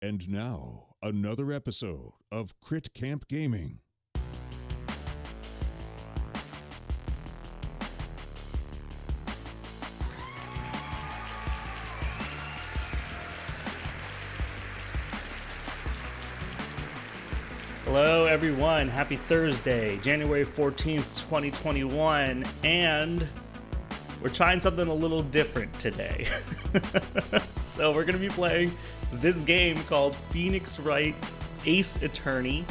And now, another episode of Crit Camp Gaming. Hello everyone, happy Thursday, January 14th, 2021, and we're trying something a little different today. So we're going to be playing this game called Phoenix Wright Ace Attorney.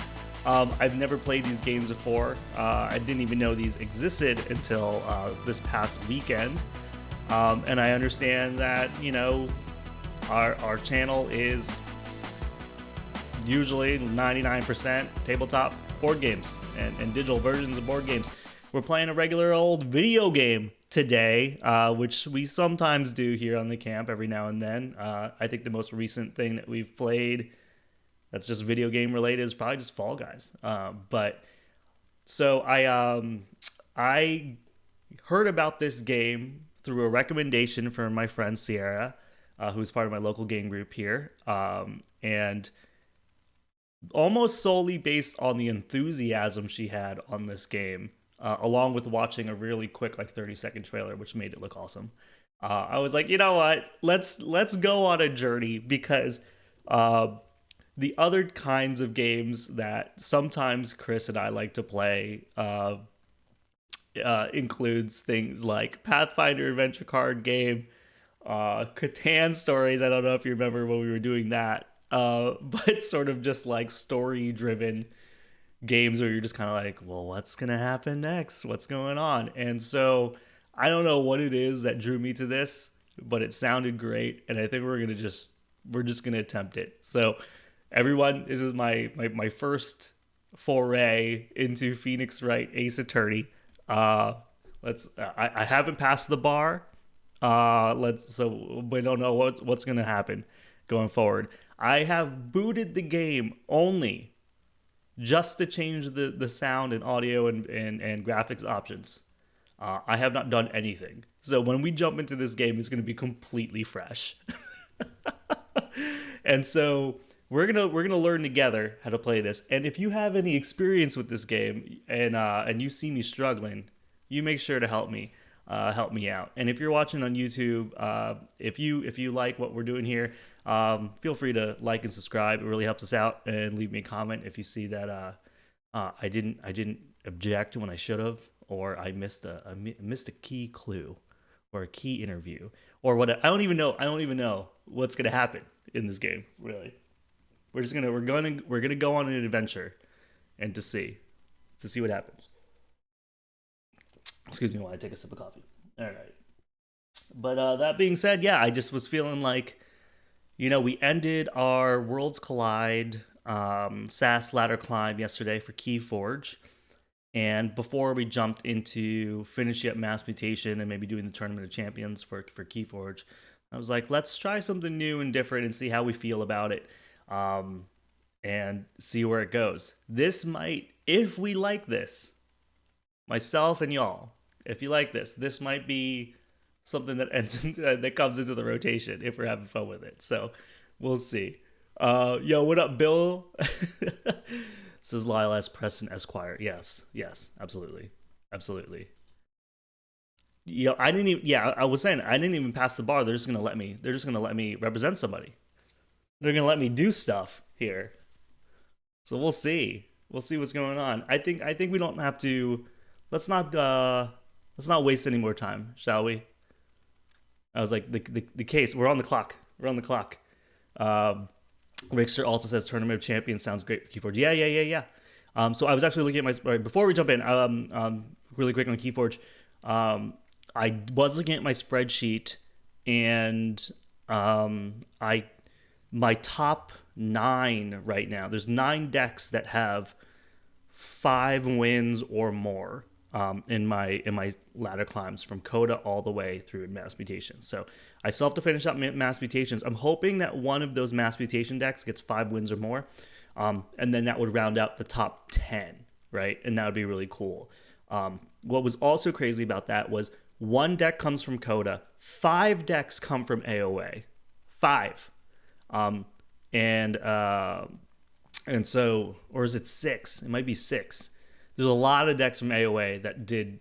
I've never played these games before. I didn't even know these existed until this past weekend. And I understand that, you know, our channel is usually 99% tabletop board games and digital versions of board games. We're playing a regular old video game today, which we sometimes do here on the camp every now and then. I think the most recent thing that we've played that's just video game related is probably just Fall Guys. But so I heard about this game through a recommendation from my friend Sierra, who's part of my local game group here, and almost solely based on the enthusiasm she had on this game, along with watching a really quick, like 30-second trailer, which made it look awesome. I was like, you know what? Let's go on a journey, because the other kinds of games that sometimes Chris and I like to play includes things like Pathfinder adventure card game, Catan Stories. I don't know if you remember when we were doing that. But sort of just like story-driven games where you're just kind of like, well, what's going to happen next? What's going on? And so I don't know what it is that drew me to this, but it sounded great. And I think we're just going to attempt it. So everyone, this is my first foray into Phoenix Wright Ace Attorney. I haven't passed the bar. So we don't know what's going to happen going forward. I have booted the game only just to change the sound and audio and graphics options. I have not done anything. So when we jump into this game, it's going to be completely fresh. And so we're gonna learn together how to play this. And if you have any experience with this game and you see me struggling, you make sure to help me out. And if you're watching on YouTube, if you like what we're doing here, feel free to like and subscribe. It really helps us out. And leave me a comment if you see that I didn't object when I should have, or I missed a key clue or a key interview or what. I don't even know what's gonna happen in this game. Really, we're gonna go on an adventure and to see what happens. Excuse me while I take a sip of coffee. All right. But that being said, yeah, I just was feeling like, you know, we ended our Worlds Collide SAS ladder climb yesterday for Keyforge. And before we jumped into finishing up Mass Mutation and maybe doing the Tournament of Champions for Keyforge, I was like, let's try something new and different and see how we feel about it, and see where it goes. This might, if we like this, myself and y'all, if you like this might be something that that comes into the rotation if we're having fun with it. So we'll see. Yo, what up, Bill? This is Lyle S. Preston Esquire. Yes, absolutely. Yo, I was saying I didn't even pass the bar. They're just gonna let me represent somebody. They're gonna let me do stuff here. So we'll see. We'll see what's going on. I think we don't have to. Let's not waste any more time, shall we? I was like, the case. We're on the clock. Rickster also says Tournament of Champions sounds great for Keyforge. Yeah. So I was actually looking at my, before we jump in, really quick on Keyforge. I was looking at my spreadsheet, and my top 9 right now. There's 9 decks that have 5 wins or more in my ladder climbs from Coda all the way through Mass Mutations. So I still have to finish up Mass Mutations. I'm hoping that one of those Mass Mutation decks gets 5 wins or more, and then that would round out the top 10, right? And that would be really cool. What was also crazy about that was 1 deck comes from Coda, 5 decks come from AOA. 5. and so, or is it 6? It might be 6. There's a lot of decks from AOA that did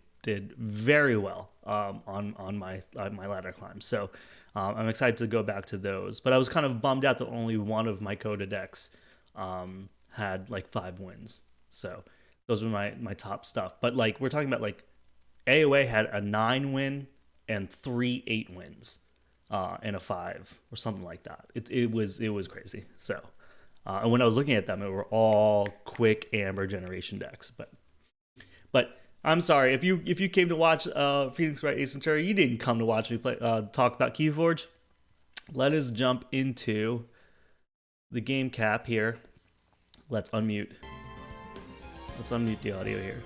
very well on my ladder climb. So I'm excited to go back to those. But I was kind of bummed out that only one of my Coda decks had like 5 wins. So those were my top stuff. But like we're talking about like AOA had a 9 win and 3 8 wins and a 5 or something like that. It was crazy. So and when I was looking at them, it were all quick Amber generation decks. But I'm sorry if you came to watch Phoenix Wright Ace Ventura, you didn't come to watch me play talk about Keyforge. Let us jump into the game cap here. Let's unmute the audio here.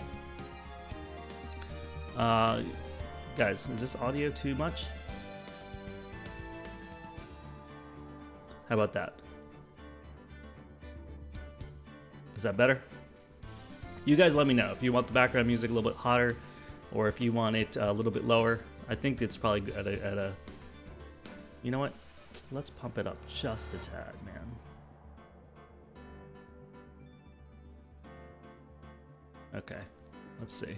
Guys, is this audio too much? How about that? Is that better? You guys let me know if you want the background music a little bit hotter or if you want it a little bit lower. I think it's probably at a you know what? Let's pump it up just a tad, man. Okay, let's see.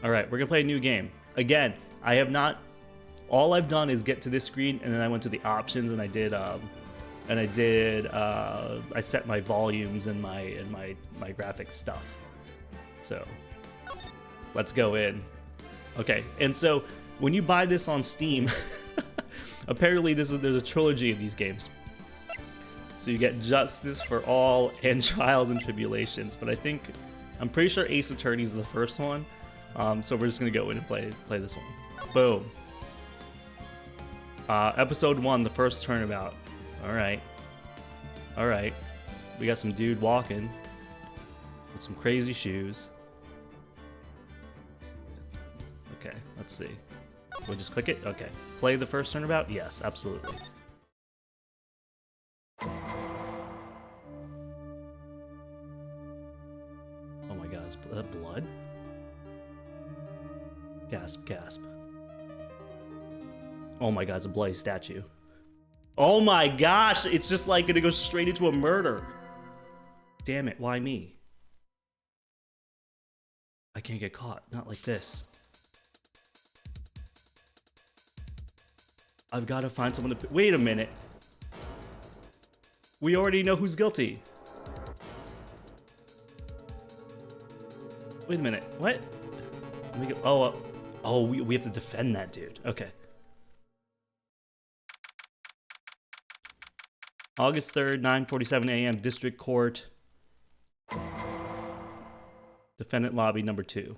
All right, we're gonna play a new game. Again, I have not, all I've done is get to this screen and then I went to the options and I set my volumes and my graphics stuff. So let's go in. Okay, and so when you buy this on Steam, apparently there's a trilogy of these games. So you get Justice for All and Trials and Tribulations, but I'm pretty sure Ace Attorney is the first one. So we're just gonna go in and play this one. Boom. Episode 1, the first turnabout. All right. We got some dude walking with some crazy shoes. Okay, let's see. We'll just click it. Okay, play the first turnabout. Yes, absolutely. Oh my God, is that blood? Gasp, gasp. Oh my God, it's a bloody statue. Oh my gosh, it's just like gonna go straight into a murder. Damn it, why me? I can't get caught, not like this. I've gotta find someone to... Wait a minute. We already know who's guilty. Wait a minute, what? Let me go... we have to defend that dude, okay. August 3rd, 9:47 a.m., District Court. Defendant lobby number 2.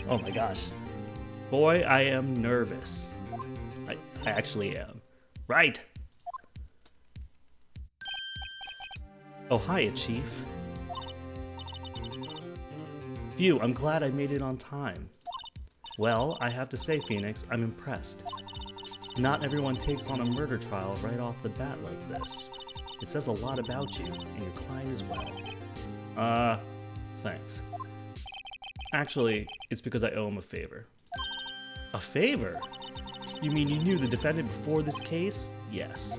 Oh my gosh. Boy, I am nervous. I actually am. Right. Oh, hiya, Chief. Phew, I'm glad I made it on time. Well, I have to say, Phoenix, I'm impressed. Not everyone takes on a murder trial right off the bat like this. It says a lot about you, and your client as well. Thanks. Actually, it's because I owe him a favor. A favor? You mean you knew the defendant before this case? Yes.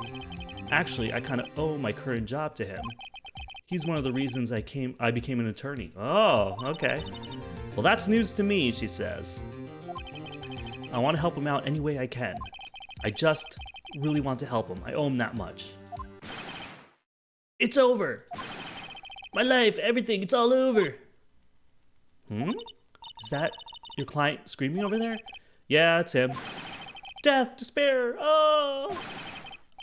Actually, I kind of owe my current job to him. He's one of the reasons I became an attorney. Oh, okay. Well, that's news to me, she says. I want to help him out any way I can. I just really want to help him. I owe him that much. It's over. My life, everything, it's all over. Is that your client screaming over there? Yeah, it's him. Death, despair, oh!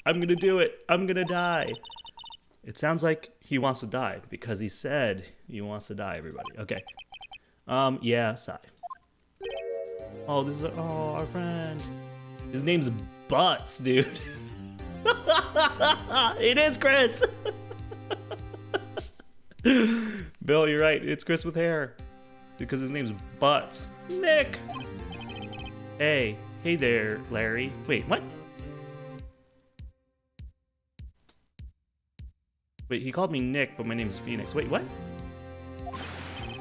I'm gonna do it. I'm gonna die. It sounds like he wants to die because he said he wants to die, everybody. Okay. Yeah, sigh. Oh, this is our friend. His name's Butts, dude. It is Chris. Bill, you're right. It's Chris with hair. Because his name's Butts. Nick. Hey there, Larry. Wait, what? Wait, he called me Nick, but my name's Phoenix. Wait, what?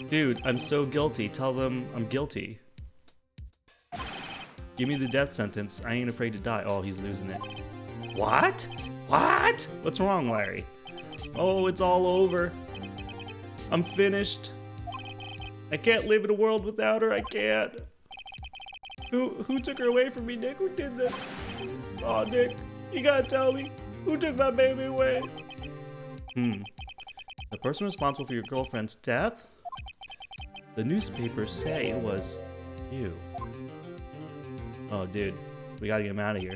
Dude, I'm so guilty. Tell them I'm guilty. Give me the death sentence. I ain't afraid to die. Oh, he's losing it. What? What? What's wrong, Larry? Oh, it's all over. I'm finished. I can't live in a world without her. I can't. Who took her away from me, Nick? Who did this? Oh, Nick, you gotta tell me. Who took my baby away? The person responsible for your girlfriend's death? The newspapers say it was you. Oh, dude, we gotta get him out of here.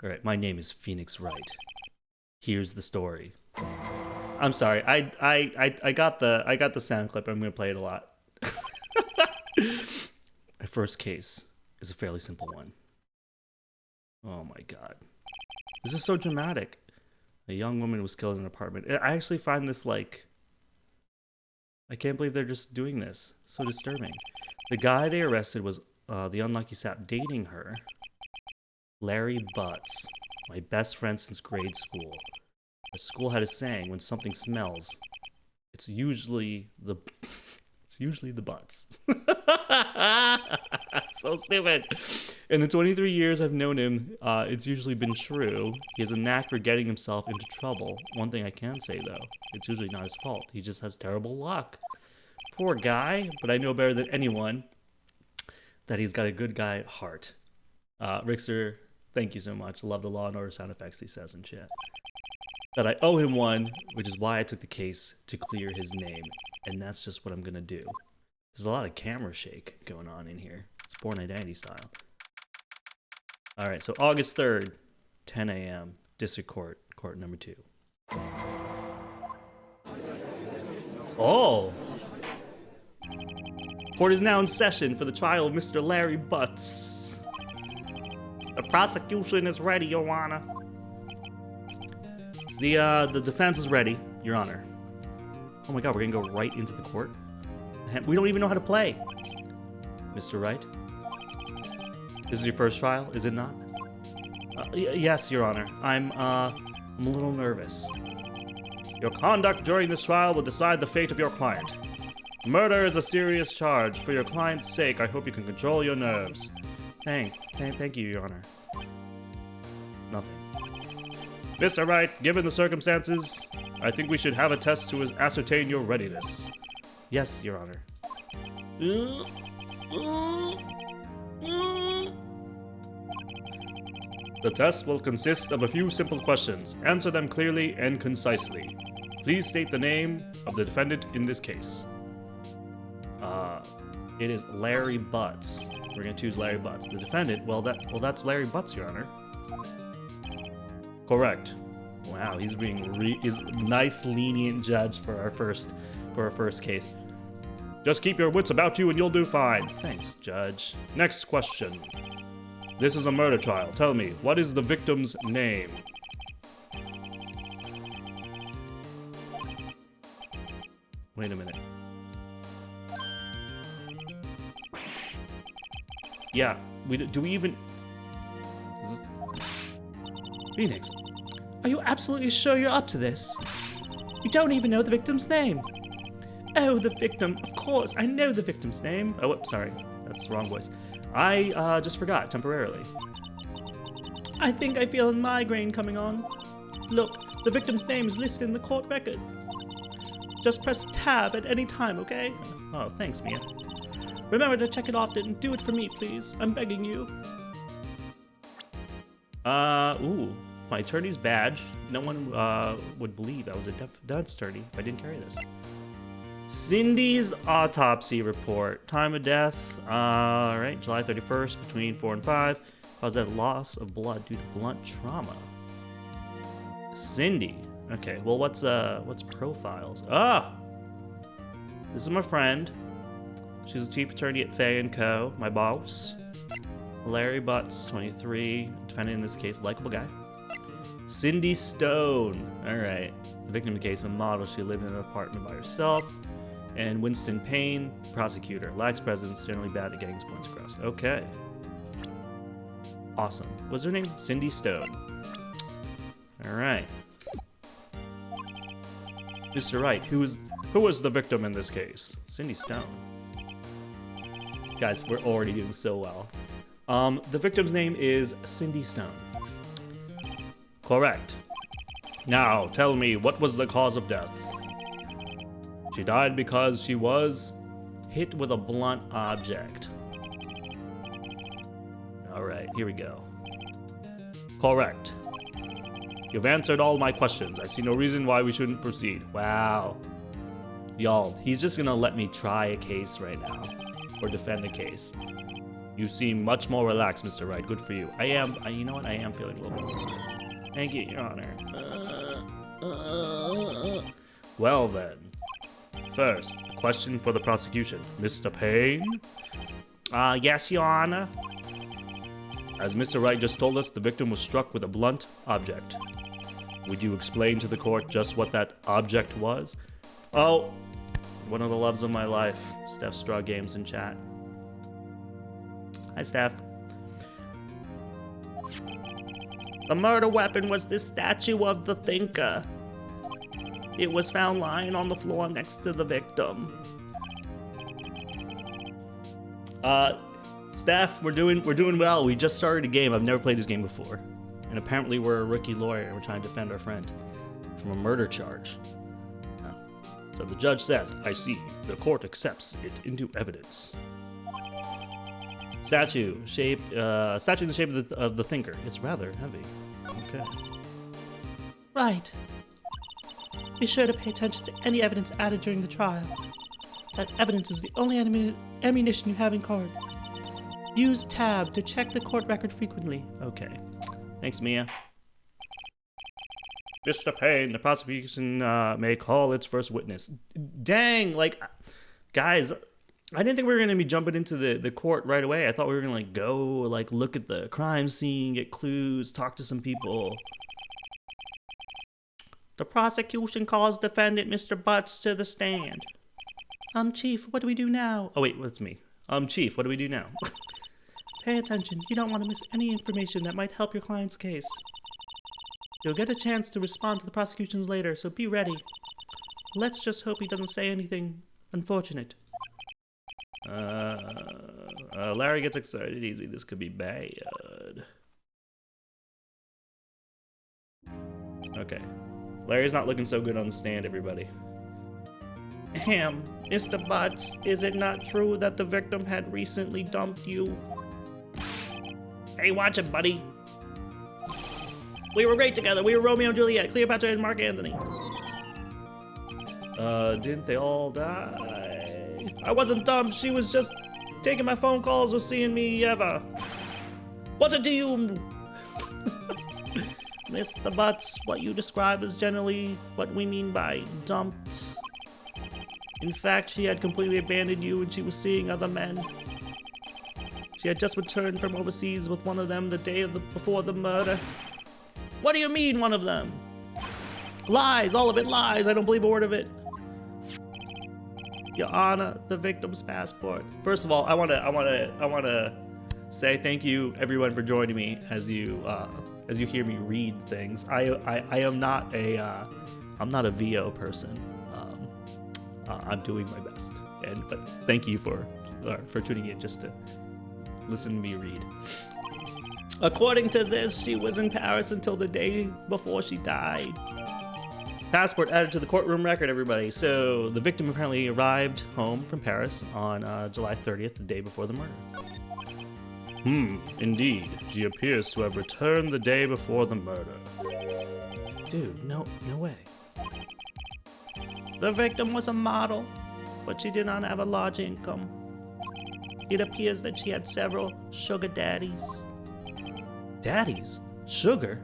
All right, my name is Phoenix Wright. Here's the story. I'm sorry, I got the sound clip. I'm gonna play it a lot. My first case is a fairly simple one. Oh my god, this is so dramatic. A young woman was killed in an apartment. I actually find this like, I can't believe they're just doing this. So disturbing. The guy they arrested was the unlucky sap dating her. Larry Butts, my best friend since grade school. Our school had a saying: when something smells, it's usually the butts. So stupid. In the 23 years I've known him, it's usually been true. He has a knack for getting himself into trouble. One thing I can say, though, it's usually not his fault. He just has terrible luck. Poor guy, but I know better than anyone that he's got a good guy at heart. Rickster, thank you so much. Love the Law and Order sound effects he says and shit. That I owe him one, which is why I took the case to clear his name. And that's just what I'm gonna do. There's a lot of camera shake going on in here. It's Born Identity style. All right, so August 3rd, 10 a.m., District Court, Court number 2. Oh! Court is now in session for the trial of Mr. Larry Butts. The prosecution is ready, Your Honor. The defense is ready, Your Honor. Oh my god, we're gonna go right into the court? We don't even know how to play. Mr. Wright? This is your first trial, is it not? Yes, Your Honor. I'm a little nervous. Your conduct during this trial will decide the fate of your client. Murder is a serious charge. For your client's sake, I hope you can control your nerves. Thank you, Your Honor. Nothing. Mr. Wright, given the circumstances, I think we should have a test to ascertain your readiness. Yes, Your Honor. The test will consist of a few simple questions. Answer them clearly and concisely. Please state the name of the defendant in this case. It is Larry Butts. We're gonna choose Larry Butts. The defendant, that's Larry Butts, Your Honor. Correct. Wow, he's being is nice, lenient judge for our first case. Just keep your wits about you and you'll do fine. Thanks, Judge. Next question. This is a murder trial. Tell me, what is the victim's name? Wait a minute. Yeah, do we even... Phoenix, are you absolutely sure you're up to this? You don't even know the victim's name. Oh, the victim. Of course, I know the victim's name. Oh, whoops, sorry. That's the wrong voice. I just forgot temporarily. I think I feel a migraine coming on. Look, the victim's name is listed in the court record. Just press tab at any time, okay? Oh, thanks, Mia. Remember to check it often. Do it for me, please. I'm begging you. Ooh. My attorney's badge. No one would believe I was a death attorney if I didn't carry this. Cindy's autopsy report. Time of death, right, July 31st, between 4 and 5. Caused death, loss of blood due to blunt trauma. Cindy. Okay, well, what's profiles? Ah! This is my friend. She's the chief attorney at Fay & Co., my boss. Larry Butts, 23, defendant in this case, likable guy. Cindy Stone. All right. The victim of the case, a model. She lived in an apartment by herself. And Winston Payne, prosecutor. Lacks presence, generally bad at getting his points across. Okay. Awesome. What's her name? Cindy Stone. All right. Mr. Wright, who was the victim in this case? Cindy Stone. Guys, we're already doing so well. The victim's name is Cindy Stone. Correct. Now, tell me, what was the cause of death? She died because she was hit with a blunt object. Alright, here we go. Correct. You've answered all my questions. I see no reason why we shouldn't proceed. Wow. Y'all, he's just gonna let me try a case right now. Or defend a case. You seem much more relaxed, Mr. Wright. Good for you. You know what? I am feeling a little bit nervous. Thank you, Your Honor. Well then. First, a question for the prosecution. Mr. Payne? Yes, Your Honor. As Mr. Wright just told us, the victim was struck with a blunt object. Would you explain to the court just what that object was? Oh, one of the loves of my life, Steph Straw Games in chat. Hi, Steph. The murder weapon was this statue of the thinker. It was found lying on the floor next to the victim. Steph, we're doing well. We just started a game. I've never played this game before. And apparently we're a rookie lawyer and we're trying to defend our friend from a murder charge. So the judge says, I see. The court accepts it into evidence. Statue in the shape of the thinker. It's rather heavy. Okay. Right. Be sure to pay attention to any evidence added during the trial. That evidence is the only ammunition you have in court. Use tab to check the court record frequently. Okay. Thanks, Mia. Mr. Payne, the prosecution may call its first witness. Dang, like, guys, I didn't think we were going to be jumping into the court right away. I thought we were going to go, look at the crime scene, get clues, talk to some people. The prosecution calls defendant Mr. Butts to the stand. Chief, what do we do now? Oh, wait, that's me. Chief, what do we do now? Pay attention. You don't want to miss any information that might help your client's case. You'll get a chance to respond to the prosecutions later, so be ready. Let's just hope he doesn't say anything unfortunate. Larry gets excited easy. This could be bad. Okay. Larry's not looking so good on the stand, everybody. Mr. Butts, is it not true that the victim had recently dumped you? Hey, watch it, buddy. We were great together. We were Romeo and Juliet, Cleopatra and Mark Anthony. Didn't they all die? I wasn't dumb. She was just taking my phone calls or seeing me ever. What's it to you? Mr. Butts, what you describe is generally what we mean by dumped. In fact, she had completely abandoned you and she was seeing other men. She had just returned from overseas with one of them the day before the murder. What do you mean, one of them? Lies, all of it lies. I don't believe a word of it. Your Honor, the victim's passport. First of all, I wanna say thank you everyone for joining me as you hear me read things. I am not a VO person. I'm doing my best, but thank you for tuning in just to listen to me read. According to this, she was in Paris until the day before she died. Passport added to the courtroom record, everybody. So the victim apparently arrived home from Paris on July 30th, the day before the murder. Indeed. She appears to have returned the day before the murder. Dude, no way. The victim was a model, but she did not have a large income. It appears that she had several sugar daddies. Daddies? Sugar?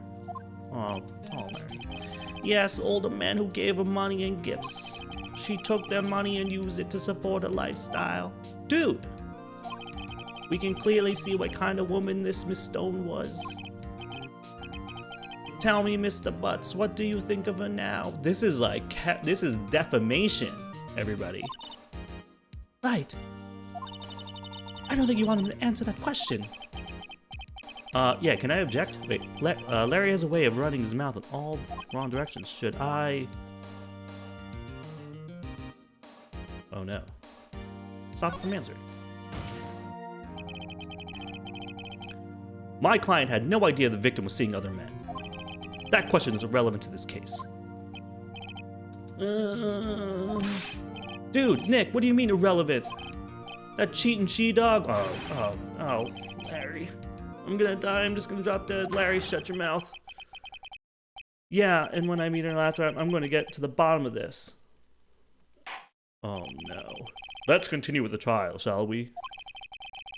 Oh, Larry. Yes, older men who gave her money and gifts. She took their money and used it to support her lifestyle. Dude! We can clearly see what kind of woman this Miss Stone was. Tell me, Mr. Butts, what do you think of her now? This is defamation, everybody. Right. I don't think you want him to answer that question. Yeah, can I object? Wait, Larry has a way of running his mouth in all wrong directions. Should I? Oh no. Stop from answering. My client had no idea the victim was seeing other men. That question is irrelevant to this case. Dude, Nick, what do you mean irrelevant? That cheating she-dog? Oh, Larry. I'm gonna die, I'm just gonna drop dead. Larry, shut your mouth. Yeah, and when I meet her after, I'm gonna get to the bottom of this. Oh no. Let's continue with the trial, shall we?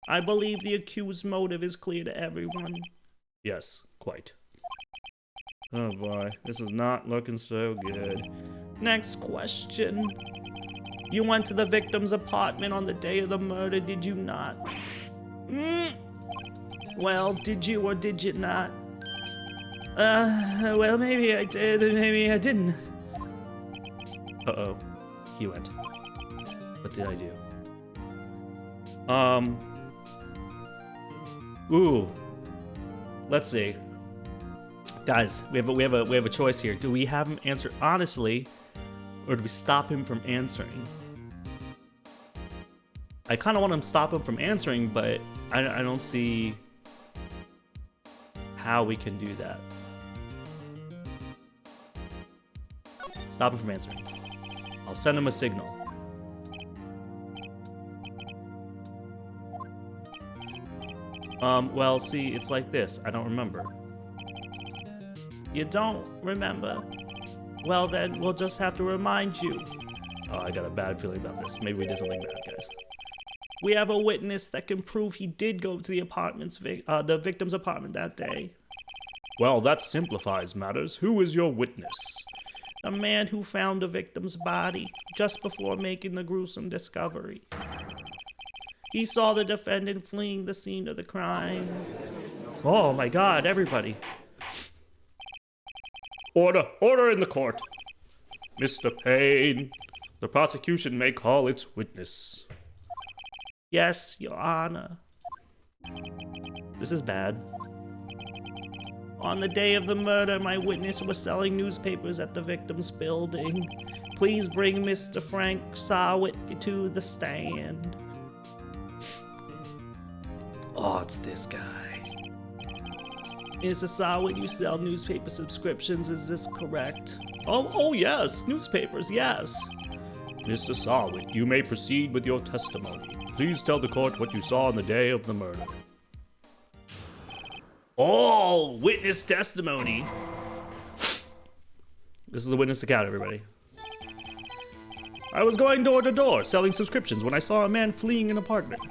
I believe the accused's motive is clear to everyone. Yes, quite. Oh boy, this is not looking so good. Next question. You went to the victim's apartment on the day of the murder, did you not? Well, did you or did you not? Well, maybe I did, and maybe I didn't. Uh-oh. He went. What did I do? Ooh. Let's see. Guys, we have a choice here. Do we have him answer honestly, or do we stop him from answering? I kind of want him to stop him from answering, but I don't see how we can do that. Stop him from answering. I'll send him a signal. Well, see, it's like this. I don't remember. You don't remember? Well, then, we'll just have to remind you. Oh, I got a bad feeling about this. Maybe we did something bad, guys. We have a witness that can prove he did go to the victim's apartment that day. Well, that simplifies matters. Who is your witness? A man who found the victim's body just before making the gruesome discovery. He saw the defendant fleeing the scene of the crime. Oh my God, everybody. Order in the court. Mr. Payne, the prosecution may call its witness. Yes, Your Honor. This is bad. On the day of the murder, my witness was selling newspapers at the victim's building. Please bring Mr. Frank Sawit to the stand. Oh, it's this guy. Mr. Sawit, you sell newspaper subscriptions, is this correct? Oh yes, newspapers, yes. Mr. Sawit, you may proceed with your testimony. Please tell the court what you saw on the day of the murder. Oh, witness testimony. This is a witness account, everybody. I was going door to door selling subscriptions when I saw a man fleeing an apartment.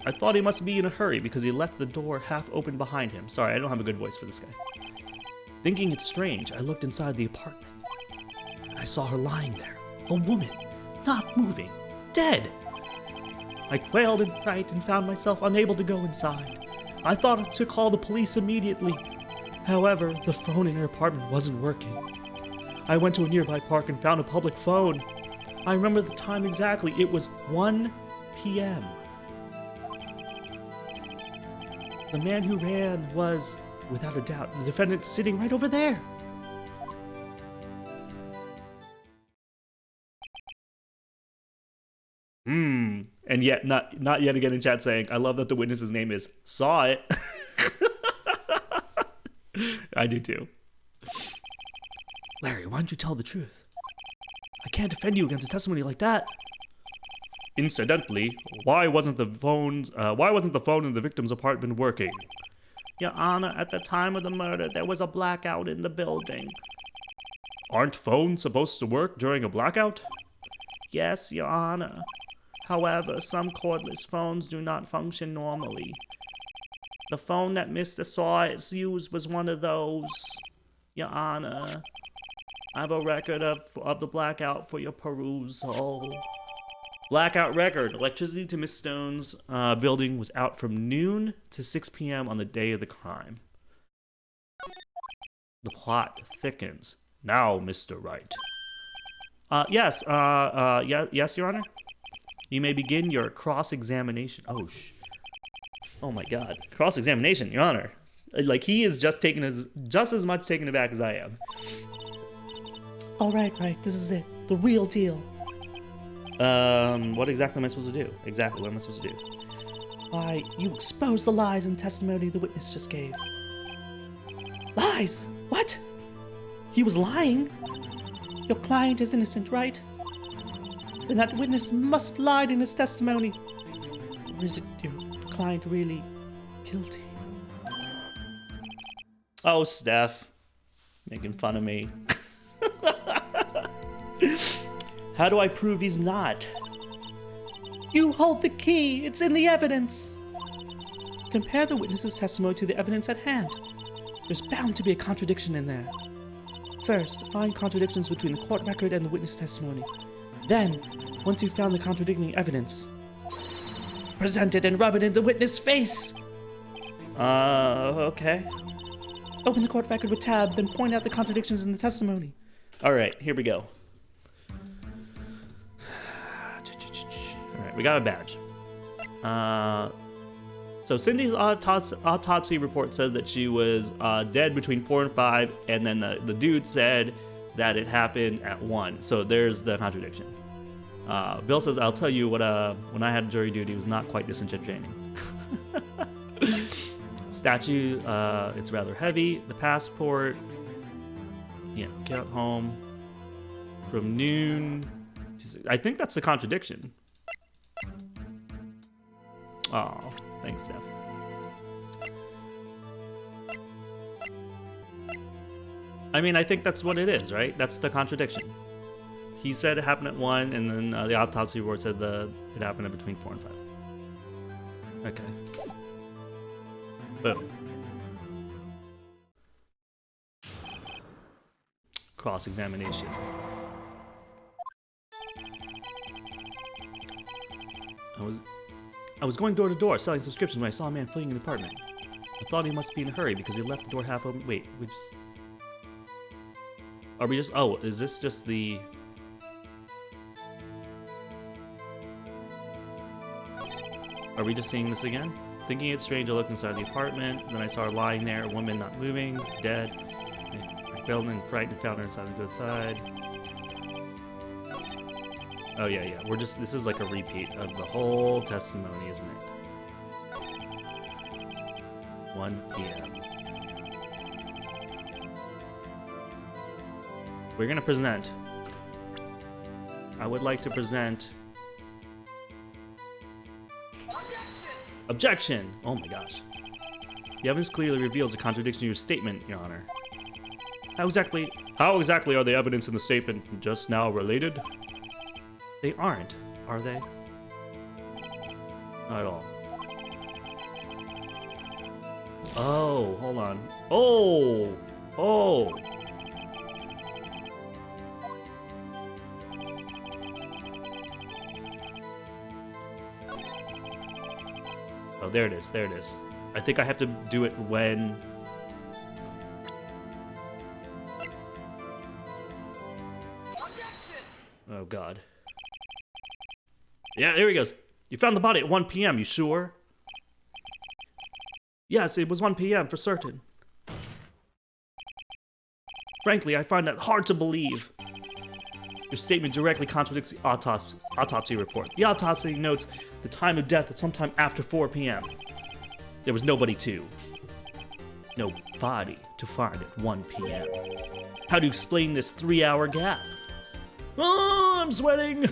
I thought he must be in a hurry because he left the door half open behind him. Sorry, I don't have a good voice for this guy. Thinking it's strange, I looked inside the apartment. I saw her lying there, a woman, not moving, dead. I quailed in fright and found myself unable to go inside. I thought to call the police immediately. However, the phone in her apartment wasn't working. I went to a nearby park and found a public phone. I remember the time exactly. It was 1 p.m. The man who ran was, without a doubt, the defendant sitting right over there. And yet, not yet again in chat saying, I love that the witness's name is Saw It. I do too. Larry, why don't you tell the truth? I can't defend you against a testimony like that. Incidentally, why wasn't the phone in the victim's apartment working? Your Honor, at the time of the murder, there was a blackout in the building. Aren't phones supposed to work during a blackout? Yes, Your Honor. However, some cordless phones do not function normally. The phone that Mr. Sawyer used was one of those. Your Honor, I have a record of the blackout for your perusal. Blackout record. Electricity to Miss Stone's building was out from noon to 6 p.m. on the day of the crime. The plot thickens. Now, Mr. Wright. Yes, Your Honor. You may begin your cross-examination. Oh my God, cross-examination, Your Honor. Like, he is just as much taken aback as I am. All right, this is it, the real deal. What exactly am I supposed to do? What am I supposed to do? Why, you exposed the lies in testimony the witness just gave. Lies? What? He was lying? Your client is innocent, right? Then that witness must have lied in his testimony. Or is it your client really guilty? Oh, Steph. Making fun of me. How do I prove he's not? You hold the key. It's in the evidence. Compare the witness's testimony to the evidence at hand. There's bound to be a contradiction in there. First, find contradictions between the court record and the witness testimony. Then, once you've found the contradicting evidence, present it and rub it in the witness' face. Okay. Open the court record with tab, then point out the contradictions in the testimony. All right, here we go. All right, we got a badge. So Cindy's autopsy report says that she was dead between 4 and 5, and then the dude said that it happened at 1. So there's the contradiction. Bill says, I'll tell you what, when I had jury duty, it was not quite this entertaining. Statue, it's rather heavy. The passport, get home from noon. I think that's the contradiction. Oh, thanks, Steph. I mean, I think that's what it is, right? That's the contradiction. He said it happened at 1, and then the autopsy report said it happened at between 4 and 5. Okay. Boom. Cross-examination. I was going door to door selling subscriptions when I saw a man fleeing an apartment. I thought he must be in a hurry because he left the door half open. Wait, oh, is this just the... Are we just seeing this again? Thinking it's strange, I looked inside the apartment. Then I saw her lying there, a woman not moving, dead. I felt and frightened, found her inside and go aside. Oh yeah. This is like a repeat of the whole testimony, isn't it? 1 p.m. We're gonna present. I would like to present. Objection! Oh my gosh. The evidence clearly reveals a contradiction to your statement, Your Honor. How exactly are the evidence in the statement just now related? They aren't, are they? Not at all. Oh, hold on. Oh! Oh, there it is. I think I have to do it when... Oh, God. Yeah, there he goes. You found the body at 1 p.m., you sure? Yes, it was 1 p.m. for certain. Frankly, I find that hard to believe. Your statement directly contradicts the autopsy report. The autopsy notes the time of death at sometime after 4 p.m. There was no body to find at 1 p.m. How do you explain this 3-hour gap? Oh, I'm sweating!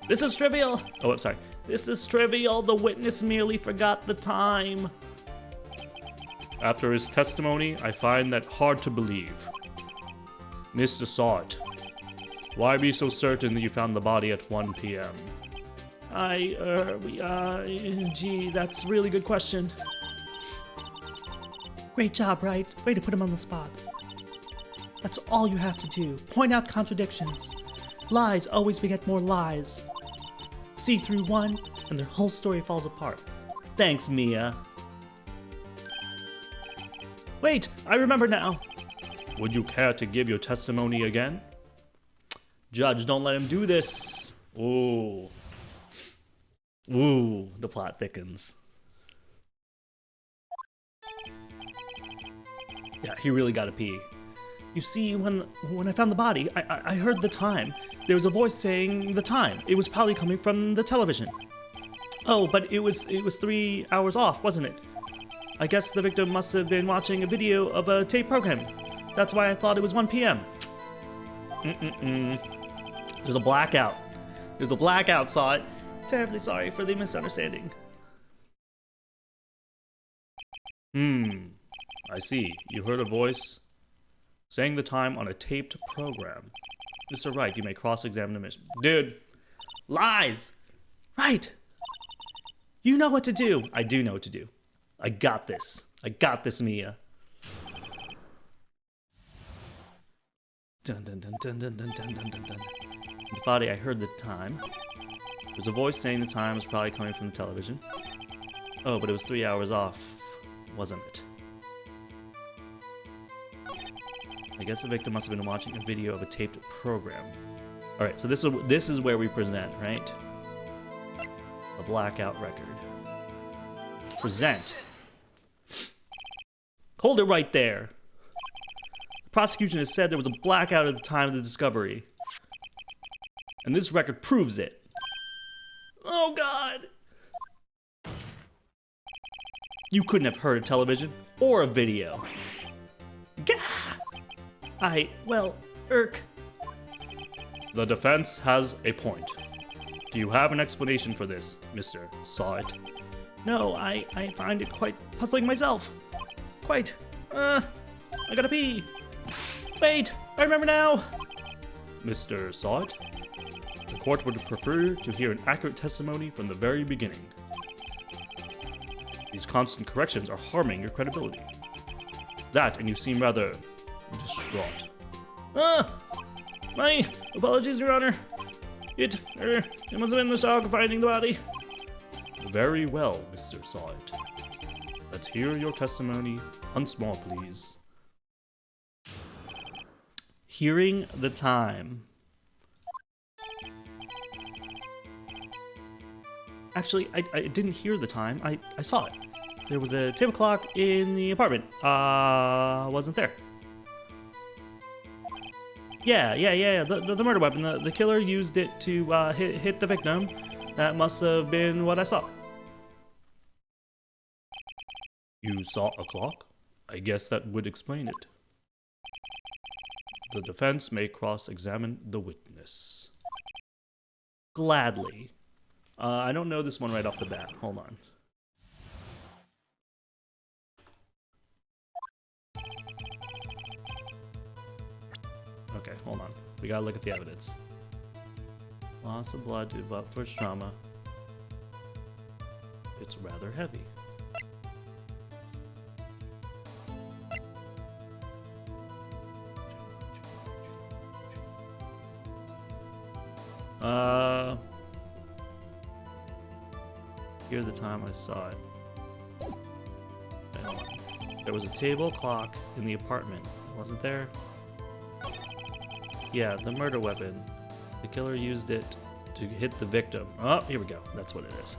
This is trivial. Oh, I'm sorry. This is trivial. The witness merely forgot the time. After his testimony, I find that hard to believe. Mr. Salt, why be so certain that you found the body at 1 p.m.? Gee, that's a really good question. Great job, Wright. Way to put him on the spot. That's all you have to do. Point out contradictions. Lies always beget more lies. See through one, and their whole story falls apart. Thanks, Mia. Wait, I remember now. Would you care to give your testimony again? Judge, don't let him do this. Ooh. Ooh, the plot thickens. Yeah, he really gotta pee. You see, when I found the body, I heard the time. There was a voice saying the time. It was probably coming from the television. Oh, but it was 3 hours off, wasn't it? I guess the victim must have been watching a video of a tape program. That's why I thought it was 1 p.m. There's a blackout. There's a blackout, saw it. Terribly sorry for the misunderstanding. I see. You heard a voice saying the time on a taped program. Mr. Wright, you may cross-examine the mission. Dude. Lies! Right! You know what to do. I do know what to do. I got this. I got this, Mia. Dun dun dun dun dun dun dun dun dun dun. The body, I heard the time. There's a voice saying the time was probably coming from the television. Oh, but it was 3 hours off, wasn't it? I guess the victim must have been watching a video of a taped program. All right, so this is where we present, right? A blackout record. Present. Hold it right there. The prosecution has said there was a blackout at the time of the discovery. And this record proves it. Oh, God. You couldn't have heard a television or a video. Gah! The defense has a point. Do you have an explanation for this, Mr. Saw It? No, I find it quite puzzling myself. Quite. I gotta pee. Wait, I remember now. Mr. Saw It? The court would prefer to hear an accurate testimony from the very beginning. These constant corrections are harming your credibility. That, and you seem rather distraught. My apologies, Your Honor. It must have been the shock of finding the body. Very well, Mr. Saw It. Let's hear your testimony once more, please. Hearing the time. Actually, I didn't hear the time. I saw it. There was a table clock in the apartment. Wasn't there. Yeah. The murder weapon. The killer used it to hit the victim. That must have been what I saw. You saw a clock? I guess that would explain it. The defense may cross-examine the witness. Gladly. I don't know this one right off the bat. Hold on. Okay, hold on. We gotta look at the evidence. Loss of blood due to butt force trauma. It's rather heavy. Here's the time I saw it. There was a table clock in the apartment, wasn't there? Yeah, the murder weapon. The killer used it to hit the victim. Oh, here we go. That's what it is.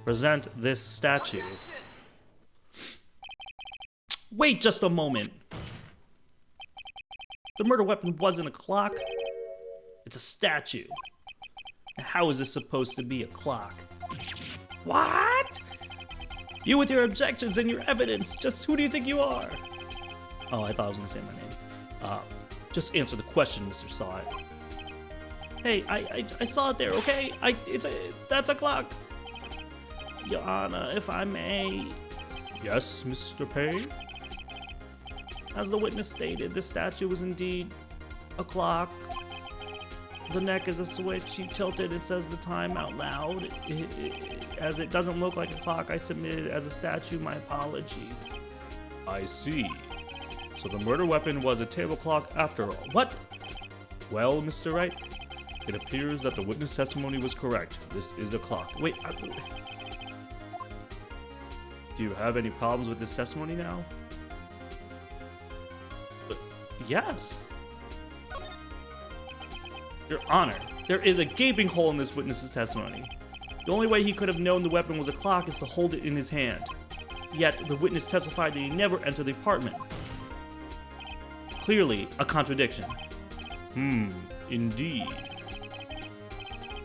Present this statue. Wait just a moment. The murder weapon wasn't a clock. It's a statue. How is this supposed to be a clock? What? You with your objections and your evidence. Just who do you think you are? Oh, I thought I was gonna say my name. Just answer the question, Mr. Saw It. Hey, I saw it there, okay? That's a clock. Your Honor, if I may. Yes, Mr. Payne? As the witness stated, this statue was indeed a clock. The neck is a switch. You tilt it, it says the time out loud. As it doesn't look like a clock, I submitted it as a statue. My apologies. I see. So the murder weapon was a table clock after all. What? Well, Mr. Wright, it appears that the witness testimony was correct. This is a clock. Wait, do you have any problems with this testimony now? yes. Your Honor, there is a gaping hole in this witness's testimony. The only way he could have known the weapon was a clock is to hold it in his hand. Yet the witness testified that he never entered the apartment. Clearly a contradiction. Indeed.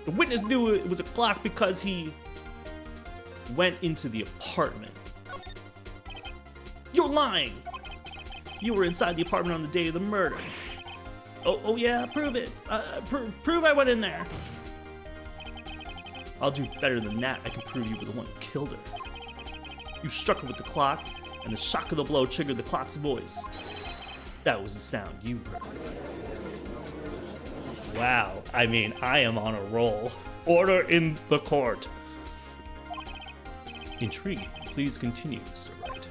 The witness knew it was a clock because he went into the apartment. You're lying! You were inside the apartment on the day of the murder. Oh yeah, prove it. Prove I went in there. I'll do better than that. I can prove you were the one who killed her. You struck her with the clock, and the shock of the blow triggered the clock's voice. That was the sound you heard. Wow, I mean, I am on a roll. Order in the court. Intrigued, please continue, Mr. Wright.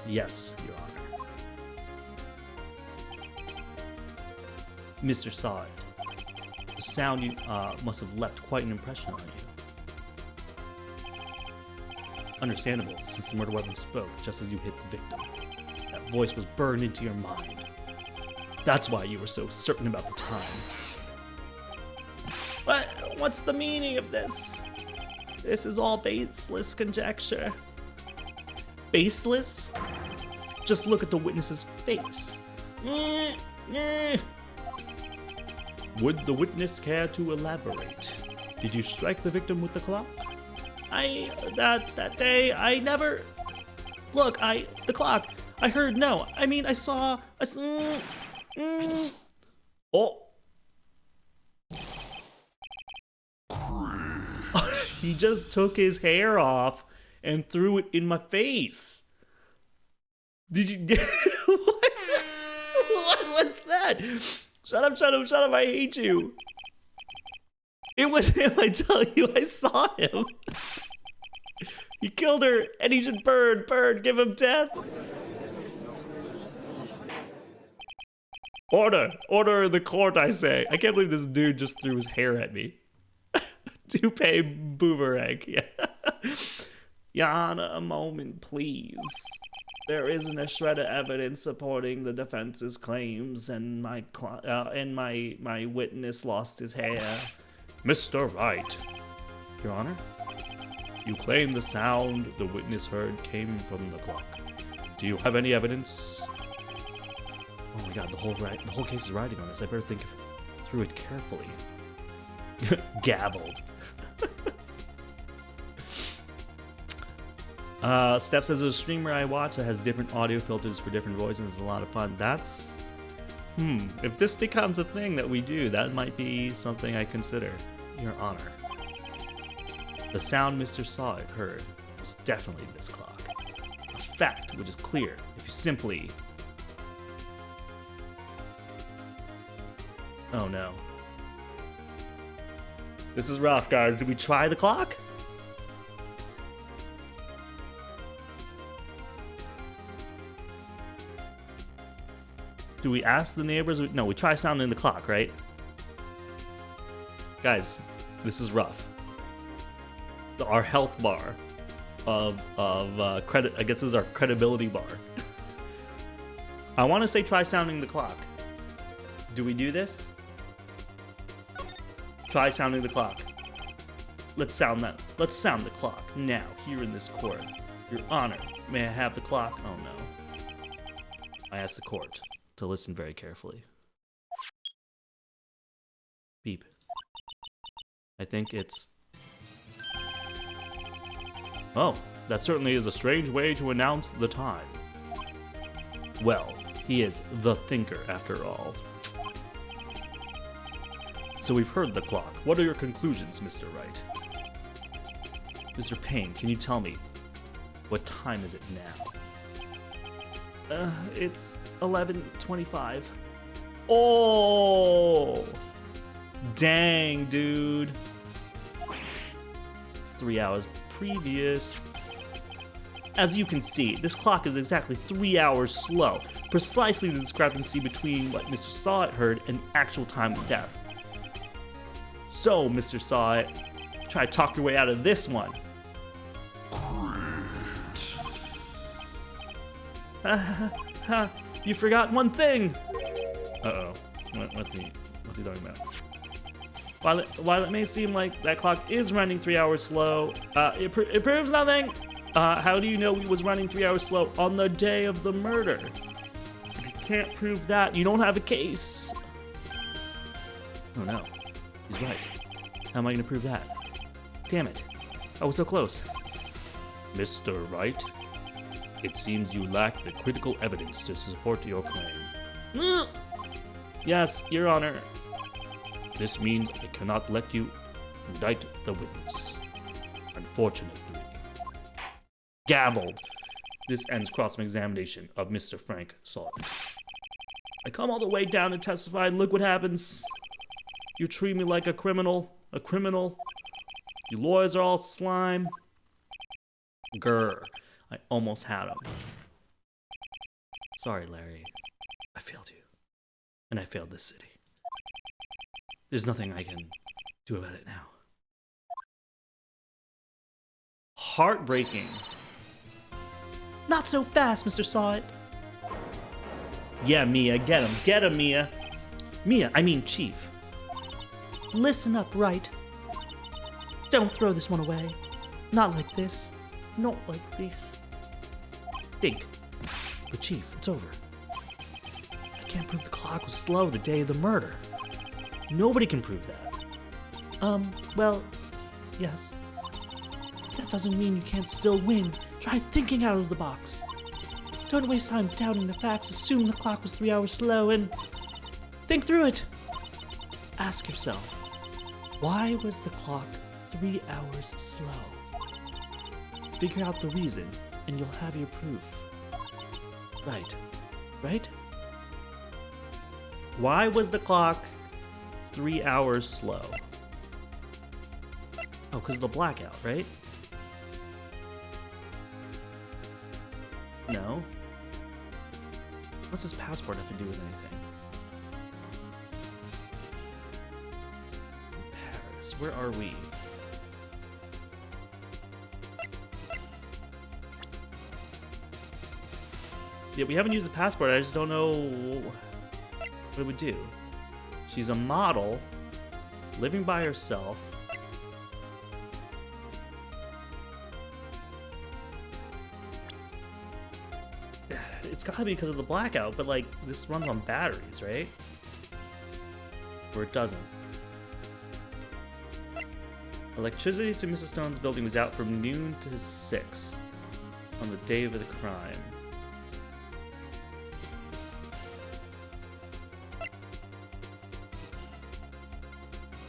Yes, Your Honor. Mr. Sod, the sound you must have left quite an impression on you. Understandable, since the murder weapon spoke just as you hit the victim. That voice was burned into your mind. That's why you were so certain about the time. But what's the meaning of this? This is all baseless conjecture. Baseless? Just look at the witness's face. Would the witness care to elaborate? Did you strike the victim with the clock? That day, I never... Look, the clock, I heard no. I mean, I saw... Oh. He just took his hair off and threw it in my face. Did you... What was that? Shut up, I hate you. It was him, I tell you, I saw him. He killed her, and he should burn, give him death. Order in the court, I say. I can't believe this dude just threw his hair at me. Toupee boomerang, yeah. Your Honor, a moment, please. There isn't a shred of evidence supporting the defense's claims, and my witness lost his hair. Mr. Wright. Your Honor? You claim the sound the witness heard came from the clock. Do you have any evidence? Oh my god, the whole case is riding on this. I better think through it carefully. Gabbled. Steph says, there's a streamer I watch that has different audio filters for different voices. It's a lot of fun. That's... If this becomes a thing that we do, that might be something I consider. Your Honor. The sound Mr. Sod heard was definitely this clock. A fact which is clear if you simply... Oh no. This is rough, guys. Did we try the clock? Do we ask the neighbors? No, we try sounding the clock, right? Guys, this is rough. Our health bar of credit, I guess this is our credibility bar. I want to say try sounding the clock. Do we do this? Try sounding the clock. Let's sound the clock now, here in this court. Your Honor, may I have the clock? Oh no. I ask the court to listen very carefully. Beep. I think it's... Oh, that certainly is a strange way to announce the time. Well, he is the thinker after all. So we've heard the clock. What are your conclusions, Mr. Wright? Mr. Payne, can you tell me, what time is it now? It's 11:25. Oh! Dang, dude. It's 3 hours previous. As you can see, this clock is exactly 3 hours slow, precisely the discrepancy between what Mr. Sod heard and the actual time of death. So, Mr. Sod, try to talk your way out of this one. You forgot one thing. Uh-oh. What's he talking about? While it may seem like that clock is running 3 hours slow, it proves nothing. How do you know he was running 3 hours slow on the day of the murder? If you can't prove that, you don't have a case. Oh no, he's right. How am I gonna prove that? Damn it, I was so close. Mr. Wright, it seems you lack the critical evidence to support your claim. Yes, Your Honor. This means I cannot let you indict the witness. Unfortunately. Gavelled. This ends cross-examination of Mr. Frank Salt. I come all the way down to testify, and look what happens. You treat me like a criminal. A criminal. You lawyers are all slime. Grr. I almost had him. Sorry, Larry. I failed you. And I failed this city. There's nothing I can do about it now. Heartbreaking. Not so fast, Mr. Sawit. Yeah, Mia, get him. Get him, Mia. Mia, I mean Chief. Listen up, Wright. Don't throw this one away. Not like this. Not like this. Think. But Chief, it's over. I can't prove the clock was slow the day of the murder. Nobody can prove that. Well, yes. That doesn't mean you can't still win. Try thinking out of the box. Don't waste time doubting the facts, assume the clock was 3 hours slow, and think through it. Ask yourself, why was the clock 3 hours slow? Figure out the reason, and you'll have your proof. Right. Right? Why was the clock 3 hours slow? Oh, because of the blackout, right? No. What's his passport have to do with anything? Paris, where are we? Yeah, we haven't used the passport. I just don't know what it would do. She's a model, living by herself. It's gotta be because of the blackout, but like, this runs on batteries, right? Or it doesn't. Electricity to Mrs. Stone's building was out from noon to 6 on the day of the crime.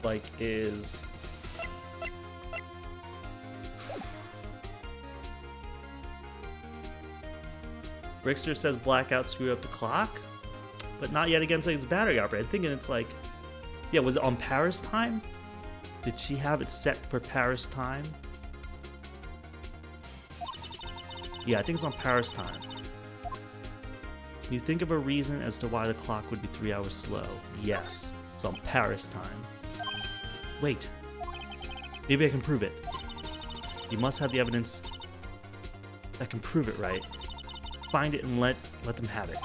Like, is... Rickster says blackout screwed up the clock, but not yet again saying it's battery operated. I'm thinking it's like, yeah, was it on Paris time? Did she have it set for Paris time? Yeah, I think it's on Paris time. Can you think of a reason as to why the clock would be 3 hours slow? Yes, it's on Paris time. Wait, maybe I can prove it. You must have the evidence that can prove it, right? Find it and let them have it.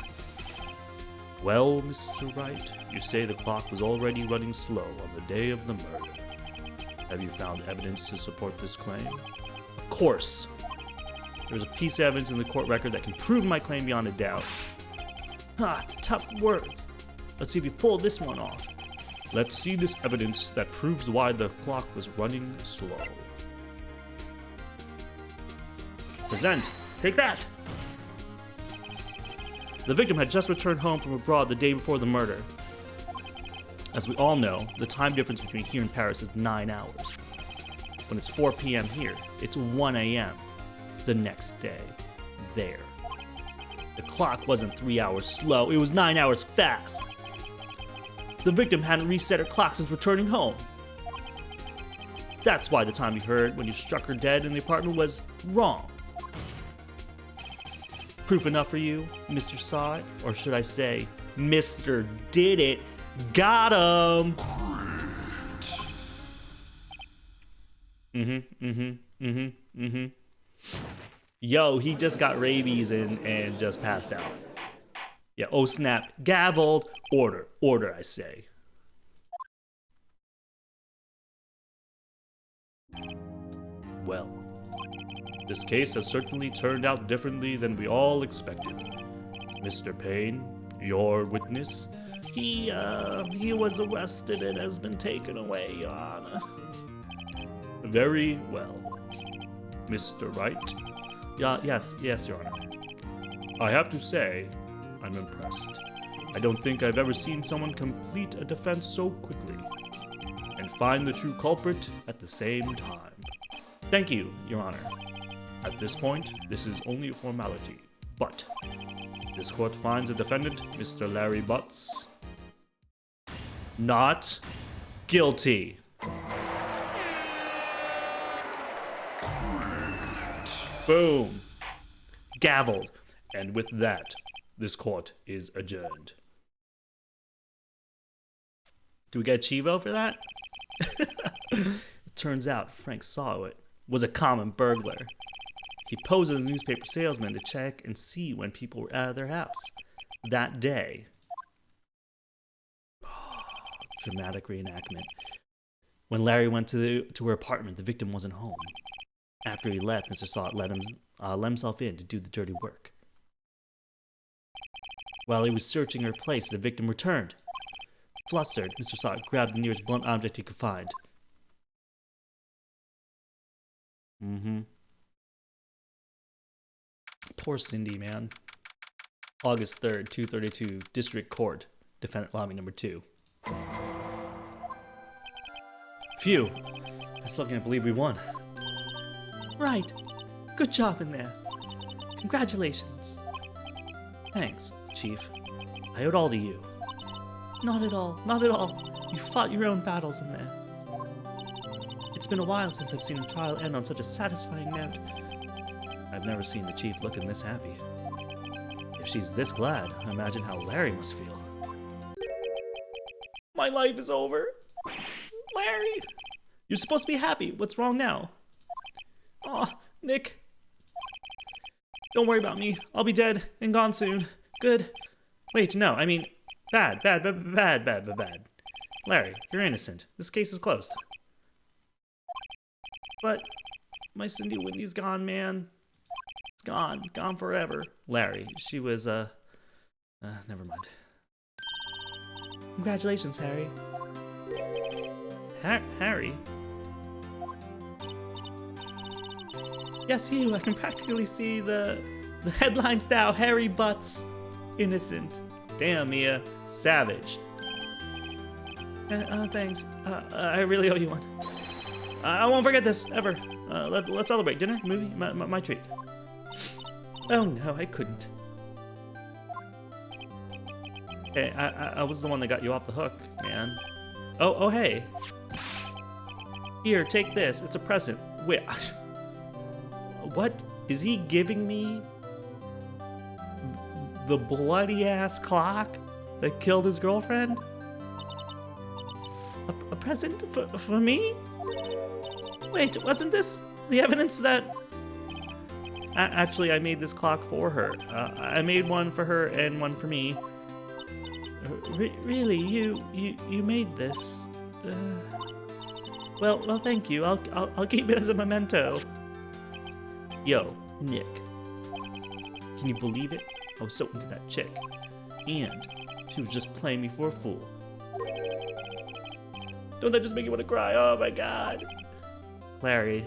Well, Mr. Wright, you say the clock was already running slow on the day of the murder. Have you found evidence to support this claim? Of course. There's a piece of evidence in the court record that can prove my claim beyond a doubt. Ah, tough words. Let's see if you pull this one off. Let's see this evidence that proves why the clock was running slow. Present. Take that. The victim had just returned home from abroad the day before the murder. As we all know, the time difference between here and Paris is 9 hours. When it's 4 p.m. here, it's 1 a.m. the next day there. The clock wasn't 3 hours slow, it was 9 hours fast. The victim hadn't reset her clock since returning home. That's why the time you heard when you struck her dead in the apartment was wrong. Proof enough for you, Mr. Saw It? Or should I say, Mr. Did It? Got him! Yo, he just got rabies and just passed out. Yeah, oh snap. Gavelled. Order. Order, I say. Well, This case has certainly turned out differently than we all expected. Mr. Payne, your witness? He was arrested and has been taken away, Your Honor. Very well. Mr. Wright? Yes, Your Honor. I have to say, I'm impressed. I don't think I've ever seen someone complete a defense so quickly and find the true culprit at the same time. Thank you, Your Honor. At this point, this is only a formality, but this court finds the defendant, Mr. Larry Butts, Not guilty. boom, Gavelled. and with that, this court is adjourned. Do we get Chivo for that? It turns out Frank saw it was a common burglar. He posed as a newspaper salesman to check and see when people were out of their house that day. Dramatic reenactment. When Larry went to her apartment, the victim wasn't home. After he left, Mr. Sott let himself in to do the dirty work. While he was searching her place, the victim returned. Flustered, Mr. Sott grabbed the nearest blunt object he could find. Poor Cindy, man. August 3rd, 2:32, District Court, Defendant Lobby number 2. Phew. I still can't believe we won. Right. Good job in there. Congratulations. Thanks, Chief. I owe it all to you. Not at all. Not at all. You fought your own battles in there. It's been a while since I've seen a trial end on such a satisfying note. I've never seen the Chief looking this happy. If she's this glad, imagine how Larry must feel. My life is over. Larry! You're supposed to be happy. What's wrong now? Aw, Nick. Don't worry about me. I'll be dead and gone soon. Good. Wait, no, I mean, bad. Larry, you're innocent. This case is closed. But my Cindy Whitney's gone, man. It's gone forever. Larry, she was, never mind. Congratulations, Harry. Harry? Yes, you. I can practically see the headlines now. Harry Butts, innocent. Damn, Mia. Savage. Thanks. I really owe you one. I won't forget this, ever. Let's celebrate. Dinner? Movie? My treat. Oh, no, I couldn't. Hey, I was the one that got you off the hook, man. Oh, hey. Here, take this. It's a present. Wait. What? Is he giving me the bloody-ass clock that killed his girlfriend? A present for me? Wait, wasn't this the evidence that... Actually, I made this clock for her. I made one for her and one for me. Really? You made this? Well, thank you. I'll keep it as a memento. Yo, Nick. Can you believe it? I was so into that chick. And she was just playing me for a fool. Don't that just make you want to cry? Oh my god. Larry.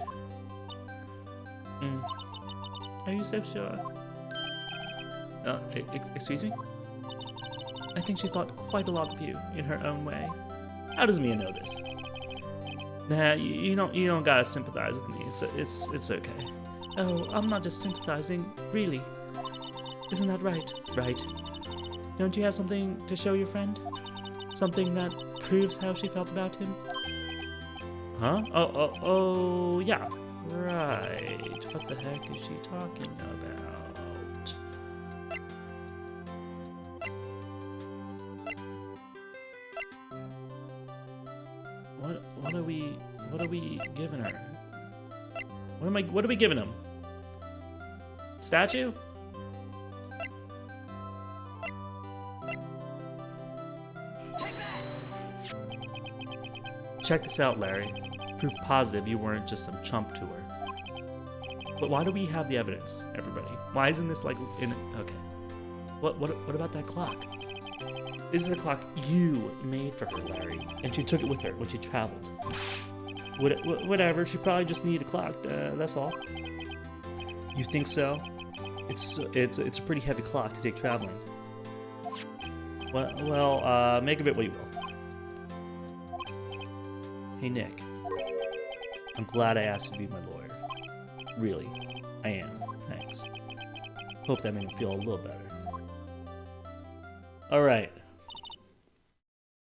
Are you so sure? Excuse me? I think she thought quite a lot of you in her own way. How does Mia know this? Nah, you don't gotta sympathize with me. It's okay. Oh, I'm not just sympathizing, really. Isn't that right? Right. Don't you have something to show your friend? Something that proves how she felt about him? Huh? Oh, yeah. Right. What the heck is she talking about? What are we giving her? What are we giving him? Statue? Check this out, Larry. Proof positive you weren't just some chump to her. But why do we have the evidence, everybody? Why isn't this like in... Okay. What about that clock? This is the clock you made for her, Larry. And she took it with her when she traveled. Whatever, she probably just needed a clock, that's all. You think so? It's a pretty heavy clock to take traveling. Well, make of it what you will. Hey, Nick. I'm glad I asked you to be my lawyer. Really, I am. Thanks. Hope that made me feel a little better. Alright.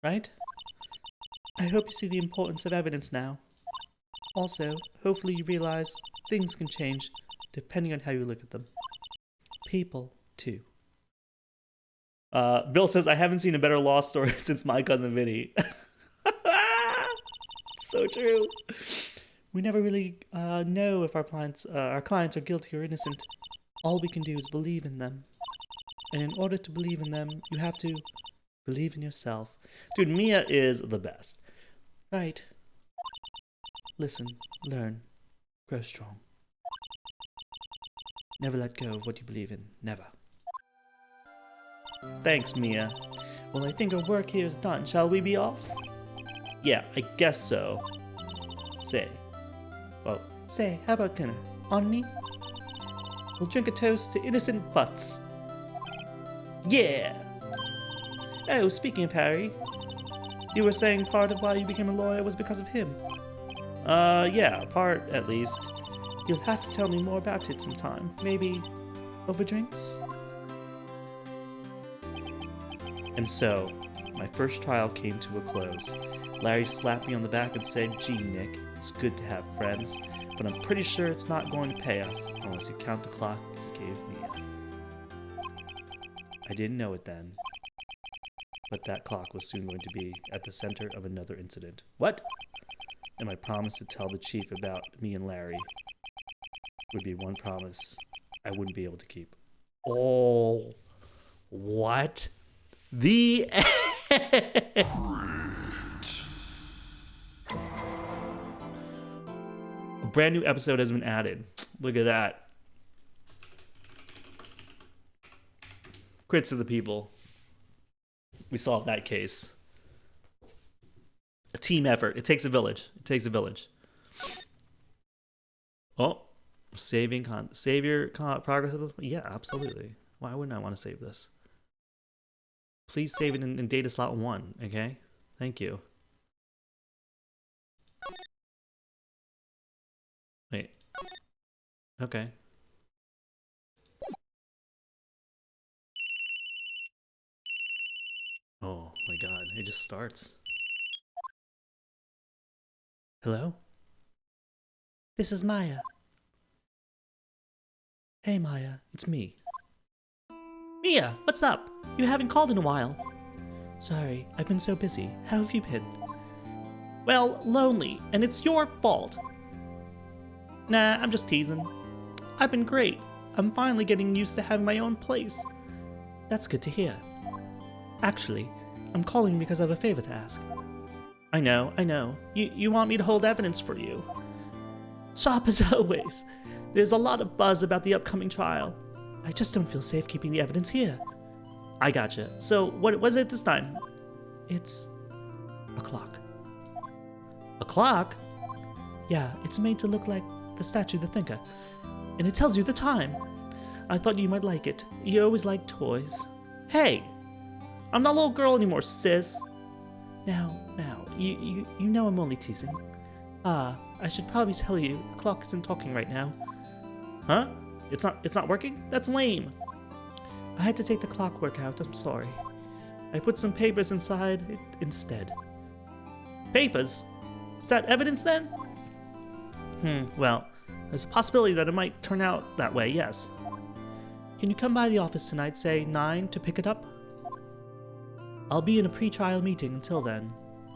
Right? I hope you see the importance of evidence now. Also, hopefully you realize things can change depending on how you look at them. People, too. Bill says, I haven't seen a better law story since My Cousin Vinny. So true. We never really know if our clients are guilty or innocent. All we can do is believe in them. And in order to believe in them, you have to believe in yourself. Dude, Mia is the best. Right. Listen, learn, grow strong. Never let go of what you believe in. Never. Thanks, Mia. Well, I think our work here is done. Shall we be off? Yeah, I guess so. Say, how about dinner? On me? We'll drink a toast to innocent butts. Yeah! Oh, speaking of Harry, you were saying part of why you became a lawyer was because of him. Yeah, part at least. You'll have to tell me more about it sometime. Maybe over drinks? And so, my first trial came to a close. Larry slapped me on the back and said, "Gee, Nick, it's good to have friends, but I'm pretty sure it's not going to pay us unless you count the clock he gave me." I didn't know it then, but that clock was soon going to be at the center of another incident. What? And my promise to tell the chief about me and Larry would be one promise I wouldn't be able to keep. Oh, what? The end. A brand new episode has been added. Look at that. Crits to the people. We solved that case. A team effort. It takes a village. It takes a village. Oh, progress of the... Yeah, absolutely. Why wouldn't I want to save this? Please save it in data slot 1, okay? Thank you. Wait. Okay. Oh my god, it just starts. Hello? This is Maya. Hey Maya, it's me. Mia, what's up? You haven't called in a while. Sorry, I've been so busy. How have you been? Well, lonely, and it's your fault. Nah, I'm just teasing. I've been great. I'm finally getting used to having my own place. That's good to hear. Actually, I'm calling because I have a favor to ask. I know. You want me to hold evidence for you. Sharp as always. There's a lot of buzz about the upcoming trial. I just don't feel safe keeping the evidence here. I gotcha. So, what was it this time? It's a clock. A clock? Yeah, it's made to look like the statue of the thinker. And it tells you the time. I thought you might like it. You always like toys. Hey! I'm not a little girl anymore, sis. Now, you know I'm only teasing. I should probably tell you, the clock isn't talking right now. Huh? It's not working? That's lame. I had to take the clockwork out, I'm sorry. I put some papers inside it instead. Papers? Is that evidence then? Well, there's a possibility that it might turn out that way, yes. Can you come by the office tonight, say 9, to pick it up? I'll be in a pre-trial meeting until then.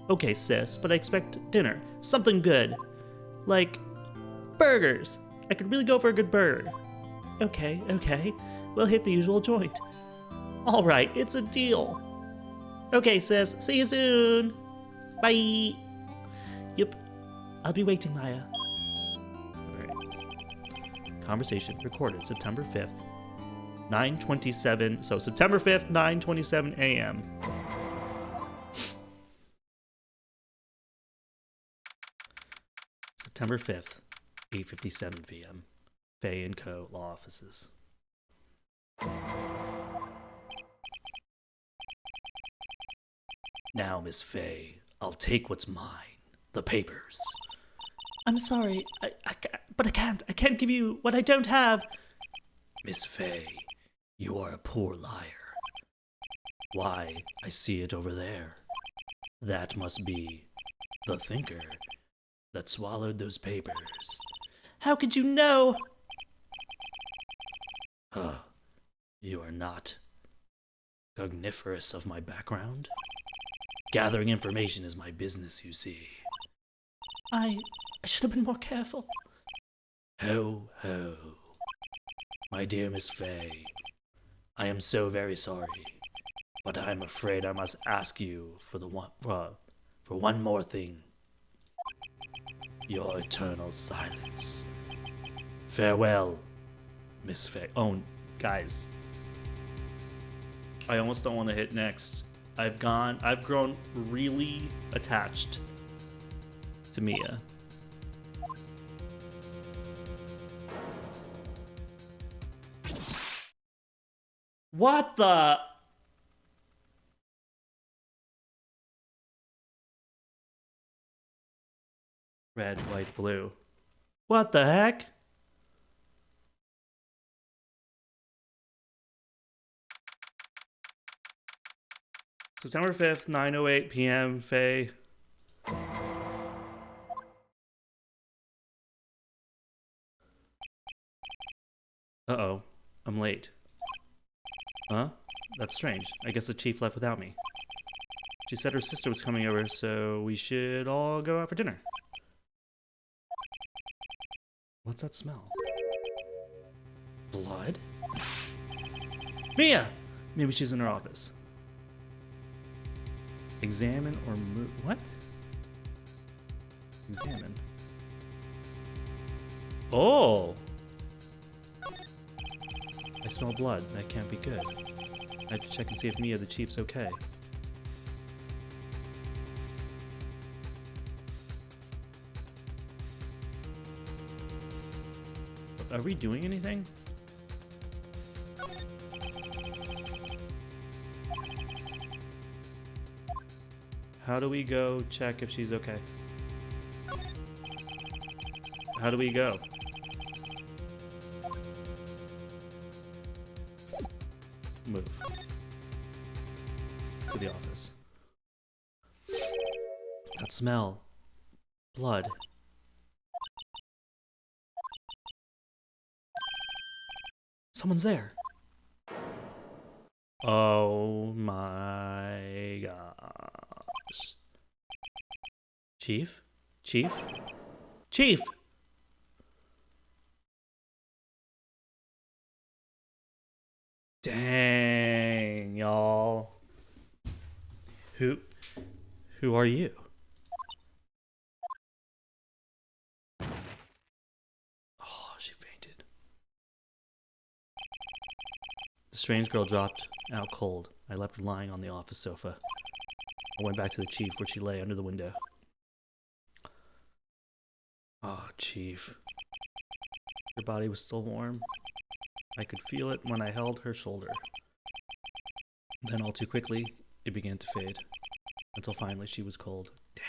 Okay, sis, but I expect dinner. Something good. Like burgers. I could really go for a good burger. Okay. We'll hit the usual joint. Alright, it's a deal. Okay, sis. See you soon. Bye. Yep. I'll be waiting, Maya. Alright. Conversation recorded September 5th, 9:27. So September 5th, 9:27 a.m. September 5th, 8:57 p.m. Fay & Co. Law Offices. Now, Miss Fay, I'll take what's mine. The papers. I'm sorry, but I can't. I can't give you what I don't have. Miss Fay, you are a poor liar. Why, I see it over there. That must be the thinker that swallowed those papers. How could you know? You are not cogniferous of my background? Gathering information is my business, you see. I should have been more careful. Ho, ho. My dear Miss Fay, I am so very sorry, but I'm afraid I must ask you for one more thing. Your eternal silence. Farewell, Miss Fay. Oh, guys. I almost don't want to hit next. I've grown really attached to Mia. What the? Red, white, blue. What the heck? September 5th, 9:08 p.m. Faye. Uh-oh. I'm late. Huh? That's strange. I guess the chief left without me. She said her sister was coming over, so we should all go out for dinner. What's that smell? Blood? Mia! Maybe she's in her office. Examine or move. What? Examine. Oh! I smell blood. That can't be good. I have to check and see if Mia, the chief's okay. Are we doing anything? How do we go check if she's okay? How do we go? Move. To the office. That smell. Blood. Someone's there. Oh my gosh. Chief? Chief? Chief! Dang, y'all. Who are you? Oh, she fainted. The strange girl dropped out cold. I left her lying on the office sofa. I went back to the chief where she lay under the window. Oh, Chief. Her body was still warm. I could feel it when I held her shoulder. Then all too quickly, it began to fade. Until finally she was cold. Dang.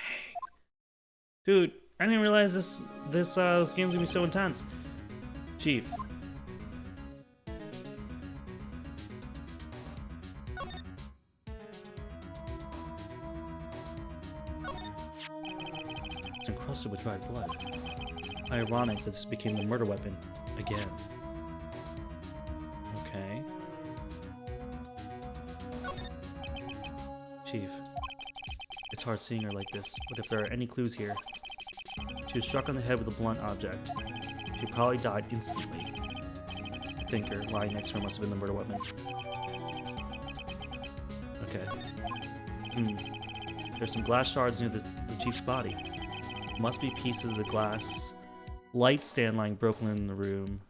Dude, I didn't realize this game's gonna be so intense. Chief. It's encrusted with dried blood. Ironic that this became the murder weapon again. Okay. Chief. It's hard seeing her like this, but if there are any clues here... She was struck on the head with a blunt object. She probably died instantly. The thinker lying next to her must have been the murder weapon. Okay. There's some glass shards near the chief's body. Must be pieces of the glass Light stand lying broken in the room.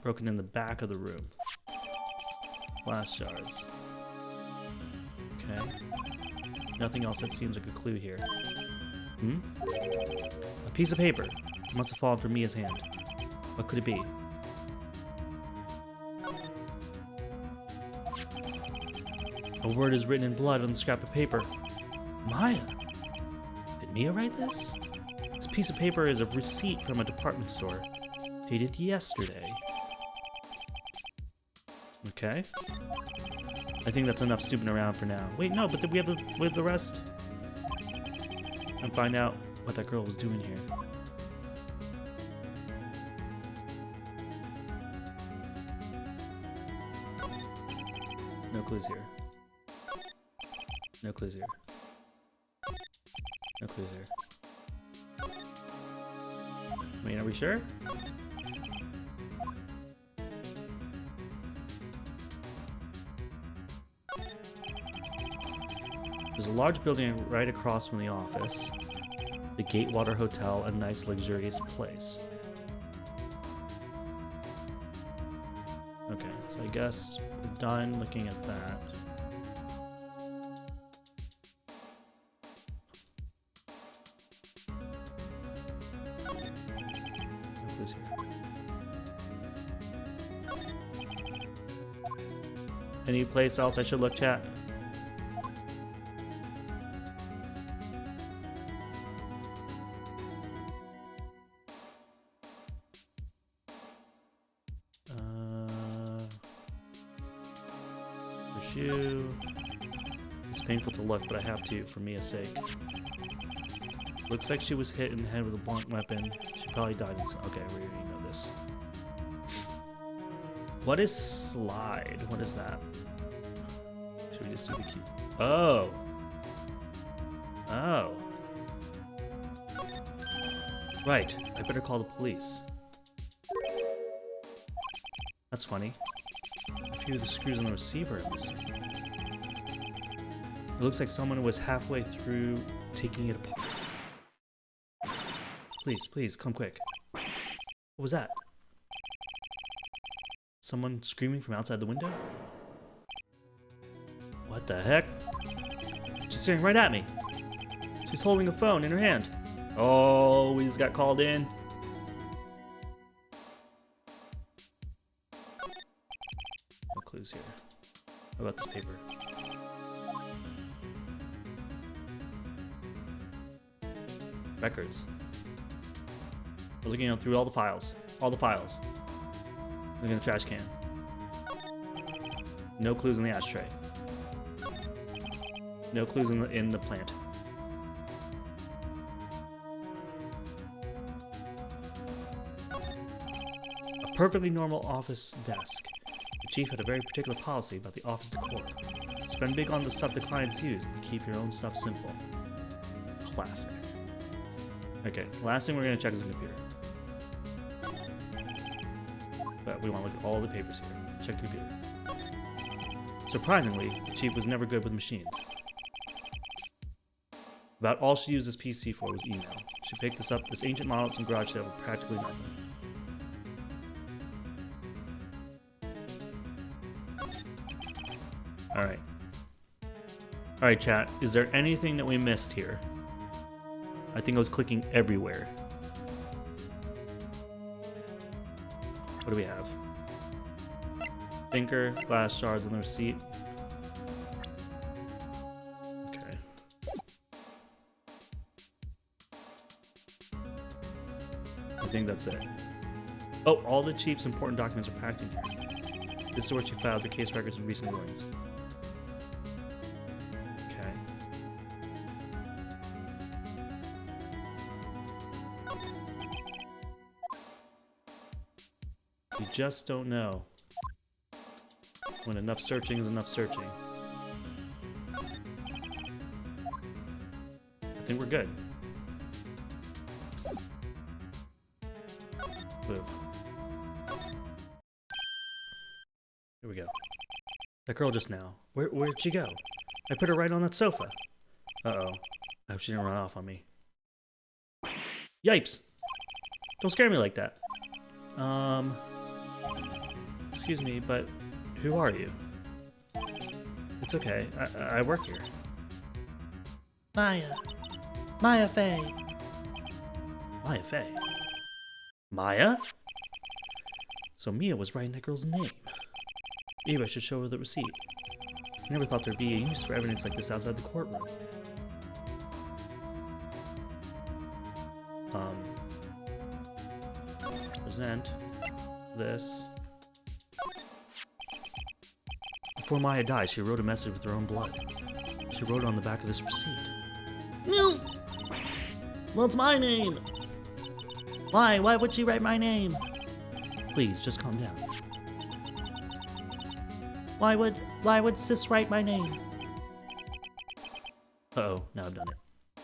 Broken in the back of the room. Glass shards. Okay. Nothing else that seems like a clue here. A piece of paper. It must have fallen from Mia's hand. What could it be? A word is written in blood on the scrap of paper. Maya! Did Mia write this? This piece of paper is a receipt from a department store. Dated yesterday. Okay. I think that's enough snooping around for now. Wait, no, but did we have the rest? And find out what that girl was doing here. No clues here. No clues here. No clues here. I mean, are we sure? There's a large building right across from the office. The Gatewater Hotel, a nice luxurious place. Okay, so I guess we're done looking at that. Any place else I should look, chat? Shoe. It's painful to look, but I have to for Mia's sake. Looks like she was hit in the head with a blunt weapon. She probably died in okay, we already know this. What is slide? What is that? Should we just do the key? Oh. Oh. Right. I better call the police. That's funny. A few of the screws on the receiver are missing. It looks like someone was halfway through taking it apart. Please, please, come quick. What was that? Someone screaming from outside the window? What the heck? She's staring right at me. She's holding a phone in her hand. Oh, we just got called in. No clues here. What about this paper? Records. We're looking through all the files. All the files. Look in the trash can. No clues in the ashtray. No clues in the plant. A perfectly normal office desk. The chief had a very particular policy about the office decor. Spend big on the stuff the clients use, but keep your own stuff simple. Classic. Okay, last thing we're gonna check is the computer. But we want to look at all the papers here. Check the computer. Surprisingly, the chief was never good with machines. About all she used this PC for was email. She picked this ancient model at some garage sale for practically nothing. Alright. Alright, chat. Is there anything that we missed here? I think I was clicking everywhere. What do we have? Thinker, glass shards on the receipt. Okay. I think that's it. Oh, all the chief's important documents are packed in here. This is where she filed the case records and recent warnings. Okay. You just don't know when enough searching is enough searching. I think we're good. Move. Here we go. That girl just now. Where'd she go? I put her right on that sofa. Uh-oh. I hope she didn't run off on me. Yipes! Don't scare me like that. Excuse me, but who are you? It's okay. I work here. Maya. Maya Fey. Maya Fey. Maya? So Mia was writing that girl's name. Maybe I should show her the receipt. I never thought there'd be a use for evidence like this outside the courtroom. Present this. Before Maya died, she wrote a message with her own blood. She wrote it on the back of this receipt. No! What's my name? Why? Why would she write my name? Please, just calm down. Why would Sis write my name? Uh-oh, now I've done it.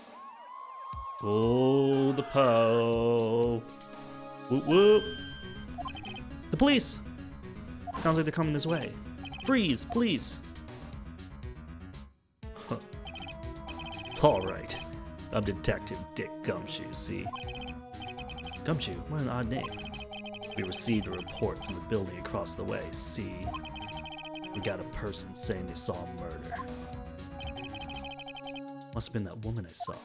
Oh, the Poe. Whoop whoop. The police! Sounds like they're coming this way. Freeze, please. Huh. All right. I'm Detective Dick Gumshoe, see? Gumshoe, what an odd name. We received a report from the building across the way, see? We got a person saying they saw a murder. Must have been that woman I saw.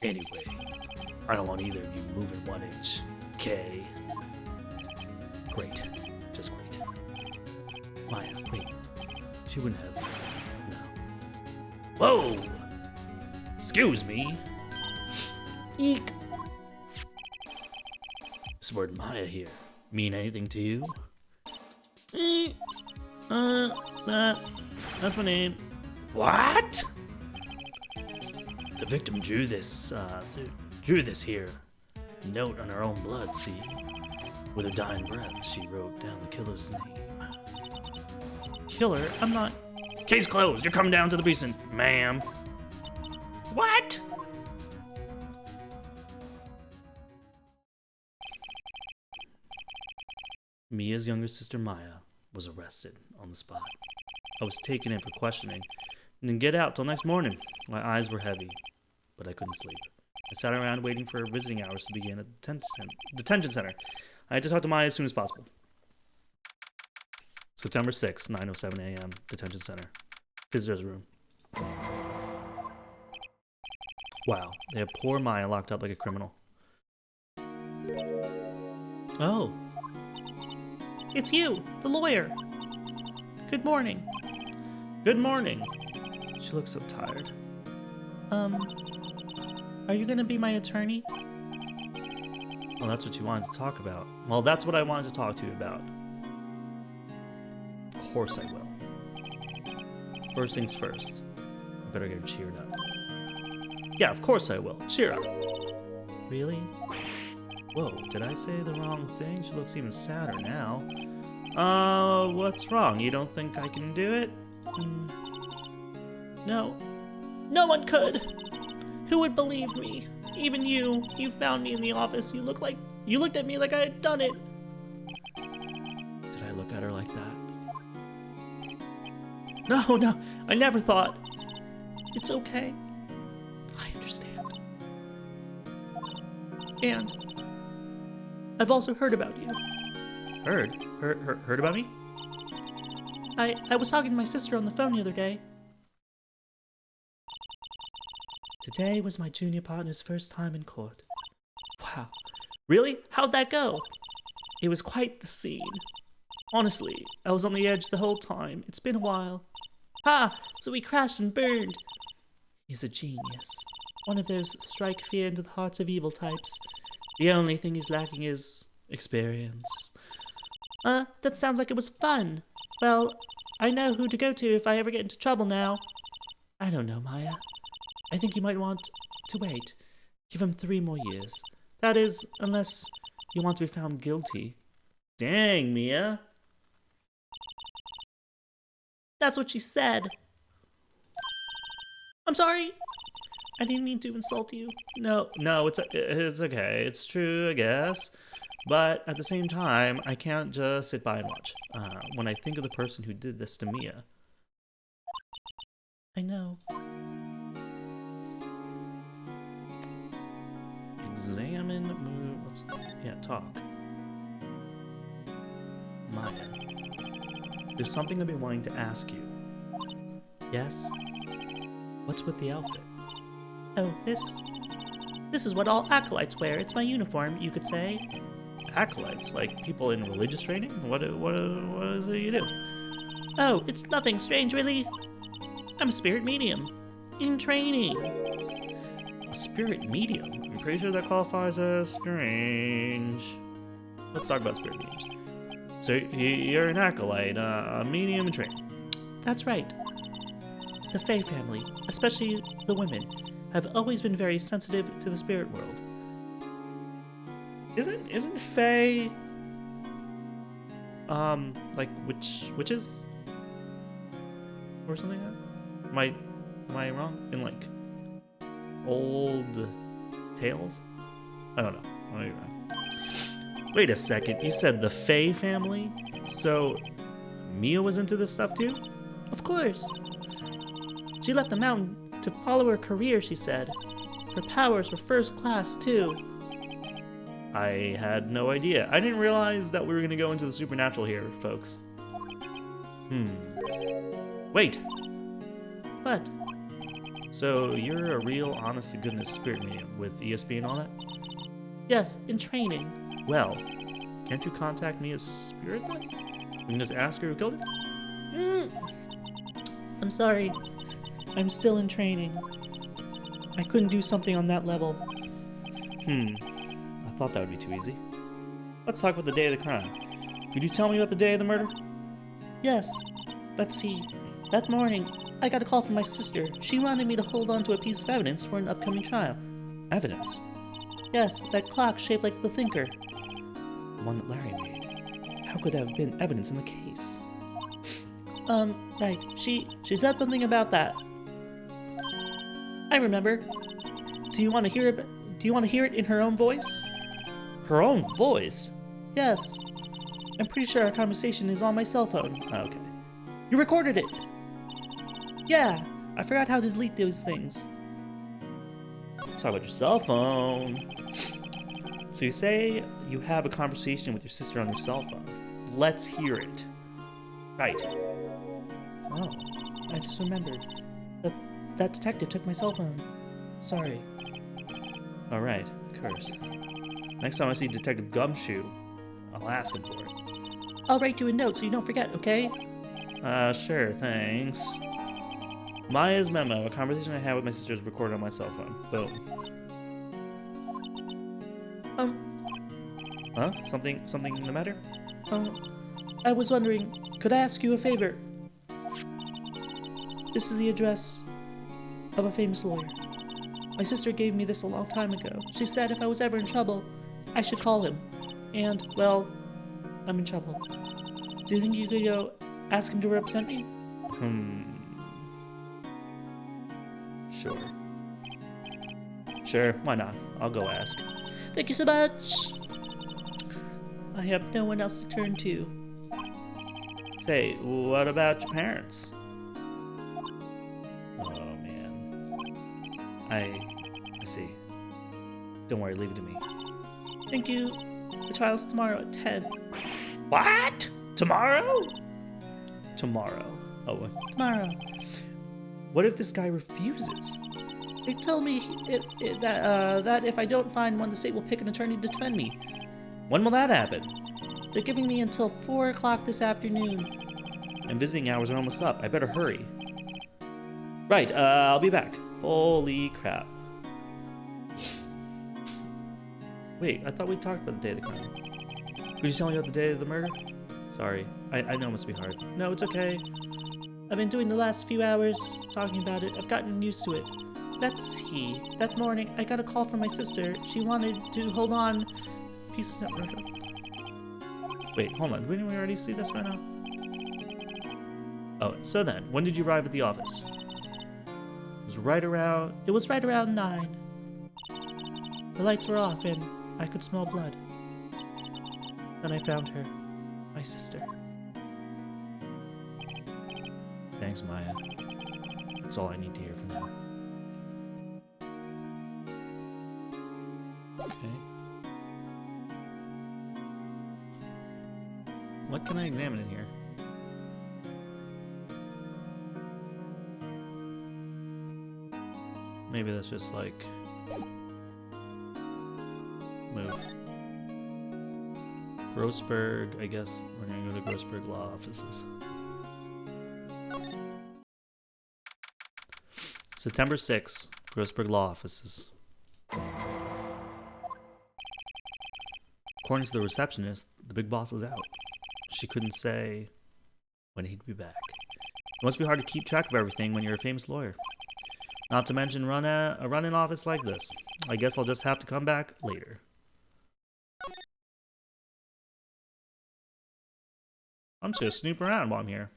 Anyway, I don't want either of you moving 1 inch, okay? Great. Just wait. Maya, wait. She wouldn't have. No. Whoa! Excuse me. Eek. This word Maya here mean anything to you? That's my name. What? The victim drew this here note on her own blood, see? With her dying breath, she wrote down the killer's name. Killer? I'm not... Case closed. You're coming down to the precinct, ma'am. What? Mia's younger sister, Maya, was arrested on the spot. I was taken in for questioning and didn't get out till next morning. My eyes were heavy, but I couldn't sleep. I sat around waiting for visiting hours to begin at the detention center. I had to talk to Maya as soon as possible. September 6th, 9:07 a.m., detention center. Visitor's room. Wow, they have poor Maya locked up like a criminal. Oh. It's you, the lawyer. Good morning. Good morning. She looks so tired. Are you gonna be my attorney? Well, that's what you wanted to talk about. Well, that's what I wanted to talk to you about. Of course I will. First things first. I better get her cheered up. Yeah, of course I will. Cheer up. Really? Whoa, did I say the wrong thing? She looks even sadder now. What's wrong? You don't think I can do it? No. No one could! Who would believe me? Even you. You found me in the office. You looked at me like I had done it. Did I look at her like that? No, I never thought. It's okay. I understand. And I've also heard about you. Heard about me? I was talking to my sister on the phone the other day. Today was my junior partner's first time in court. Wow. Really? How'd that go? It was quite the scene. Honestly, I was on the edge the whole time. It's been a while. So he crashed and burned. He's a genius. One of those strike fear into the hearts of evil types. The only thing he's lacking is experience. That sounds like it was fun. Well, I know who to go to if I ever get into trouble now. I don't know, Maya. I think you might want to wait. Give him 3 more years. That is, unless you want to be found guilty. Dang, Mia. That's what she said. I'm sorry. I didn't mean to insult you. No, it's okay. It's true, I guess. But at the same time, I can't just sit by and watch. When I think of the person who did this to Mia. I know. Examine, move, talk. Maya. There's something I've been wanting to ask you. Yes? What's with the outfit? Oh, this is what all acolytes wear. It's my uniform, you could say. Acolytes? Like people in religious training? What is it you do? Oh, it's nothing strange, really. I'm a spirit medium. In training. A spirit medium? I'm pretty sure that qualifies as strange. Let's talk about spirit mediums. So you're an acolyte, a medium in training. That's right. The Fae family, especially the women, have always been very sensitive to the spirit world. Isn't Fae like witches? Or something like that? Am I wrong? In like old tales? I don't know. I might be wrong. Wait a second, you said the Fae family? So Mia was into this stuff too? Of course. She left the mountain to follow her career, she said. Her powers were first class, too. I had no idea. I didn't realize that we were going to go into the supernatural here, folks. Wait. What? So you're a real, honest-to-goodness spirit medium with ESP and all that? Yes, in training. Well, can't you contact me as spirit then? You can just ask her who killed her? I'm sorry. I'm still in training. I couldn't do something on that level. I thought that would be too easy. Let's talk about the day of the crime. Could you tell me about the day of the murder? Yes. Let's see. That morning, I got a call from my sister. She wanted me to hold on to a piece of evidence for an upcoming trial. Evidence? Yes, that clock shaped like the Thinker. The one that Larry made. How could that have been evidence in the case? Right. She said something about that. I remember. Do you want to hear it? Do you want to hear it in her own voice? Her own voice? Yes. I'm pretty sure our conversation is on my cell phone. Oh, okay. You recorded it. Yeah. I forgot how to delete those things. Let's talk about your cell phone. So you say you have a conversation with your sister on your cell phone. Let's hear it. Right. Oh, I just remembered. That detective took my cell phone. Sorry. Alright, curse. Next time I see Detective Gumshoe, I'll ask him for it. I'll write you a note so you don't forget, okay? Sure, thanks. Maya's memo, a conversation I had with my sister is recorded on my cell phone. Boom. Huh? Something the matter? I was wondering, could I ask you a favor? This is the address of a famous lawyer. My sister gave me this a long time ago. She said if I was ever in trouble, I should call him. And, well, I'm in trouble. Do you think you could go ask him to represent me? Sure. Sure, why not? I'll go ask. Thank you so much. I have no one else to turn to. Say, what about your parents? Oh, man. I see. Don't worry, leave it to me. Thank you. The trial's tomorrow at 10. What? Tomorrow? Tomorrow. Oh, Tomorrow. what if this guy refuses? They told me that if I don't find one, the state will pick an attorney to defend me. When will that happen? They're giving me until 4 o'clock this afternoon. And visiting hours are almost up. I better hurry. Right, I'll be back. Holy crap. Wait, I thought we talked about the day of the crime. Could you tell me about the day of the murder? Sorry, I know it must be hard. No, it's okay. I've been doing the last few hours talking about it. I've gotten used to it. Let's see. That morning, I got a call from my sister. She wanted to hold on. Piece of network. Wait, hold on. Didn't we already see this right now? Oh, so then, when did you arrive at the office? It was right around 9. The lights were off and I could smell blood. Then I found her. My sister. Thanks, Maya. That's all I need to hear for now. What can I examine in here? Maybe that's just like move. Grossberg, I guess we're gonna go to Grossberg Law Offices. September 6th, Grossberg Law Offices. According to the receptionist, the big boss is out. She couldn't say when he'd be back. It must be hard to keep track of everything when you're a famous lawyer. Not to mention run an office like this. I guess I'll just have to come back later. I'm just gonna snoop around while I'm here.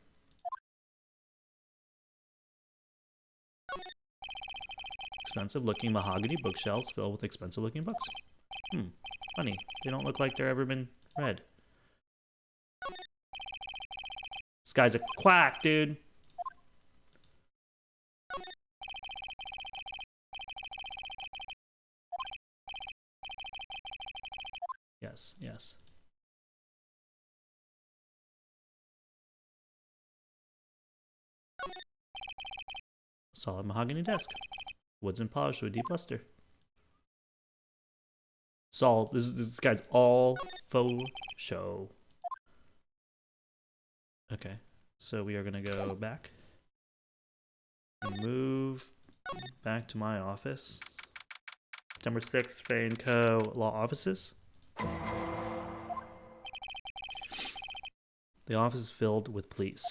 Expensive looking mahogany bookshelves filled with expensive looking books. Funny. They don't look like they've ever been read. This guy's a quack, dude. Yes, yes. Solid mahogany desk. Woods and polished with deep luster. Solid. This guy's all faux show. Okay, so we are gonna go back and move back to my office. September 6th, Fay & Co. Law Offices. The office is filled with police.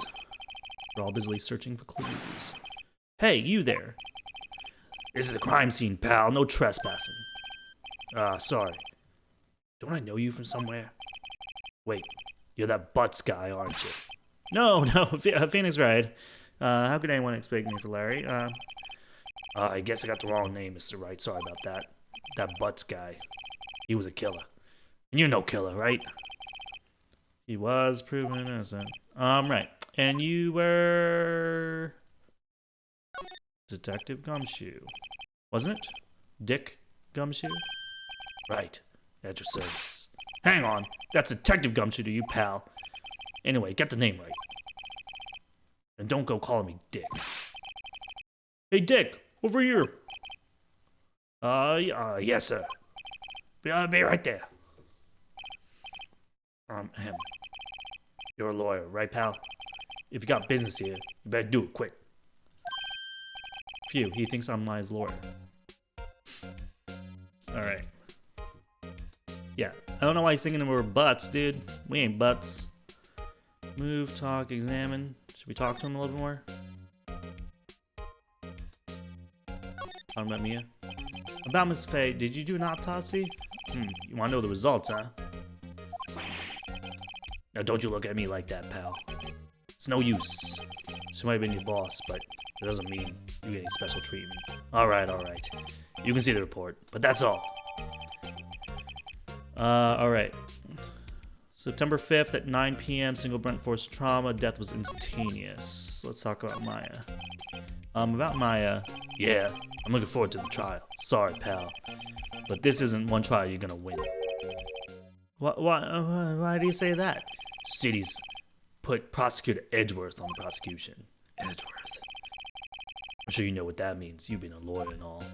They're all busily searching for clues. Hey, you there. This is a crime scene, pal. No trespassing. Sorry. Don't I know you from somewhere? Wait, you're that Butts guy, aren't you? No, Phoenix Wright. How could anyone expect me for Larry? I guess I got the wrong name, Mr. Wright. Sorry about that. That Butts guy. He was a killer. And you're no killer, right? He was proven innocent. Right. And you were... Detective Gumshoe. Wasn't it? Dick Gumshoe? Right. At your service. Hang on. That's Detective Gumshoe to you, pal. Anyway, get the name right. And don't go calling me Dick. Hey, Dick. Over here. Yes, sir. Be right there. You're a lawyer, right, pal? If you got business here, you better do it quick. Phew, he thinks I'm Lyle's lawyer. Alright. Yeah, I don't know why he's thinking we're butts, dude. We ain't butts. Move, talk, examine. Should we talk to him a little bit more? Talking about Mia? About Miss Faye, did you do an autopsy? You wanna know the results, huh? Now don't you look at me like that, pal. It's no use. She might have been your boss, but it doesn't mean you're getting special treatment. Alright. You can see the report, but that's all. Alright. September 5th at 9 p.m., single brunt force trauma. Death was instantaneous. Let's talk about Maya. About Maya. Yeah, I'm looking forward to the trial. Sorry, pal. But this isn't one trial you're gonna win. Why do you say that? City's put Prosecutor Edgeworth on the prosecution. Edgeworth. I'm sure you know what that means. You've been a lawyer and all.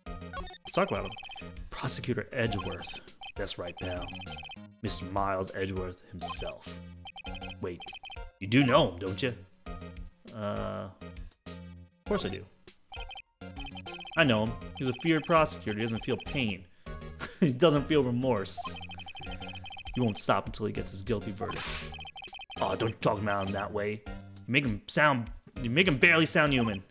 Let's talk about him. Prosecutor Edgeworth. That's right, pal. Mr. Miles Edgeworth himself. Wait, you do know him, don't you? Of course I do. I know him. He's a feared prosecutor. He doesn't feel pain. He doesn't feel remorse. He won't stop until he gets his guilty verdict. Oh, don't talk about him that way. You make him barely sound human.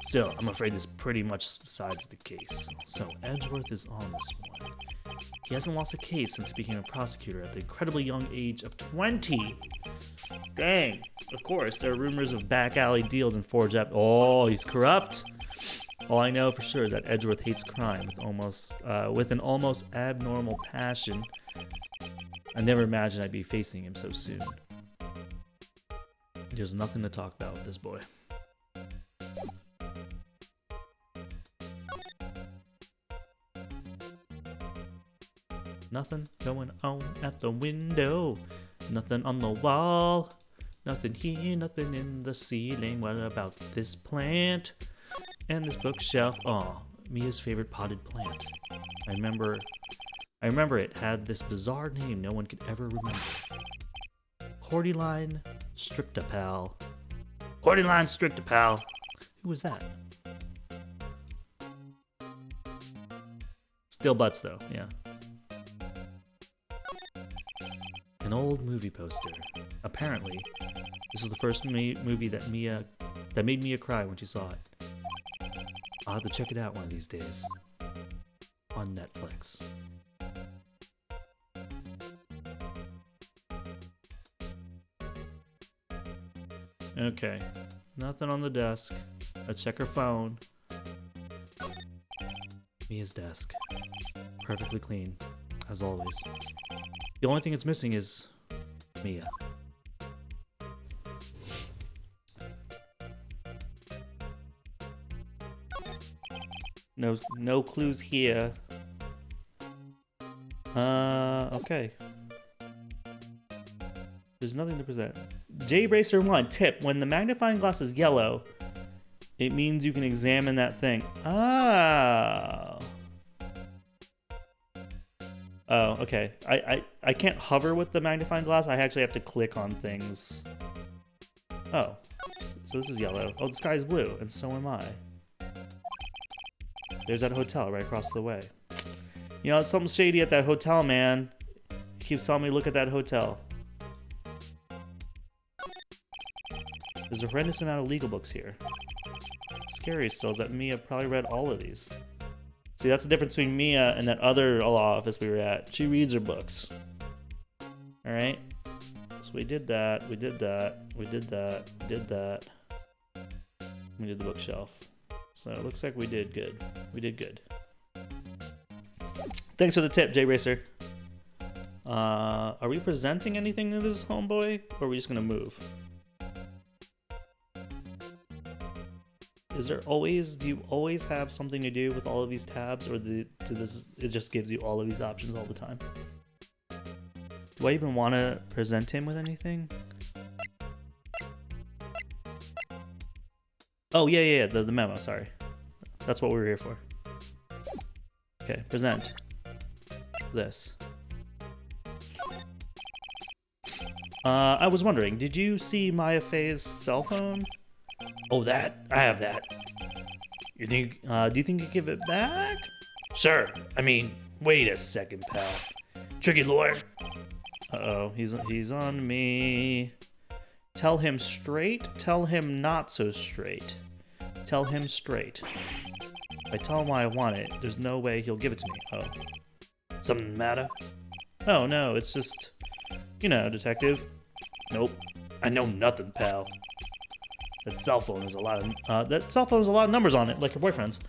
Still, I'm afraid this pretty much decides the case. So Edgeworth is on this one. He hasn't lost a case since he became a prosecutor at the incredibly young age of 20. Dang. Of course, there are rumors of back alley deals and forged Oh, he's corrupt. All I know for sure is that Edgeworth hates crime with an almost abnormal passion. I never imagined I'd be facing him so soon. There's nothing to talk about with this boy. Nothing going on at the window. Nothing on the wall. Nothing here, nothing in the ceiling. What about this plant? And this bookshelf. Oh, Mia's favorite potted plant. I remember it had this bizarre name no one could ever remember. Cordyline strictopal. Cordyline strictopal. Who was that? Still butts though, yeah. An old movie poster. Apparently, this was the first movie that made Mia cry when she saw it. I'll have to check it out one of these days. On Netflix. Okay. Nothing on the desk. Let's check her phone. Mia's desk. Perfectly clean, as always. The only thing it's missing is Mia. No clues here. Okay. There's nothing to present. J-Bracer 1, tip. When the magnifying glass is yellow, it means you can examine that thing. Oh. Oh, okay. I can't hover with the magnifying glass. I actually have to click on things. Oh. So this is yellow. Oh, the sky is blue, and so am I. There's that hotel right across the way. You know, it's something shady at that hotel, man. He keeps telling me to look at that hotel. There's a horrendous amount of legal books here. Scary still is that Mia probably read all of these. See, that's the difference between Mia and that other law office we were at. She reads her books. Alright? So we did that, we did that, we did that, we did that. We did the bookshelf. So it looks like we did good. We did good. Thanks for the tip, J-Racer. Are we presenting anything to this homeboy? Or are we just gonna move? Do you always have something to do with all of these tabs, or it just gives you all of these options all the time? Do I even want to present him with anything? Oh, yeah, the memo, sorry. That's what we were here for. Okay, present. This. I was wondering, did you see Maya Faye's cell phone? Oh, that? I have that. Do you think you can give it back? Sure. I mean, wait a second, pal. Tricky lawyer. Uh-oh, he's on me. Tell him straight, tell him not so straight. Tell him straight. If I tell him why I want it, there's no way he'll give it to me. Oh. Something matter? Oh, no, it's just, you know, detective. Nope. I know nothing, pal. That cell phone has a lot of numbers on it, like your boyfriend's.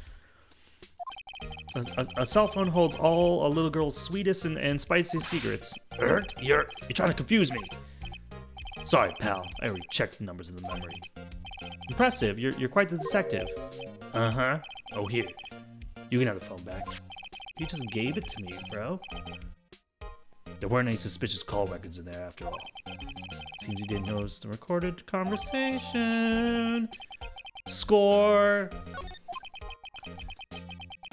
A cell phone holds all a little girl's sweetest and spiciest secrets. You're trying to confuse me. Sorry, pal. I already checked the numbers in the memory. Impressive. You're quite the detective. Uh-huh. Oh, here. You can have the phone back. You just gave it to me, bro. There weren't any suspicious call records in there after all. Seems you didn't notice the recorded conversation. Score!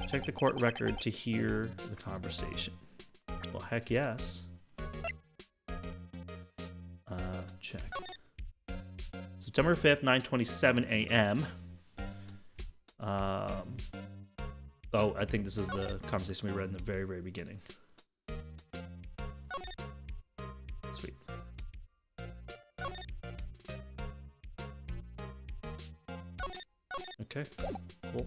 Check the court record to hear the conversation. Well, heck yes. Check. September 5th, 9:27 a.m. Oh, I think this is the conversation we read in the very, very beginning. Sweet. Okay, cool.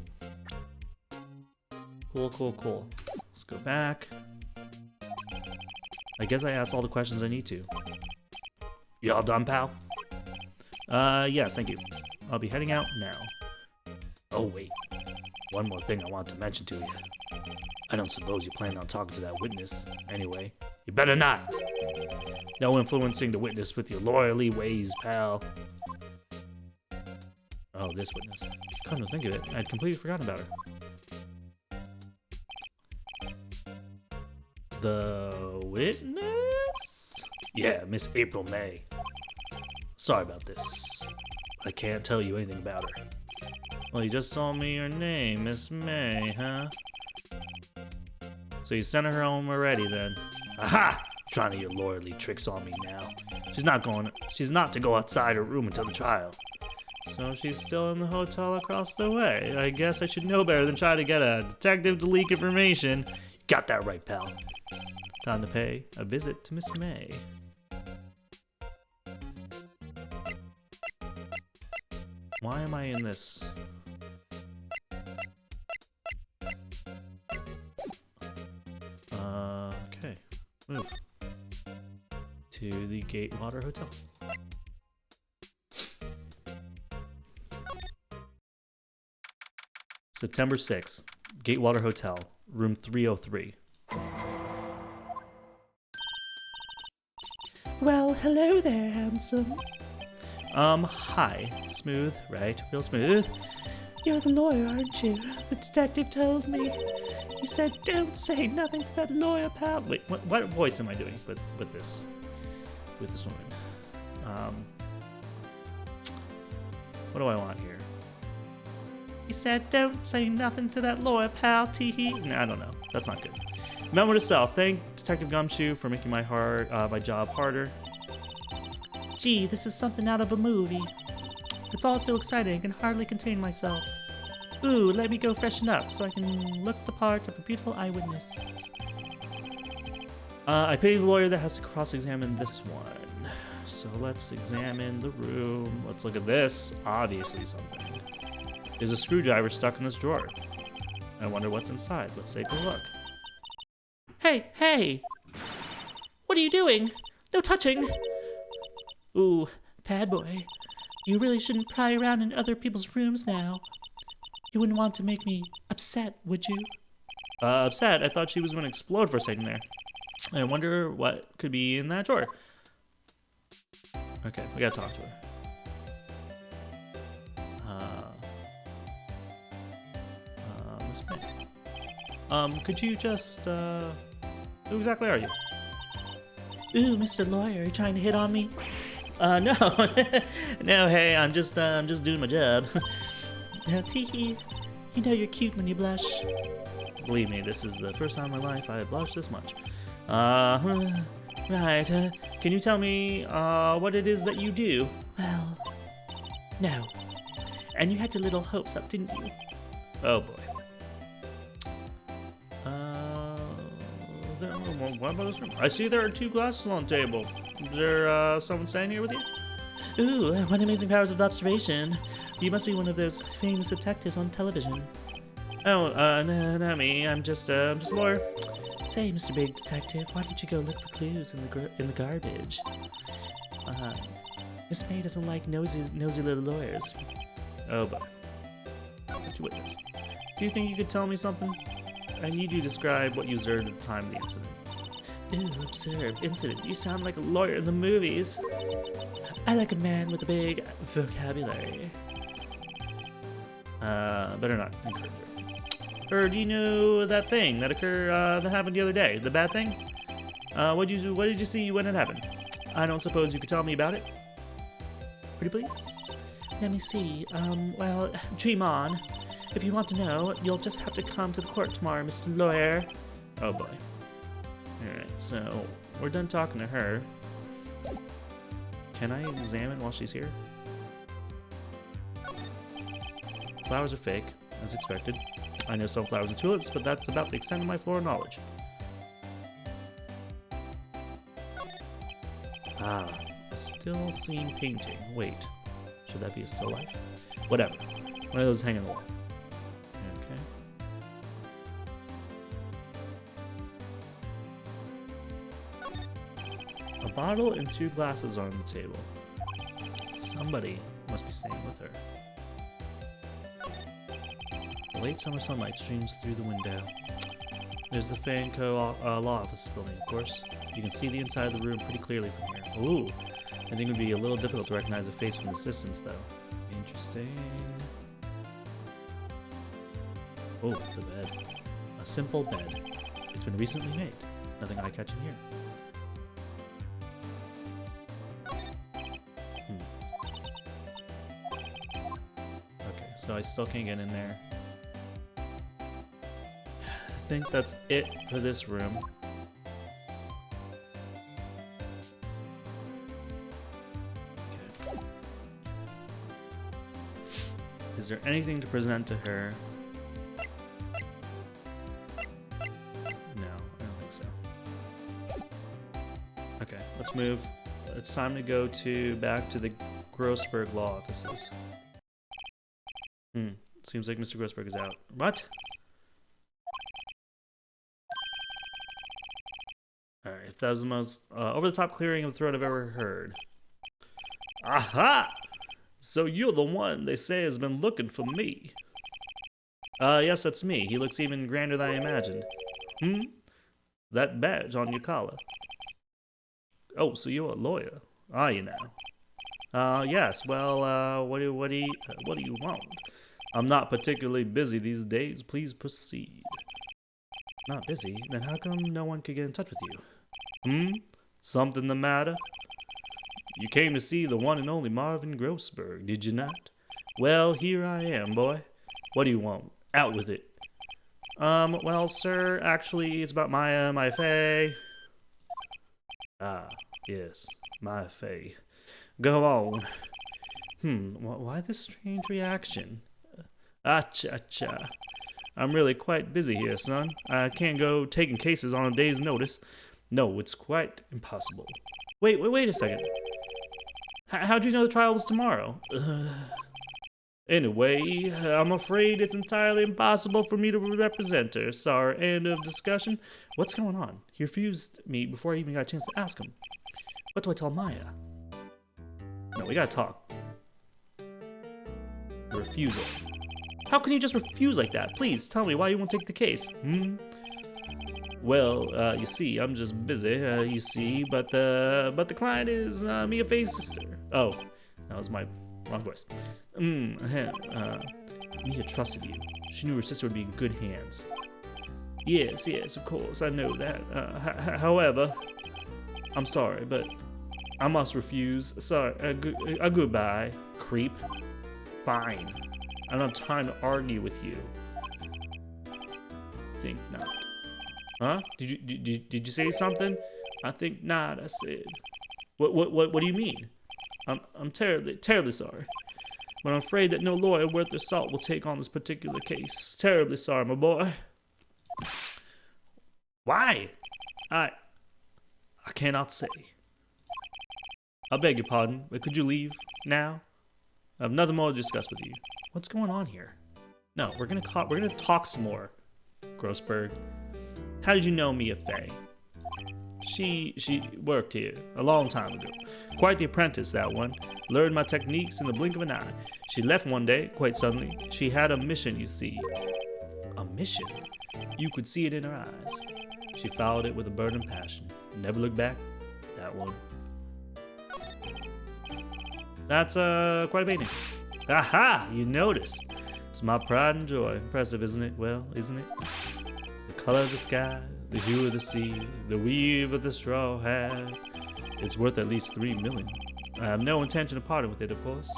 Cool. Let's go back. I guess I asked all the questions I need to. You all done, pal? Yes, thank you. I'll be heading out now. Oh, wait. One more thing I want to mention to you. I don't suppose you plan on talking to that witness, anyway. You better not! No influencing the witness with your lawyerly ways, pal. Oh, this witness. Come to think of it, I'd completely forgotten about her. The witness? Yeah, Miss April May. Sorry about this. I can't tell you anything about her. Well, you just told me your name, Miss May, huh? So you sent her home already then? Aha! Trying to get lawyerly tricks on me now. She's not to go outside her room until the trial. So she's still in the hotel across the way. I guess I should know better than try to get a detective to leak information. You got that right, pal. Time to pay a visit to Miss May. Why am I in this? Okay. Move. To the Gatewater Hotel. September 6th, Gatewater Hotel, room 303. Well, hello there, handsome. Hi. Smooth, right? Real smooth. You're the lawyer, aren't you? The detective told me. He said, don't say nothing to that lawyer, pal. Wait, what voice am I doing with this woman? What do I want here? He said, don't say nothing to that lawyer, pal, tee-hee. I don't know. That's not good. Memo to self. Thank Detective Gumshoe for making my job harder. Gee, this is something out of a movie. It's all so exciting I can hardly contain myself. Ooh, let me go freshen up so I can look the part of a beautiful eyewitness. I pity the lawyer that has to cross-examine this one. So let's examine the room. Let's look at this. Obviously something. There's a screwdriver stuck in this drawer. I wonder what's inside. Let's take a look. Hey! What are you doing? No touching! Ooh, bad boy. You really shouldn't pry around in other people's rooms now. You wouldn't want to make me upset, would you? Upset? I thought she was going to explode for a second there. I wonder what could be in that drawer. Okay, we gotta talk to her. Could you just, who exactly are you? Ooh, Mr. Lawyer, are you trying to hit on me? No. No, hey, I'm just doing my job. Now, teehee, you know you're cute when you blush. Believe me, this is the first time in my life I have blushed this much. Right, can you tell me, what it is that you do? Well, no. And you had your little hopes up, didn't you? Oh, boy. What about this room? I see there are 2 glasses on the table. Is there, someone staying here with you? Ooh, what amazing powers of observation. You must be one of those famous detectives on television. Oh, no, not me. I'm just a lawyer. Say, Mr. Big Detective, why don't you go look for clues in the garbage? Miss May doesn't like nosy little lawyers. Oh, boy. What you witnessed? Do you think you could tell me something? I need you to describe what you observed at the time of the incident. Ooh, observed incident. You sound like a lawyer in the movies. I like a man with a big vocabulary. Better not encourage her. Or do you know that thing that that happened the other day? The bad thing? What did you see when it happened? I don't suppose you could tell me about it? Pretty please? Let me see. Well, dream on. If you want to know, you'll just have to come to the court tomorrow, Mr. Lawyer. Oh boy. Alright, so we're done talking to her. Can I examine while she's here? Flowers are fake, as expected. I know sunflowers and tulips, but that's about the extent of my floral knowledge. Ah, a still scene painting. Wait, should that be a still life? Whatever. One of those hanging on the wall. Okay. A bottle and 2 glasses are on the table. Somebody must be staying with her. The late summer sunlight streams through the window. There's the Fanco law office building, of course. You can see the inside of the room pretty clearly from here. Ooh, I think it would be a little difficult to recognize a face from this distance, though. Interesting. Oh, the bed. A simple bed. It's been recently made. Nothing eye-catching here. I still can't get in there. I think that's it for this room. Okay. Is there anything to present to her? No, I don't think so. Okay, let's move. It's time to go back to the Grossberg law offices. Seems like Mr. Grossberg is out. What? Alright, if that was the most over-the-top clearing of the throat I've ever heard. Aha! So you're the one they say has been looking for me. Yes, that's me. He looks even grander than I imagined. That badge on your collar. Oh, so you're a lawyer, are you now? Yes. Well, what do you want? I'm not particularly busy these days. Please proceed. Not busy? Then how come no one could get in touch with you? Something the matter? You came to see the one and only Marvin Grossberg, did you not? Well, here I am, boy. What do you want? Out with it. Well, sir, actually, it's about my FA. Ah, yes, my FA. Go on. Why this strange reaction? Cha. I'm really quite busy here, son. I can't go taking cases on a day's notice. No, it's quite impossible. Wait a second. How'd you know the trial was tomorrow? Anyway, I'm afraid it's entirely impossible for me to represent her. Sorry, end of discussion. What's going on? He refused me before I even got a chance to ask him. What do I tell Maya? No, we gotta talk. Refusal. How can you just refuse like that? Please tell me why you won't take the case. Well, you see, I'm just busy, you see, but the client is Mia Faye's sister. Oh, that was my wrong voice. Mia trusted you. She knew her sister would be in good hands. Yes, of course, I know that. However, I'm sorry, but I must refuse. Sorry, goodbye, creep. Fine. I don't have time to argue with you. Think not. Huh? Did you say something? I think not, I said. What do you mean? I'm terribly sorry. But I'm afraid that no lawyer worth their salt will take on this particular case. Terribly sorry, my boy. Why? I cannot say. I beg your pardon, but could you leave now? I have nothing more to discuss with you. What's going on here? No, we're gonna talk some more. Grossberg. How did you know Mia Faye? She worked here a long time ago. Quite the apprentice, that one. Learned my techniques in the blink of an eye. She left one day, quite suddenly. She had a mission, you see. A mission? You could see it in her eyes. She followed it with a burning passion. Never looked back. That one. That's quite a painting. Aha! You noticed. It's my pride and joy. Impressive, isn't it? Well, isn't it? The color of the sky, the hue of the sea, the weave of the straw hat. It's worth at least $3 million. I have no intention of parting with it, of course.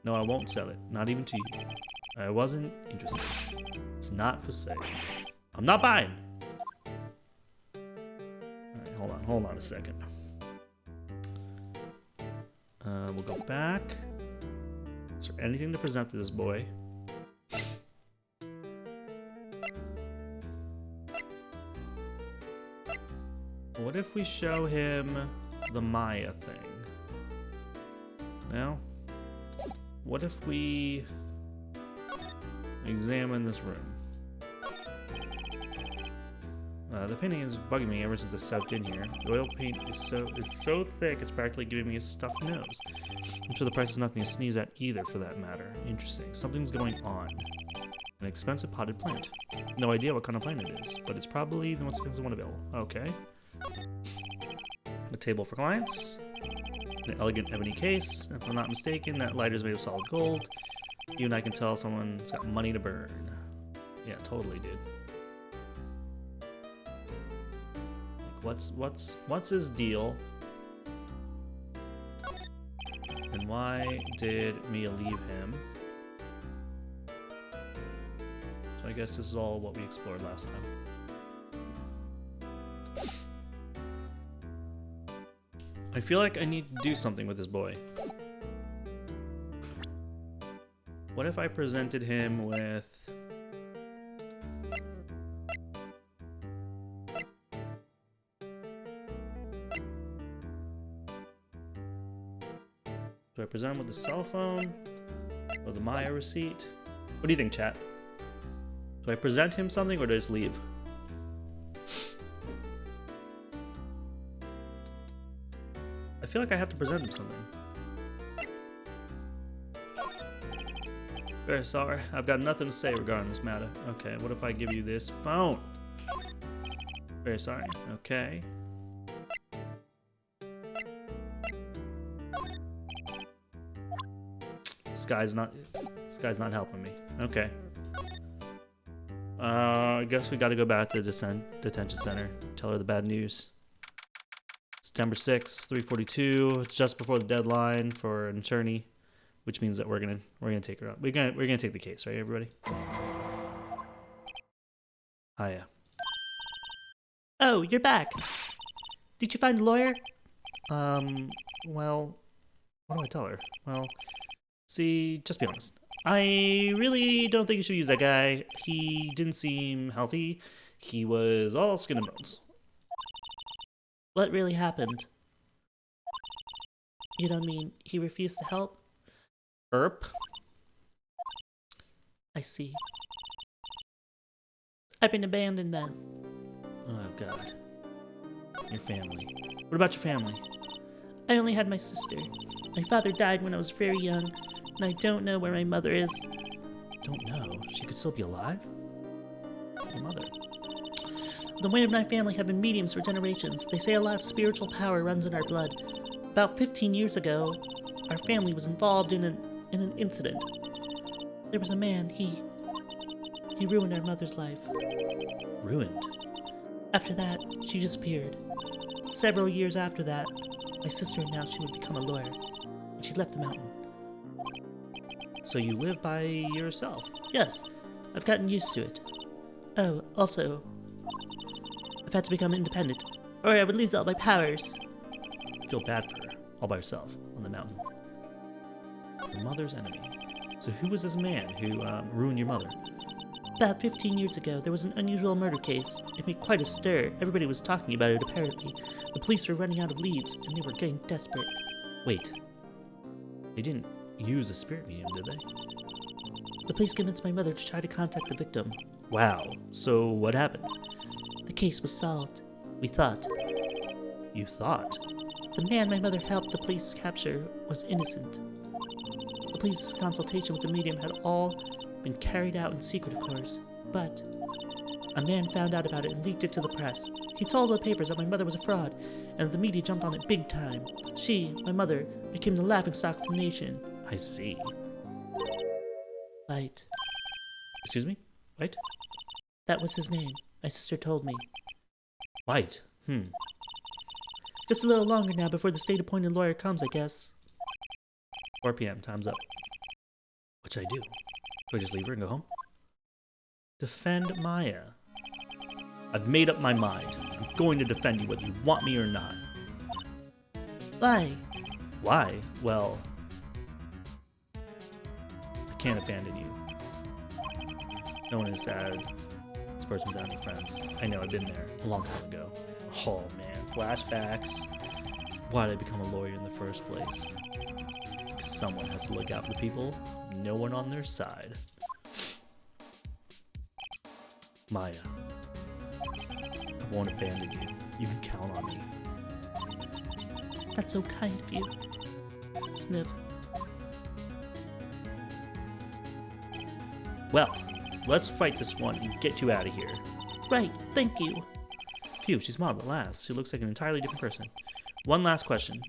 No, I won't sell it. Not even to you. I wasn't interested. It's not for sale. I'm not buying. Alright, hold on a second. We'll go back. Is there anything to present to this boy? What if we show him the Maya thing? Now, what if we examine this room? The painting is bugging me ever since I stepped in here. The oil paint is so thick it's practically giving me a stuffed nose. I'm sure the price is nothing to sneeze at either, for that matter. Interesting. Something's going on. An expensive potted plant. No idea what kind of plant it is, but it's probably the most expensive one available. Okay. A table for clients. An elegant ebony case. If I'm not mistaken, that lighter is made of solid gold. Even I can tell someone's got money to burn. Yeah, totally, dude. What's his deal? And why did Mia leave him? guess this is all what we explored last time. I feel like I need to do something with this boy. What if I presented him with... Do I present him with the cell phone? Or the Maya receipt? What do you think, chat? Do I present him something or do I just leave? I feel like I have to present him something. Very sorry, I've got nothing to say regarding this matter. Okay, what if I give you this phone? Very sorry, okay. This guy's not helping me. Okay. I guess we gotta go back to the detention center. Tell her the bad news. September 6th, 3:42. It's just before the deadline for an attorney, which means that we're gonna take her up. We're gonna take the case, right, everybody? Hiya. Oh, you're back. Did you find a lawyer? Well, what do I tell her? Well, see, just be honest. I really don't think you should use that guy. He didn't seem healthy. He was all skin and bones. What really happened? You don't mean he refused to help? Erp. I see. I've been abandoned then. Oh, God. Your family. What about your family? I only had my sister. My father died when I was very young, and I don't know where my mother is. Don't know? She could still be alive? Your mother. The women of my family have been mediums for generations. They say a lot of spiritual power runs in our blood. About 15 years ago, our family was involved in an incident. There was a man, he ruined our mother's life. Ruined? After that, she disappeared. Several years after that, my sister announced she would become a lawyer, and she left the mountain. So you live by yourself? Yes, I've gotten used to it. Oh, also, I've had to become independent, or I would lose all my powers. I feel bad for her, all by herself, on the mountain. Your mother's enemy. So who was this man who ruined your mother? About 15 years ago, there was an unusual murder case. It made quite a stir. Everybody was talking about it, apparently. The police were running out of leads, and they were getting desperate. Wait. They didn't use a spirit medium, did they? The police convinced my mother to try to contact the victim. Wow. So what happened? The case was solved. We thought. You thought? The man my mother helped the police capture was innocent. The police's consultation with the medium had all been carried out in secret, of course, but a man found out about it and leaked it to the press. He told the papers that my mother was a fraud, and that the media jumped on it big time. She, my mother, became the laughingstock of the nation. I see. Wright. Excuse me? Wright? That was his name. My sister told me. Wright? Just a little longer now before the state-appointed lawyer comes, I guess. 4 p.m. Time's up. What should I do? Do I just leave her and go home? Defend Maya. I've made up my mind. I'm going to defend you whether you want me or not. Why? Why? Well, I can't abandon you. No one is sad. This person's down to friends. I know, I've been there a long time ago. Oh man, flashbacks. Why did I become a lawyer in the first place? Because someone has to look out for people. No one on their side. Maya, I won't abandon you. You can count on me. That's so kind of you. Sniff. Well, let's fight this one and get you out of here. Right, thank you. Phew, she's modeled at last. She looks like an entirely different person. One last question.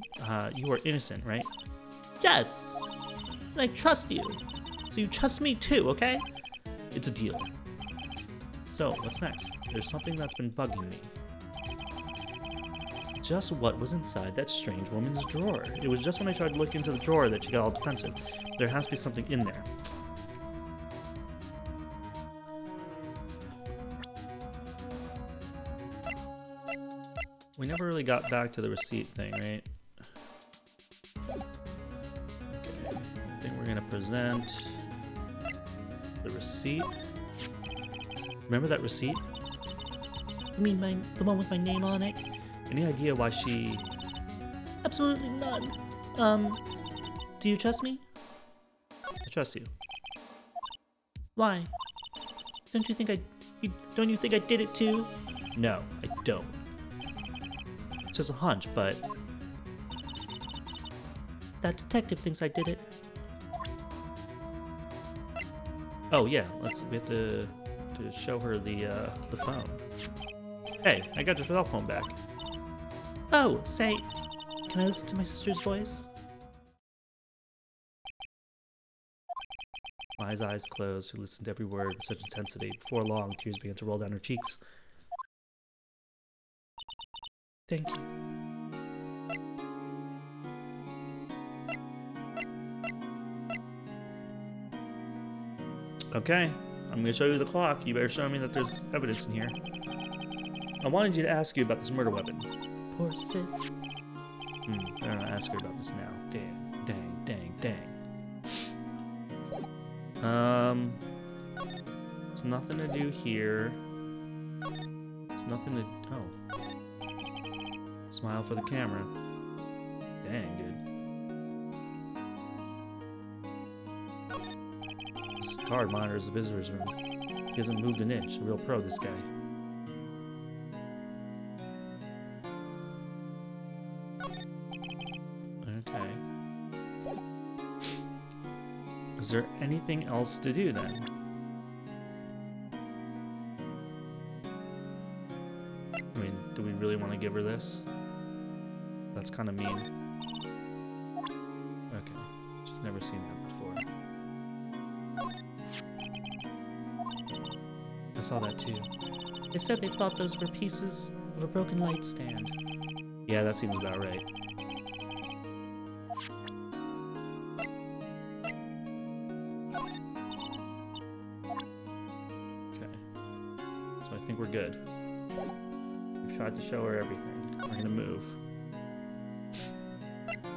You are innocent, right? Yes. And I trust you. So you trust me too, okay? It's a deal. So, what's next? There's something that's been bugging me. Just what was inside that strange woman's drawer? It was just when I tried to look into the drawer that she got all defensive. There has to be something in there. We never really got back to the receipt thing, right? Okay. I think we're gonna present the receipt. Remember that receipt? You mean the one with my name on it? Any idea why she... Absolutely none. Do you trust me? I trust you. Why? Don't you think I did it too? No, I don't. It's just a hunch, but... That detective thinks I did it. Oh yeah, we have to show her the phone. Hey, I got your cell phone back. Oh, say, can I listen to my sister's voice? Maya's eyes closed. She listened to every word with such intensity. Before long, tears began to roll down her cheeks. Thank you. Okay, I'm gonna show you the clock. You better show me that there's evidence in here. I wanted you to ask you about this murder weapon. Poor sis. I'm gonna ask her about this now. Dang. There's nothing to do here. There's nothing to... Oh. Smile for the camera. Dang, dude. This guard monitors the visitor's room. He hasn't moved an inch. A real pro, this guy. Okay. Is there anything else to do then? I mean, do we really want to give her this? That's kind of mean. Okay. She's never seen that before. I saw that too. They said they thought those were pieces of a broken light stand. Yeah, that seems about right. Okay. So I think we're good. We've tried to show her everything. We're gonna move.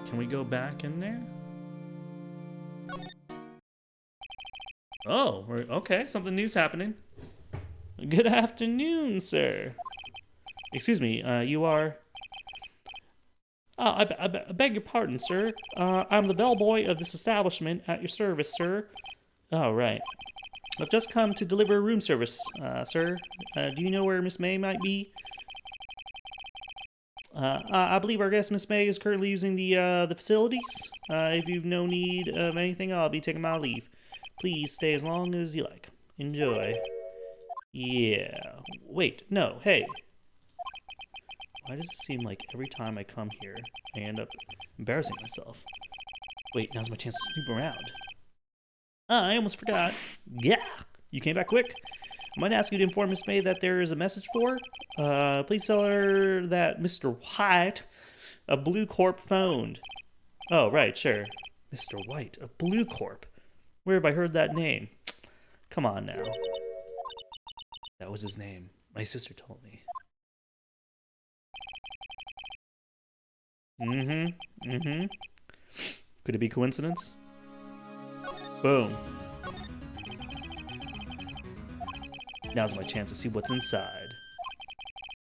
Can we go back in there? Oh, okay. Something new's happening. Good afternoon, sir. Excuse me, you are... I beg your pardon, sir. I'm the bellboy of this establishment at your service, sir. Oh, right. I've just come to deliver room service, sir. Do you know where Miss May might be? I believe our guest, Miss May, is currently using the facilities. If you've no need of anything, I'll be taking my leave. Please stay as long as you like. Enjoy. Yeah. Wait, no, hey. Why does it seem like every time I come here, I end up embarrassing myself? Wait, now's my chance to snoop around. I almost forgot. Yeah, you came back quick. I might ask you to inform Miss May that there is a message for her. Please tell her that Mr. White of Blue Corp phoned. Oh, right, sure. Mr. White of Blue Corp. Where have I heard that name? Come on now. That was his name. My sister told me. Could it be coincidence? Boom. Now's my chance to see what's inside.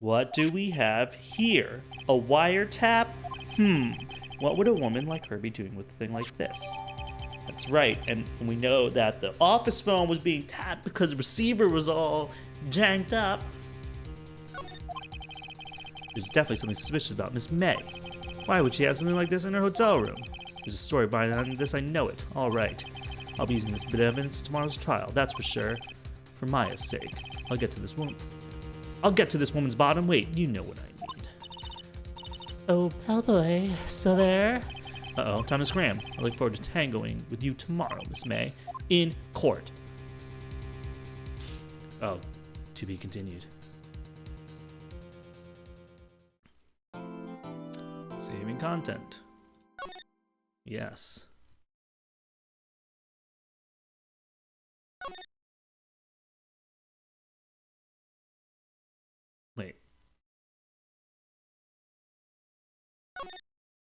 What do we have here? A wiretap? What would a woman like her be doing with a thing like this? That's right, and we know that the office phone was being tapped because the receiver was all janked up. There's definitely something suspicious about Miss May. Why would she have something like this in her hotel room? There's a story behind this, I know it. All right. I'll be using this bit of evidence in tomorrow's trial, that's for sure. For Maya's sake. I'll get to this woman's bottom. Wait, you know what I need. Oh, bellboy, still there? Uh-oh, time to scram. I look forward to tangoing with you tomorrow, Miss May, in court. Oh, to be continued. Saving content. Yes. Wait.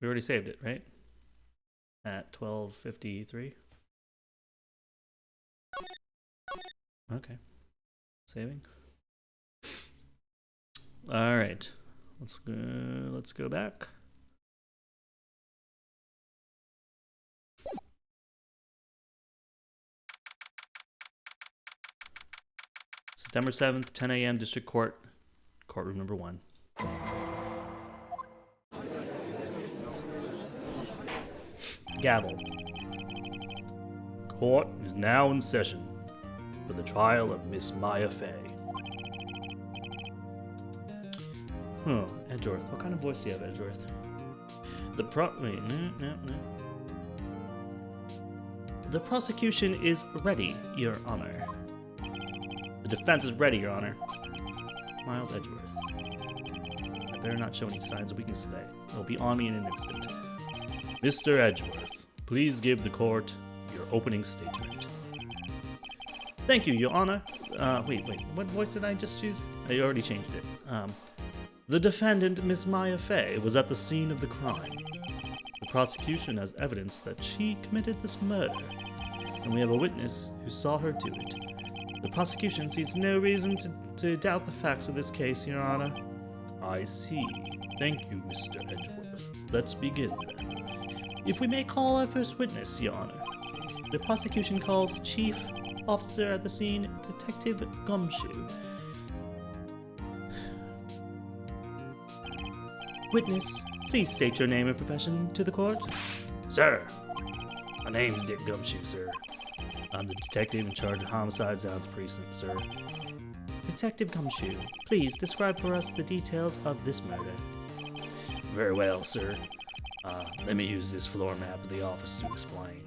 We already saved it, right? At 12:53. Okay. Saving. All right. Let's go back. September 7th, 10 a.m. District Court, courtroom number 1. Gavel. Court is now in session for the trial of Miss Maya Fey. Edgeworth. What kind of voice do you have, Edgeworth? The prosecution is ready, Your Honor. The defense is ready, Your Honor. Miles Edgeworth. I better not show any signs of weakness today. It'll be on me in an instant. Mr. Edgeworth, please give the court your opening statement. Thank you, Your Honor. Wait. What voice did I just choose? I already changed it. The defendant, Miss Maya Fey, was at the scene of the crime. The prosecution has evidence that she committed this murder, and we have a witness who saw her do it. The prosecution sees no reason to doubt the facts of this case, Your Honor. I see. Thank you, Mr. Edgeworth. Let's begin, then. If we may call our first witness, Your Honor. The prosecution calls Chief Officer at the scene, Detective Gumshoe. Witness, please state your name and profession to the court. Sir, my name's Dick Gumshoe, sir. I'm the detective in charge of homicides out of the precinct, sir. Detective Gumshoe, please describe for us the details of this murder. Very well, sir. Let me use this floor map of the office to explain.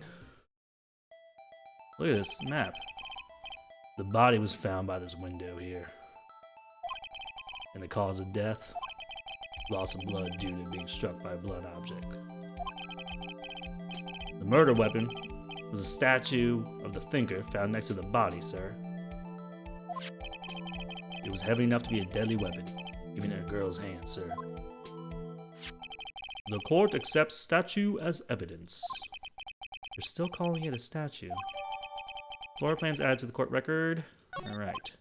Look at this map. The body was found by this window here. And the cause of death? Loss of blood due to being struck by a blunt object. The murder weapon was a statue of the thinker found next to the body, sir. It was heavy enough to be a deadly weapon, even in a girl's hand, sir. The court accepts statue as evidence. You're still calling it a statue. Floor plans added to the court record. All right.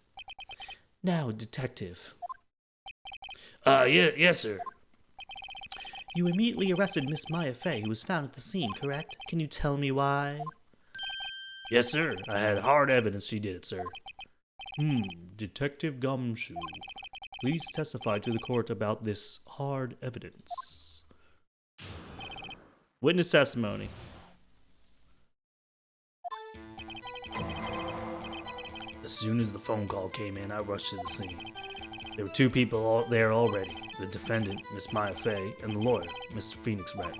Now, detective. Yes, sir. You immediately arrested Miss Maya Fey, who was found at the scene, correct? Can you tell me why? Yes, sir. I had hard evidence she did it, sir. Detective Gumshoe, please testify to the court about this hard evidence. Witness testimony. As soon as the phone call came in, I rushed to the scene. There were 2 people there already, the defendant, Miss Maya Fey, and the lawyer, Mr. Phoenix Wright.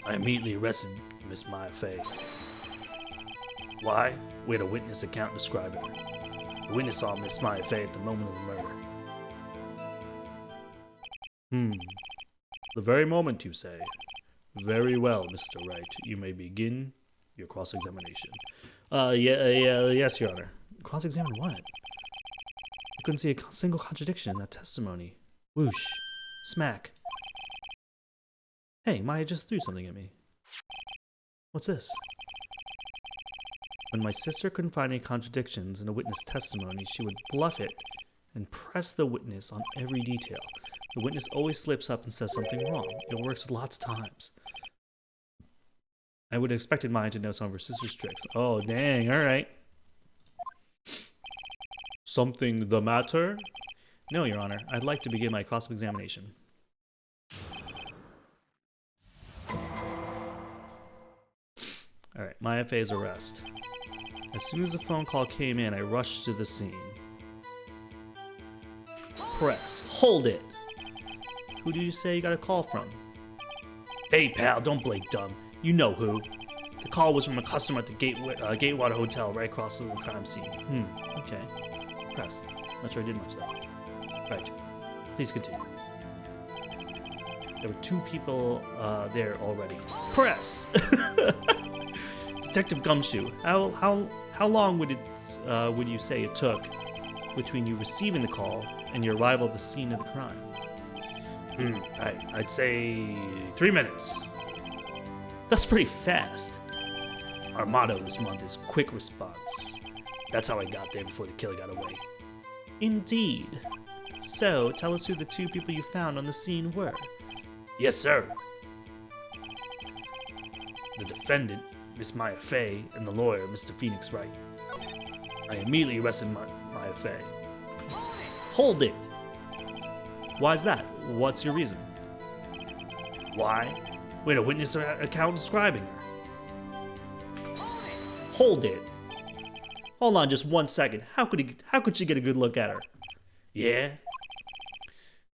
I immediately arrested Miss Maya Fey. Why? We had a witness account describing her. The witness saw Miss Maya Fey at the moment of the murder. The very moment, you say? Very well, Mr. Wright. You may begin your cross-examination. Yes, Your Honor. Cross-examine what? I couldn't see a single contradiction in that testimony. Whoosh. Smack. Hey, Maya just threw something at me. What's this? When my sister couldn't find any contradictions in a witness testimony, she would bluff it and press the witness on every detail. The witness always slips up and says something wrong. It works lots of times. I would have expected Maya to know some of her sister's tricks. Oh, dang, alright. Something the matter? No, Your Honor. I'd like to begin my cross-examination. Alright, Maya Fey's arrest. As soon as the phone call came in, I rushed to the scene. Press. Hold it! Who did you say you got a call from? Hey, pal, don't play dumb. You know who. The call was from a customer at the Gatewater Hotel right across from the crime scene. Okay. Press. Not sure I did much though. Right. Please continue. There were 2 people there already. Press! Detective Gumshoe, how long would you say it took between you receiving the call and your arrival at the scene of the crime? I'd say 3 minutes. That's pretty fast. Our motto this month is quick response. That's how I got there before the killer got away. Indeed. So, tell us who the two people you found on the scene were. Yes, sir. The defendant, Miss Maya Fey, and the lawyer, Mr. Phoenix Wright. I immediately arrested Maya Fey. Hold it! Why's that? What's your reason? Why? We had a witness account describing her. Hold it! Hold on just 1 second. How could she get a good look at her? Yeah?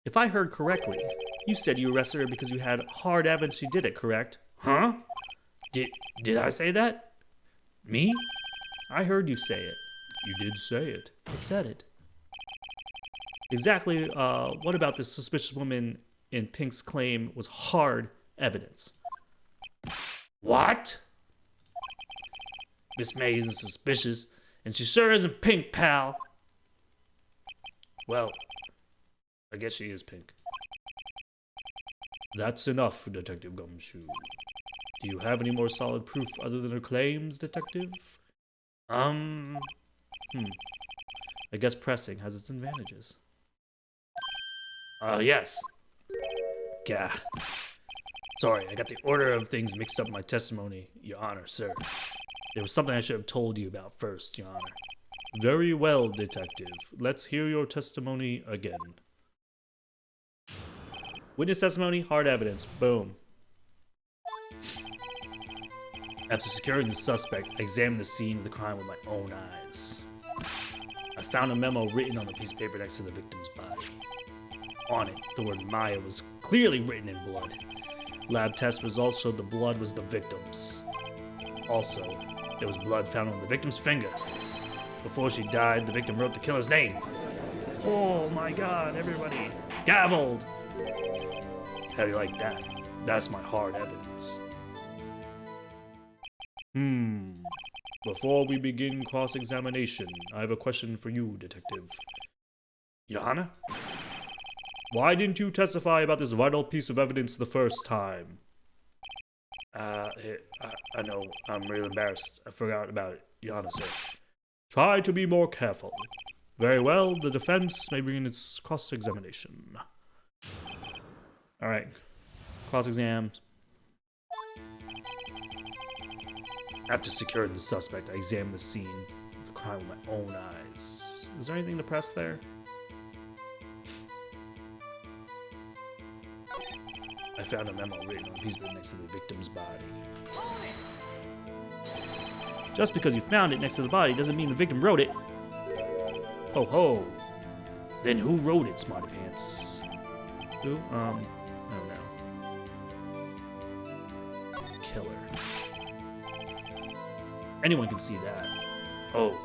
If I heard correctly, you said you arrested her because you had hard evidence she did it, correct? Huh? Did I say that? Me? I heard you say it. You did say it. I said it. Exactly, what about this suspicious woman in Pink's claim was hard evidence? What? Miss May isn't suspicious, and she sure isn't Pink, pal. Well, I guess she is Pink. That's enough, Detective Gumshoe. Do you have any more solid proof other than her claims, Detective? I guess pressing has its advantages. Yes. Gah. Sorry, I got the order of things mixed up in my testimony, Your Honor, sir. There was something I should have told you about first, Your Honor. Very well, Detective. Let's hear your testimony again. Witness testimony, hard evidence. Boom. After securing the suspect, I examined the scene of the crime with my own eyes. I found a memo written on the piece of paper next to the victim's body. On it, the word Maya was clearly written in blood. Lab test results showed the blood was the victim's. Also, there was blood found on the victim's finger. Before she died, the victim wrote the killer's name. Oh my god, everybody. Gavelled! How do you like that? That's my hard evidence. Before we begin cross-examination, I have a question for you, Detective. Your Honor? Why didn't you testify about this vital piece of evidence the first time? I know, I'm really embarrassed. I forgot about it, Your Honor, sir. Try to be more careful. Very well, the defense may begin its cross-examination. Alright, cross-exam. After securing the suspect, I examined the scene of the crime with my own eyes. Is there anything to press there? I found a memo written on a piece of paper next to the victim's body. Just because you found it next to the body doesn't mean the victim wrote it. Ho ho. Then who wrote it, Smarty Pants? Who? I don't know. Killer. Anyone can see that. Oh,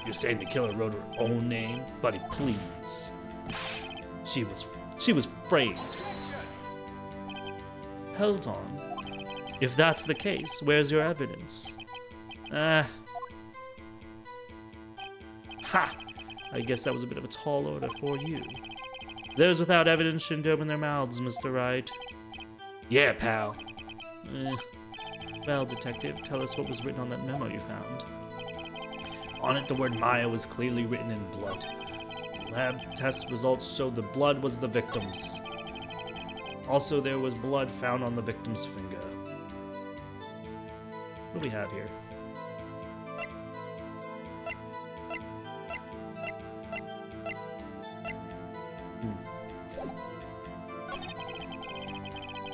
you're saying the killer wrote her own name? Buddy, please. She was framed. Hold on. If that's the case, where's your evidence? Ha! I guess that was a bit of a tall order for you. Those without evidence shouldn't open their mouths, Mr. Wright. Yeah, pal. Well, Detective, tell us what was written on that memo you found. On it, the word Maya was clearly written in blood. Lab test results showed the blood was the victim's. Also, there was blood found on the victim's finger. What do we have here?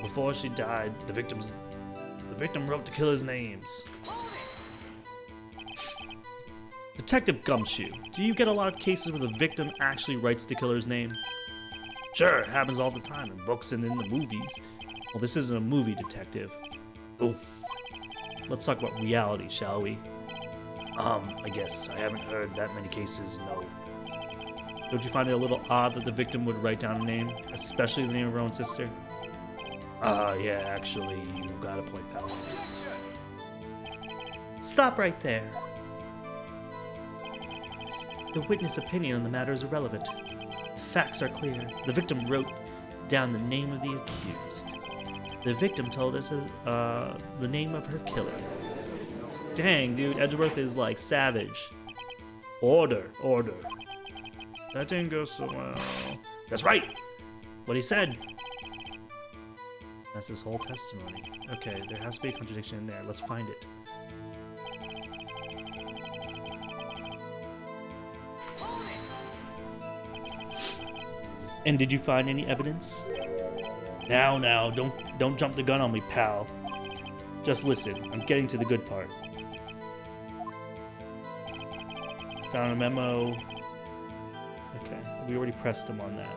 Before she died, the victim wrote the killer's names. Detective Gumshoe, do you get a lot of cases where the victim actually writes the killer's name? Sure, it happens all the time in books and in the movies. Well, this isn't a movie, Detective. Oof. Let's talk about reality, shall we? I guess I haven't heard that many cases, no. Don't you find it a little odd that the victim would write down a name, especially the name of her own sister? Yeah, actually, you got a point, pal. Stop right there. The witness opinion on the matter is irrelevant. The facts are clear. The victim wrote down the name of the accused. The victim told us the name of her killer. Dang, dude, Edgeworth is like savage. Order. That didn't go so well. That's right! What he said! That's his whole testimony. Okay, there has to be a contradiction in there. Let's find it. And did you find any evidence? Now, don't jump the gun on me, pal. Just listen, I'm getting to the good part. Found a memo. Okay, we already pressed him on that.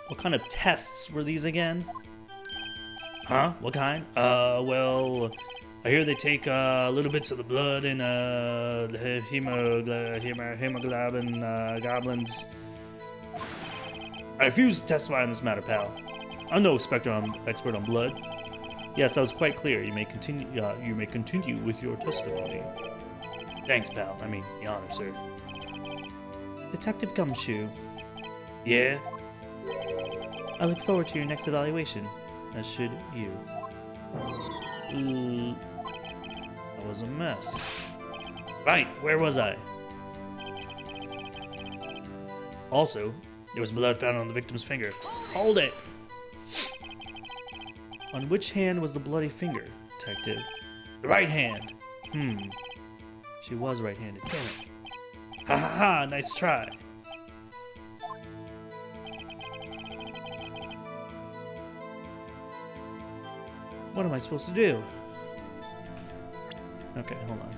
What kind of tests were these again? Huh? What kind? Well, I hear they take little bits of the blood and the hemoglobin goblins. I refuse to testify on this matter, pal. I'm no expert on blood. Yes, that was quite clear. You may continue with your testimony. Thanks, pal. I mean, the honor, sir. Detective Gumshoe. Yeah? I look forward to your next evaluation. As should you. That was a mess. Right, where was I? Also, there was blood found on the victim's finger. Hold it! On which hand was the bloody finger, detective? The right hand. She was right-handed. Damn it. Ha ha ha, nice try. What am I supposed to do? Okay, hold on.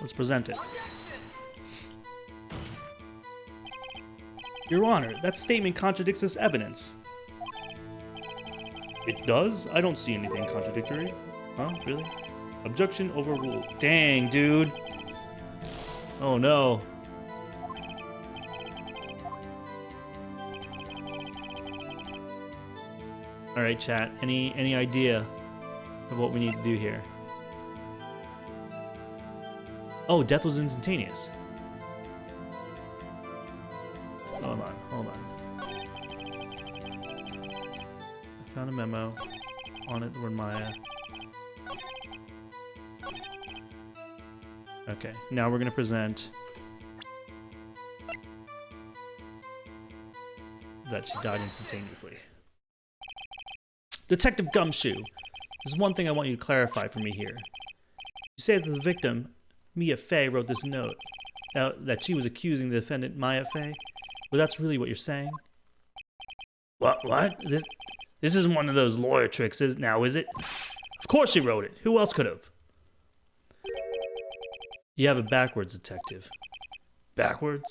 Let's present it. Your Honor, that statement contradicts this evidence. It does? I don't see anything contradictory. Huh? Really? Objection overruled. Dang, dude. Oh no. Alright, chat. Any idea of what we need to do here? Oh, death was instantaneous. Hold on. I found a memo. On it, the word Maya. Okay, now we're gonna present that she died instantaneously. Detective Gumshoe, there's one thing I want you to clarify for me here. You say that the victim, Mia Fey, wrote this note, that she was accusing the defendant, Maya Fey, but that's really what you're saying? What? This isn't one of those lawyer tricks, is it? Of course she wrote it. Who else could have? You have it backwards, detective. Backwards?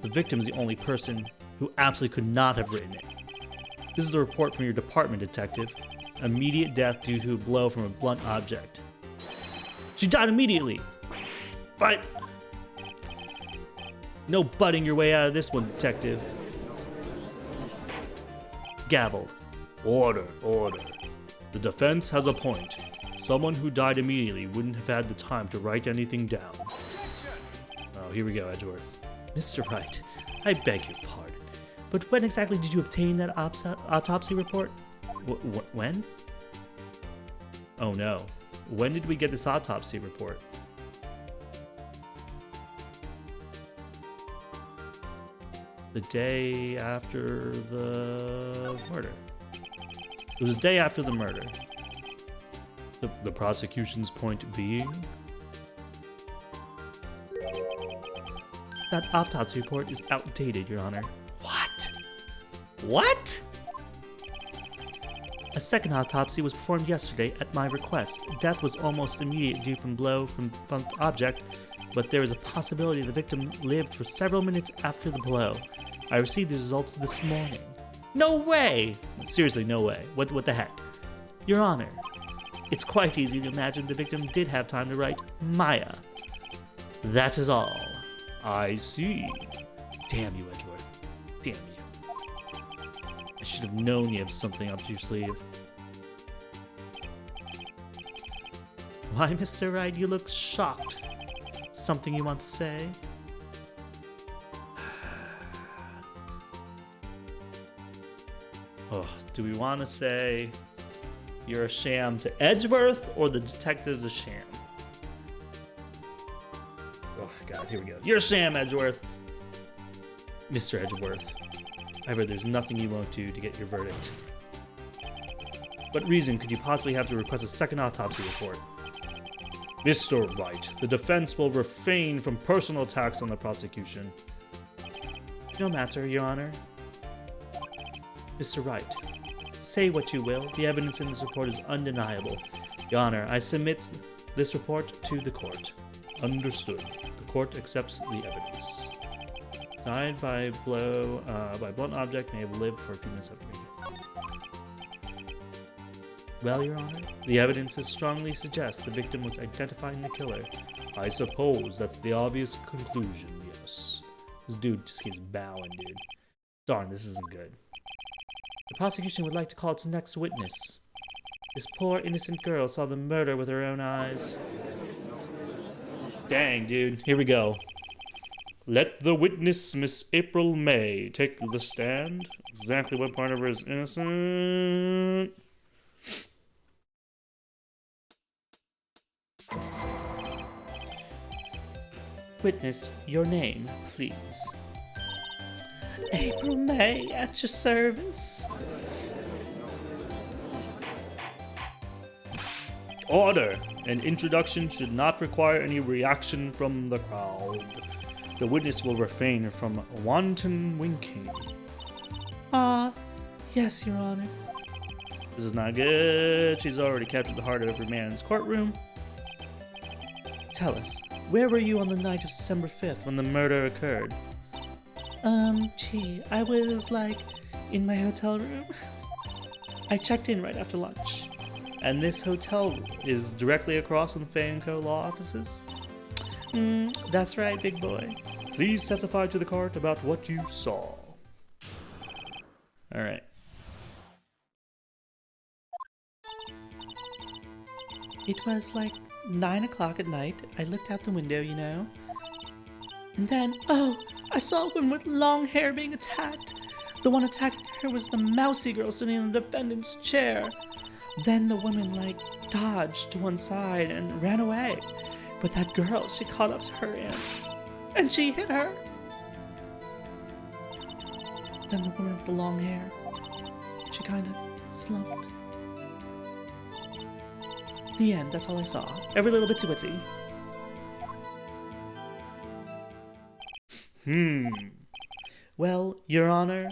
The victim is the only person who absolutely could not have written it. This is the report from your department, detective. Immediate death due to a blow from a blunt object. She died immediately. But no butting your way out of this one, detective. Gavelled. Order. The defense has a point. Someone who died immediately wouldn't have had the time to write anything down. Oh, here we go, Edgeworth. Mr. Wright, I beg your pardon, but when exactly did you obtain that autopsy report? When? Oh no. When did we get this autopsy report? The day after the murder. It was the day after the murder. The prosecution's point being? That autopsy report is outdated, Your Honor. What? A second autopsy was performed yesterday at my request. Death was almost immediate due from blow from blunt object, but there is a possibility the victim lived for several minutes after the blow. I received the results this morning. No way! Seriously, no way. What the heck? Your Honor, it's quite easy to imagine the victim did have time to write Maya. That is all. I see. Damn you, Edgeworth. Damn you. I should have known you have something up your sleeve. Why, Mr. Wright, you look shocked. Something you want to say? Oh, do we want to say you're a sham to Edgeworth or the detective's a sham? Oh, God, here we go. You're a sham, Edgeworth. Mr. Edgeworth, I heard there's nothing you won't do to get your verdict. What reason could you possibly have to request a second autopsy report? Mr. Wright, the defense will refrain from personal attacks on the prosecution. No matter, Your Honor. Mr. Wright, say what you will, the evidence in this report is undeniable. Your Honor, I submit this report to the court. Understood. The court accepts the evidence. Died by blunt object, may have lived for a few minutes after me. Well, Your Honor, the evidences strongly suggest the victim was identifying the killer. I suppose that's the obvious conclusion, yes. This dude just keeps bowing, dude. Darn, this isn't good. The prosecution would like to call its next witness. This poor innocent girl saw the murder with her own eyes. Dang, dude. Here we go. Let the witness, Miss April May, take the stand. Exactly what part of her is innocent? Witness, your name, please. April May, at your service. Order! An introduction should not require any reaction from the crowd. The witness will refrain from wanton winking. Yes, Your Honor. This is not good. She's already captured the heart of every man in this courtroom. Tell us, where were you on the night of December 5th when the murder occurred? I was, in my hotel room. I checked in right after lunch. And this hotel is directly across from the Fay & Co. law offices? That's right, big boy. Please testify to the court about what you saw. Alright. It was 9 o'clock at night. I looked out the window, you know. And then, I saw a woman with long hair being attacked. The one attacking her was the mousy girl sitting in the defendant's chair. Then the woman, dodged to one side and ran away. But that girl, she caught up to her and she hit her. Then the woman with the long hair, she kind of slumped. The end, that's all I saw. Every little bitsy-bitsy. Well, Your Honor,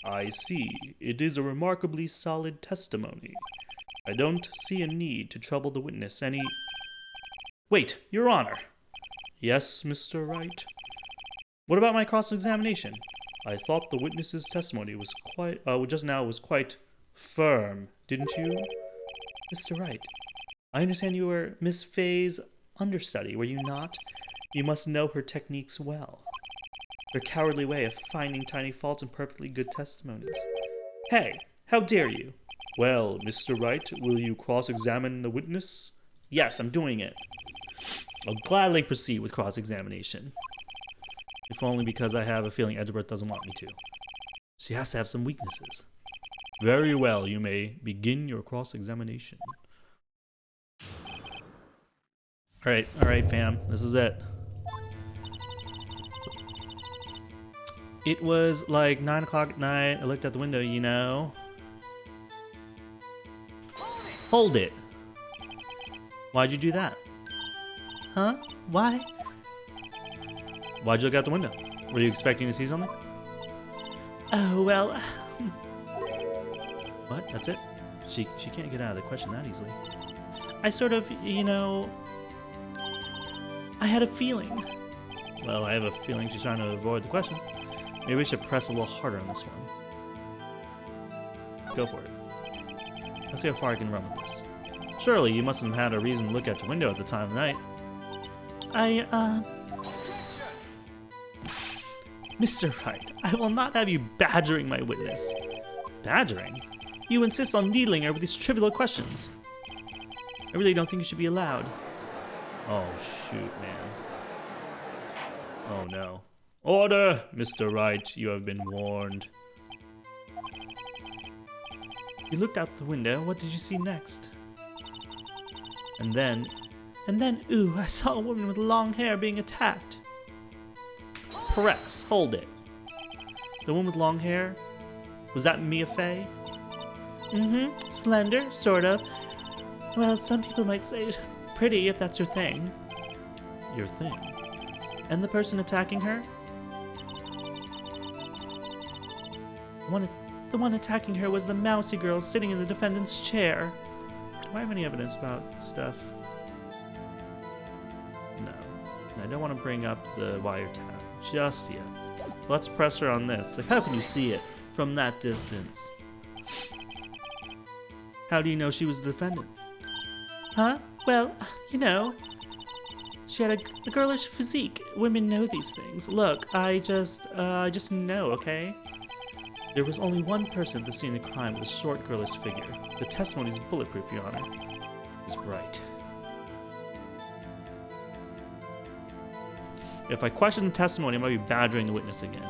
I see. It is a remarkably solid testimony. I don't see a need to trouble the witness any... Wait, Your Honor. Yes, Mr. Wright. What about my cross-examination? I thought the witness's testimony was quite firm, didn't you? Mr. Wright, I understand you were Miss Fay's understudy, were you not? You must know her techniques well. Her cowardly way of finding tiny faults in perfectly good testimonies. Hey, how dare you? Well, Mr. Wright, will you cross-examine the witness? Yes, I'm doing it. I'll gladly proceed with cross-examination. If only because I have a feeling Edgeworth doesn't want me to. She has to have some weaknesses. Very well, you may begin your cross-examination. Alright, fam. This is it. It was 9 o'clock at night. I looked out the window, you know. Hold it! Why'd you do that? Huh? Why? Why'd you look out the window? Were you expecting to see something? Oh, well... What? That's it? She can't get out of the question that easily. I sort of, I had a feeling. Well, I have a feeling she's trying to avoid the question. Maybe we should press a little harder on this one. Go for it. Let's see how far I can run with this. Surely you mustn't have had a reason to look out your window at the time of night. Mr. Wright, I will not have you badgering my witness. Badgering? You insist on needling her with these trivial questions. I really don't think you should be allowed. Oh, shoot, man. Oh, no. Order, Mr. Wright. You have been warned. You looked out the window. What did you see next? And then, ooh, I saw a woman with long hair being attacked. Press. Hold it. The woman with long hair? Was that Mia Fey? Mm-hmm. Slender, sort of. Well, some people might say pretty if that's your thing. Your thing? And the person attacking her? The one attacking her was the mousy girl sitting in the defendant's chair. Do I have any evidence about stuff? No. I don't want to bring up the wiretap just yet. Let's press her on this. Like, how can you see it from that distance? How do you know she was the defendant? Huh? Well, you know, she had a girlish physique. Women know these things. Look, I just know, okay? There was only one person at the scene of the crime with a short, girlish figure. The testimony is bulletproof, Your Honor. He's right. If I question the testimony, I might be badgering the witness again.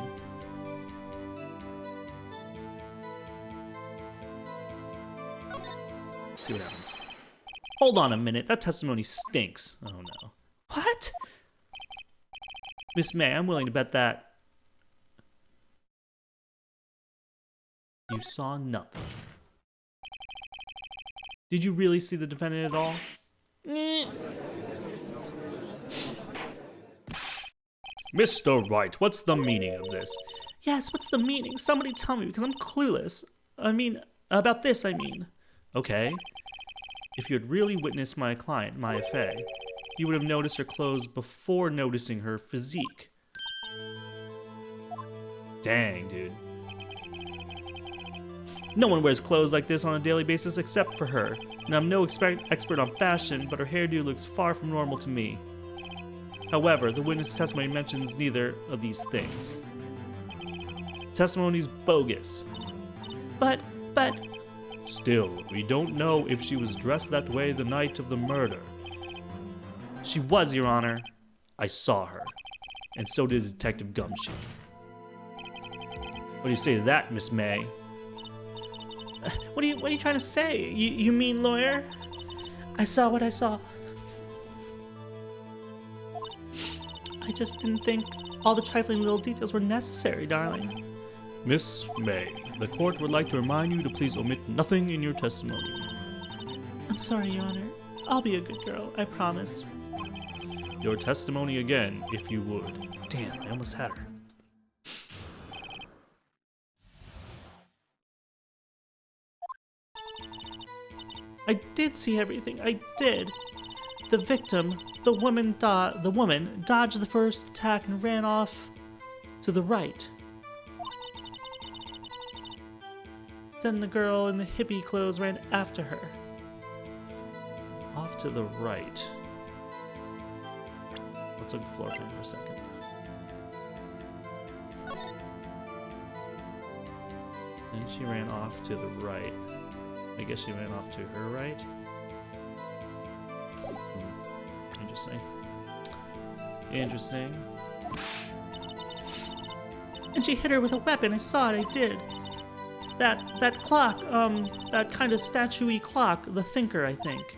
Let's see what happens. Hold on a minute, that testimony stinks. Oh no. What? Miss May, I'm willing to bet that you saw nothing. Did you really see the defendant at all? Mr. Wright, what's the meaning of this? Yes, what's the meaning? Somebody tell me, because I'm clueless. About this, I mean. Okay. If you had really witnessed my client, Maya Fey, you would have noticed her clothes before noticing her physique. Dang, dude. No one wears clothes like this on a daily basis except for her. And I'm no expert on fashion, but her hairdo looks far from normal to me. However, the witness testimony mentions neither of these things. Testimony's bogus. But... Still, we don't know if she was dressed that way the night of the murder. She was, Your Honor. I saw her. And so did Detective Gumshoe. What do you say to that, Miss May? What are you trying to say? You mean, lawyer? I saw what I saw. I just didn't think all the trifling little details were necessary, darling. Miss May, the court would like to remind you to please omit nothing in your testimony. I'm sorry, Your Honor. I'll be a good girl, I promise. Your testimony again, if you would. Damn, I almost had her. I did see everything. I did. The victim, the woman dodged the first attack and ran off to the right. Then the girl in the hippie clothes ran after her. Off to the right. Let's look at the floor plan for a second. And she ran off to the right. I guess she ran off to her right. Interesting. Interesting. And she hit her with a weapon. I saw it. I did. That clock, that kind of statue-y clock, the Thinker, I think.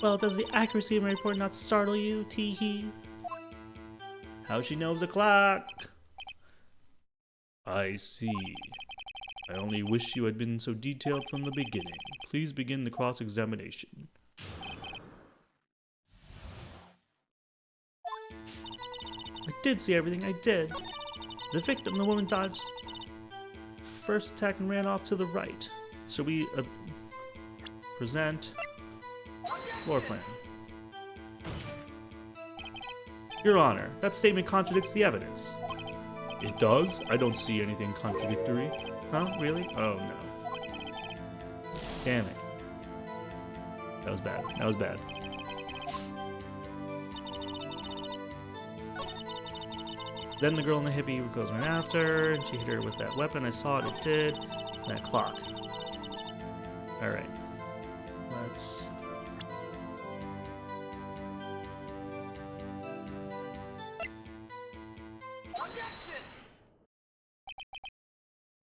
Well, does the accuracy of my report not startle you, tee-hee? How'd she know it was a clock? I see. I only wish you had been so detailed from the beginning. Please begin the cross-examination. I did see everything, I did. The victim, the woman dodged first attack and ran off to the right. Shall we present floor plan? Your Honor, that statement contradicts the evidence. It does? I don't see anything contradictory. Huh? Really? Oh, no. Damn it. That was bad. That was bad. Then the girl in the hippie goes right after, and she hit her with that weapon. I saw it, it did. That clock. Alright. Let's...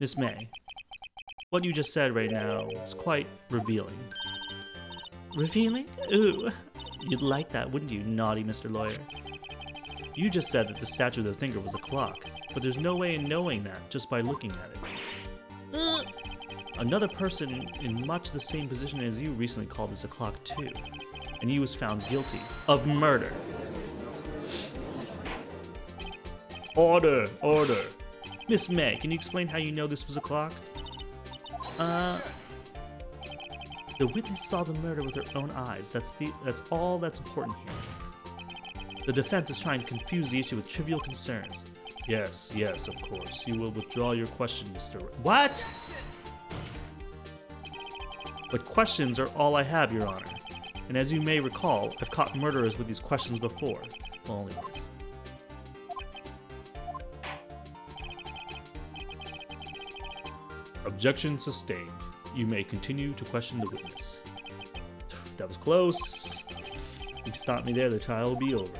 Miss May, what you just said right now is quite revealing. Revealing? Ooh. You'd like that, wouldn't you, naughty Mr. Lawyer? You just said that the statue of the thinker was a clock, but there's no way in knowing that just by looking at it. Another person in much the same position as you recently called this a clock too, and he was found guilty of murder. Order! Order! Miss May, can you explain how you know this was a clock? The witness saw the murder with her own eyes. That's all that's important here. The defense is trying to confuse the issue with trivial concerns. Yes, yes, of course. You will withdraw your question, Mr. What? But questions are all I have, Your Honor. And as you may recall, I've caught murderers with these questions before. Well, only once. Objection sustained. You may continue to question the witness. That was close. If you stop me there, the trial will be over.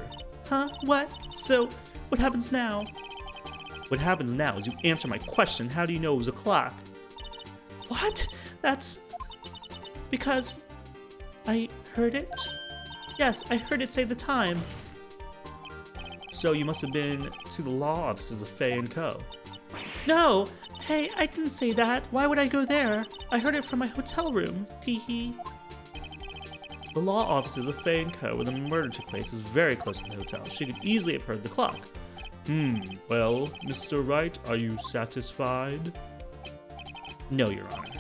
Huh? What? So, what happens now? What happens now is you answer my question. How do you know it was a clock? What? That's... because... I heard it? Yes, I heard it say the time. So you must have been to the law offices of Fay & Co. No! Hey, I didn't say that. Why would I go there? I heard it from my hotel room. Tee-hee. The law offices of Fay & Co., where the murder took place, is very close to the hotel. She could easily have heard the clock. Well, Mr. Wright, are you satisfied? No, Your Honor.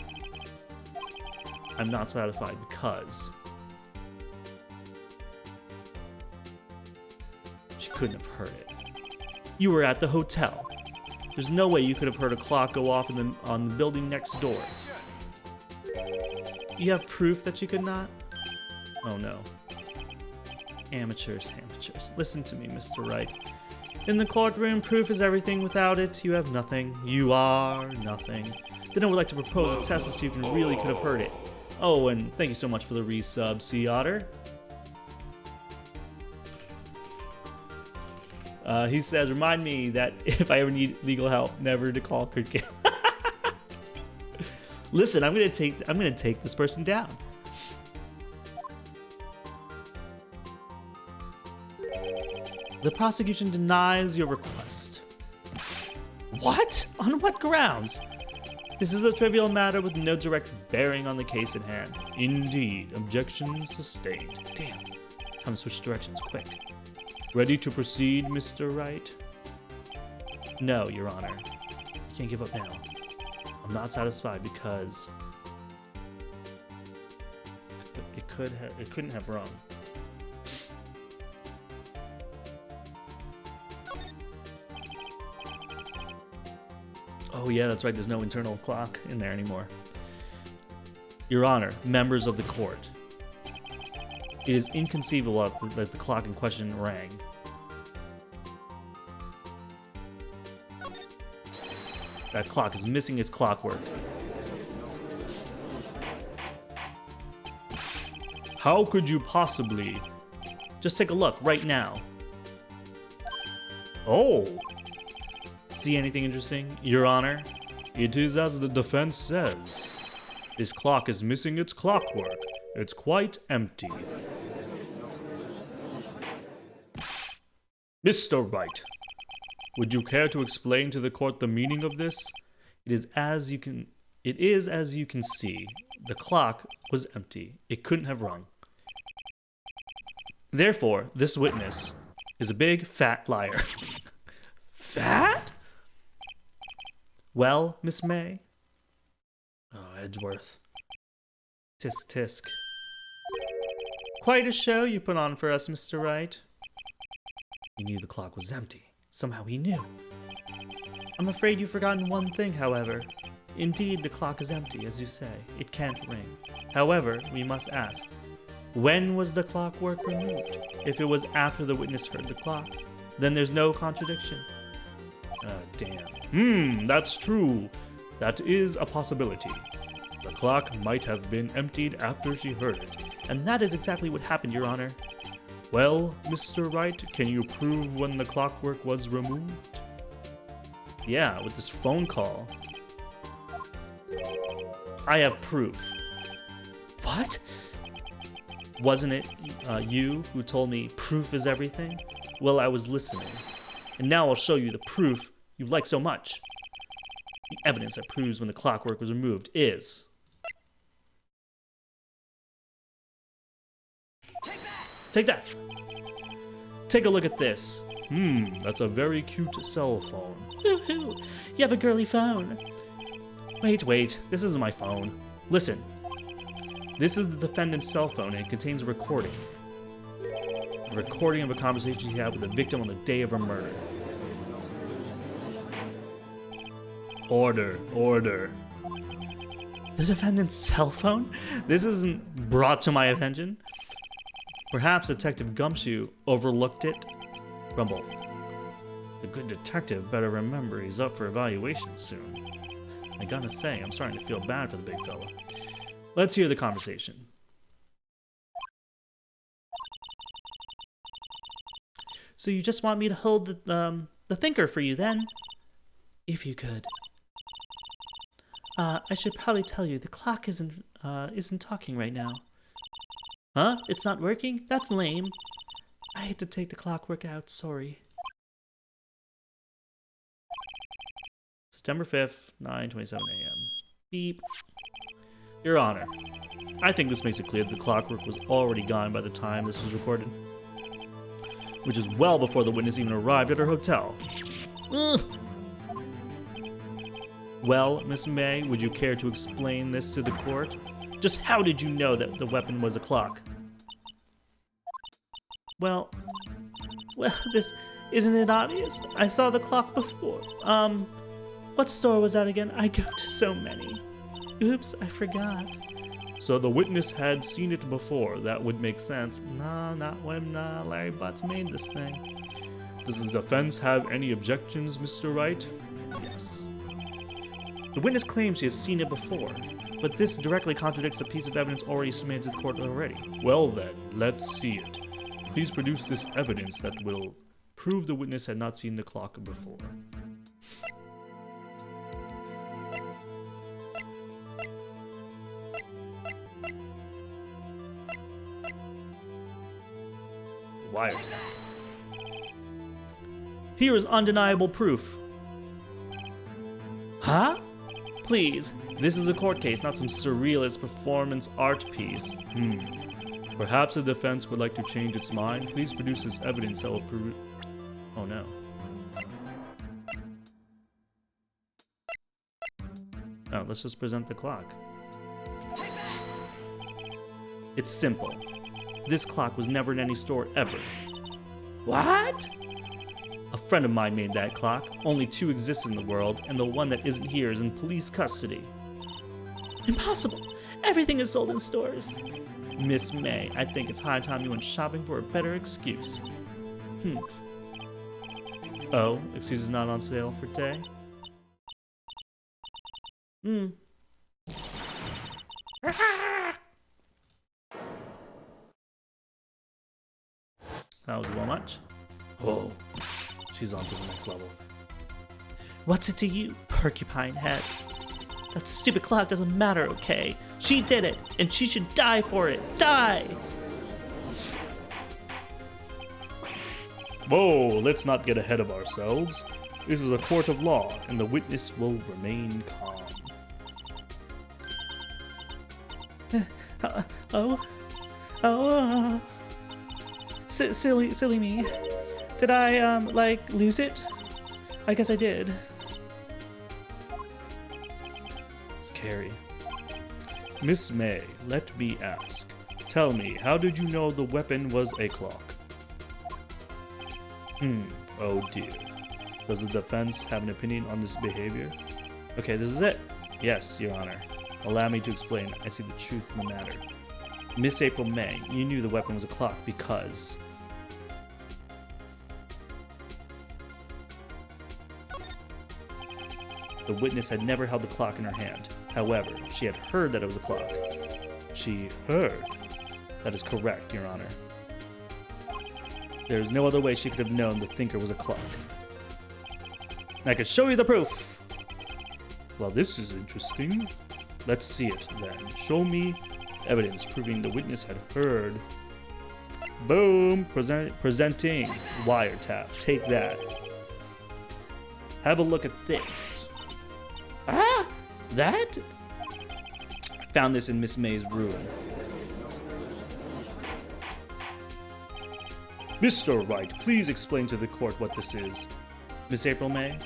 I'm not satisfied because... she couldn't have heard it. You were at the hotel. There's no way you could have heard a clock go off on the building next door. You have proof that you could not? Oh no. Amateurs, amateurs. Listen to me, Mr. Wright. In the courtroom, proof is everything. Without it, you have nothing. You are nothing. Then I would like to propose a test to see if you really could have heard it. Oh, and thank you so much for the resub, Sea Otter. He says, remind me that if I ever need legal help, never to call Kurt Game. Listen, I'm gonna take this person down. The prosecution denies your request. What? On what grounds? This is a trivial matter with no direct bearing on the case at hand. Indeed, objection sustained. Damn. Time to switch directions, quick. Ready to proceed, Mr. Wright? No, Your Honor. You can't give up now. I'm not satisfied because it couldn't have rung. Oh yeah, that's right, there's no internal clock in there anymore. Your Honor, members of the court. It is inconceivable that the clock in question rang. That clock is missing its clockwork. How could you possibly? Just take a look right now. Oh! See anything interesting, Your Honor? It is as the defense says. This clock is missing its clockwork. It's quite empty. Mr. Wright, would you care to explain to the court the meaning of this? It is as you can see. The clock was empty. It couldn't have rung. Therefore, this witness is a big fat liar. Fat? Well, Miss May? Oh, Edgeworth. Tisk tisk. Quite a show you put on for us, Mr. Wright. He knew the clock was empty. Somehow he knew. I'm afraid you've forgotten one thing, however. Indeed, the clock is empty, as you say. It can't ring. However, we must ask, when was the clockwork removed? If it was after the witness heard the clock, then there's no contradiction. Damn. That's true. That is a possibility. The clock might have been emptied after she heard it. And that is exactly what happened, Your Honor. Well, Mr. Wright, can you prove when the clockwork was removed? Yeah, with this phone call. I have proof. What? Wasn't it you who told me proof is everything? Well, I was listening. And now I'll show you the proof you like so much. The evidence that proves when the clockwork was removed is... Take that! Take a look at this. That's a very cute cell phone. Woohoo! You have a girly phone. Wait, this isn't my phone. Listen. This is the defendant's cell phone and it contains a recording. A recording of a conversation he had with the victim on the day of her murder. Order. The defendant's cell phone? This isn't brought to my attention. Perhaps Detective Gumshoe overlooked it. Grumble. The good detective better remember he's up for evaluation soon. I gotta say, I'm starting to feel bad for the big fella. Let's hear the conversation. So you just want me to hold the thinker for you then? If you could. I should probably tell you, the clock isn't talking right now. Huh? It's not working? That's lame. I hate to take the clockwork out, sorry. September 5th, 9:27 a.m. Beep. Your Honor, I think this makes it clear that the clockwork was already gone by the time this was recorded. Which is well before the witness even arrived at her hotel. Ugh. Well, Miss May, would you care to explain this to the court? Just how did you know that the weapon was a clock? Well, this isn't it obvious? I saw the clock before. What store was that again? I go to so many. Oops, I forgot. So the witness had seen it before. That would make sense. No, not when Larry Butts made this thing. Does the defense have any objections, Mr. Wright? Yes. The witness claims she has seen it before, but this directly contradicts a piece of evidence already submitted to the court already. Well then, let's see it. Please produce this evidence that will prove the witness had not seen the clock before. Wiretap. Here is undeniable proof. Huh? Please, this is a court case, not some surrealist performance art piece. Perhaps the defense would like to change its mind. Please produce this evidence that will prove... Oh no. Oh, let's just present the clock. It's simple. This clock was never in any store ever. What? A friend of mine made that clock. Only two exist in the world, and the one that isn't here is in police custody. Impossible. Everything is sold in stores. Miss May, I think it's high time you went shopping for a better excuse. Oh, excuse is not on sale for today? That was a little much. Oh, she's on to the next level. What's it to you, porcupine head? That stupid clock doesn't matter, okay? She did it, and she should die for it. Die! Whoa, let's not get ahead of ourselves. This is a court of law, and the witness will remain calm. Silly me. Did I, lose it? I guess I did. Scary. Miss May, let me ask. Tell me, how did you know the weapon was a clock? Oh dear. Does the defense have an opinion on this behavior? Okay, this is it. Yes, Your Honor. Allow me to explain. I see the truth in the matter. Miss April May, you knew the weapon was a clock because... the witness had never held the clock in her hand. However, she had heard that it was a clock. She heard? That is correct, Your Honor. There is no other way she could have known the thinker was a clock. I could show you the proof! Well, this is interesting. Let's see it, then. Show me evidence proving the witness had heard. Boom! Presenting wiretap. Take that. Have a look at this. Ah! That? Found this in Miss May's room. Mr. Wright, please explain to the court what this is. Miss April May,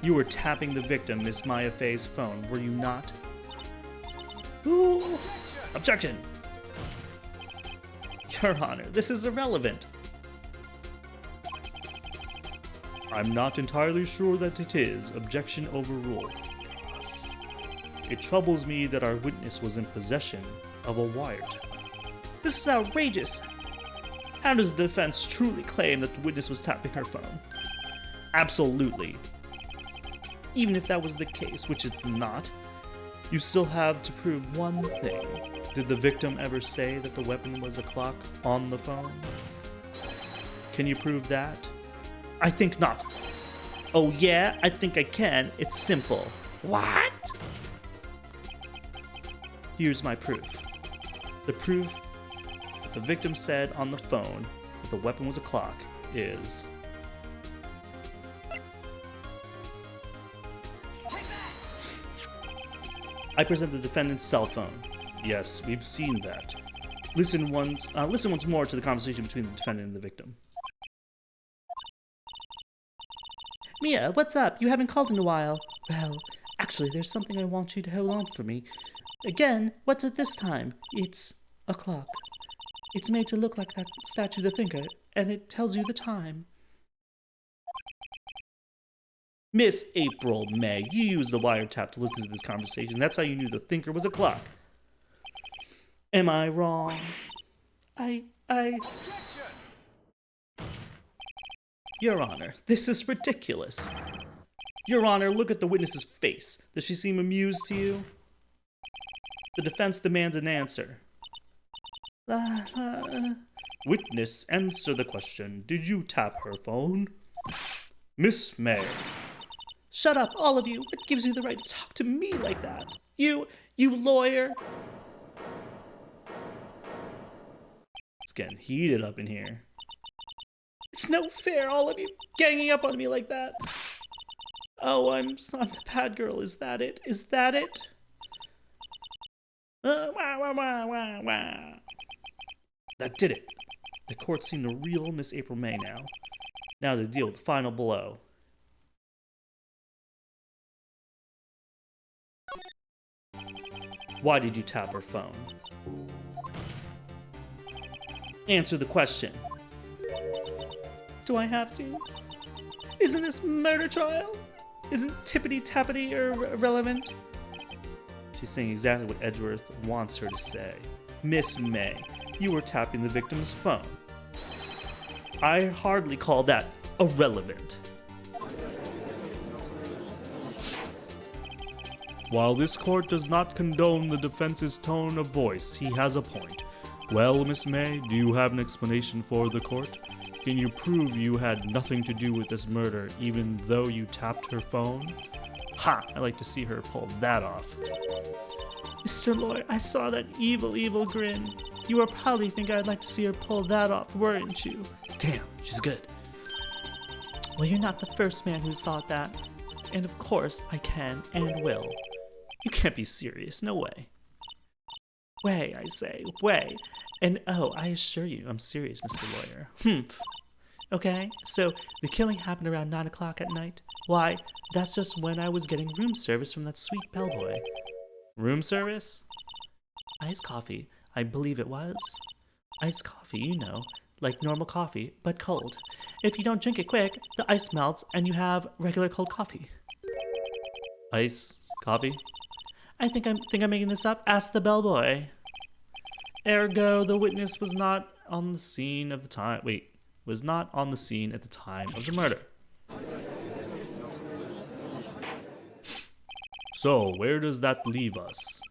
you were tapping the victim, Miss Maya Fay's phone, were you not? Ooh! Objection! Your Honor, this is irrelevant. I'm not entirely sure that it is. Objection overruled. It troubles me that our witness was in possession of a wiretap. This is outrageous. How does the defense truly claim that the witness was tapping her phone? Absolutely. Even if that was the case, which it's not, you still have to prove one thing. Did the victim ever say that the weapon was a clock on the phone? Can you prove that? I think not. Oh yeah, I think I can. It's simple. What? Here's my proof. The proof that the victim said on the phone that the weapon was a clock is... I present the defendant's cell phone. Yes, we've seen that. Listen once more to the conversation between the defendant and the victim. Mia, what's up? You haven't called in a while. Well, actually, there's something I want you to hold on for me. Again, what's it this time? It's a clock. It's made to look like that statue of the thinker, and it tells you the time. Miss April May, you used the wiretap to listen to this conversation. That's how you knew the thinker was a clock. Am I wrong? Your Honor, this is ridiculous. Your Honor, look at the witness's face. Does she seem amused to you? The defense demands an answer. Witness, answer the question. Did you tap her phone? Miss May. Shut up, all of you. What gives you the right to talk to me like that? You lawyer. It's getting heated up in here. It's no fair, all of you ganging up on me like that. Oh, I'm the bad girl. Is that it? Is that it? That did it. The court's seen the real Miss April May now. Now to deal with the final blow. Why did you tap her phone? Answer the question. Do I have to? Isn't this murder trial? Isn't tippity-tappity irrelevant? She's saying exactly what Edgeworth wants her to say. Miss May, you were tapping the victim's phone. I hardly call that irrelevant. While this court does not condone the defense's tone of voice, he has a point. Well, Miss May, do you have an explanation for the court? Can you prove you had nothing to do with this murder, even though you tapped her phone? Ha! I'd like to see her pull that off. Mr. Lawyer, I saw that evil grin. You would probably think I'd like to see her pull that off, weren't you? Damn, she's good. Well, you're not the first man who's thought that. And of course, I can and will. You can't be serious, no way. Way, I say, way. And oh, I assure you, I'm serious, Mr. Lawyer. Humph. Okay, so the killing happened around 9 o'clock at night. Why, that's just when I was getting room service from that sweet bellboy. Room service? Iced coffee, I believe it was. Iced coffee, you know, like normal coffee, but cold. If you don't drink it quick, the ice melts and you have regular cold coffee. Ice coffee? I think I'm making this up. Ask the bellboy. Ergo, the witness was not on the scene of the time. Wait, was not on the scene at the time of the murder. So, where does that leave us?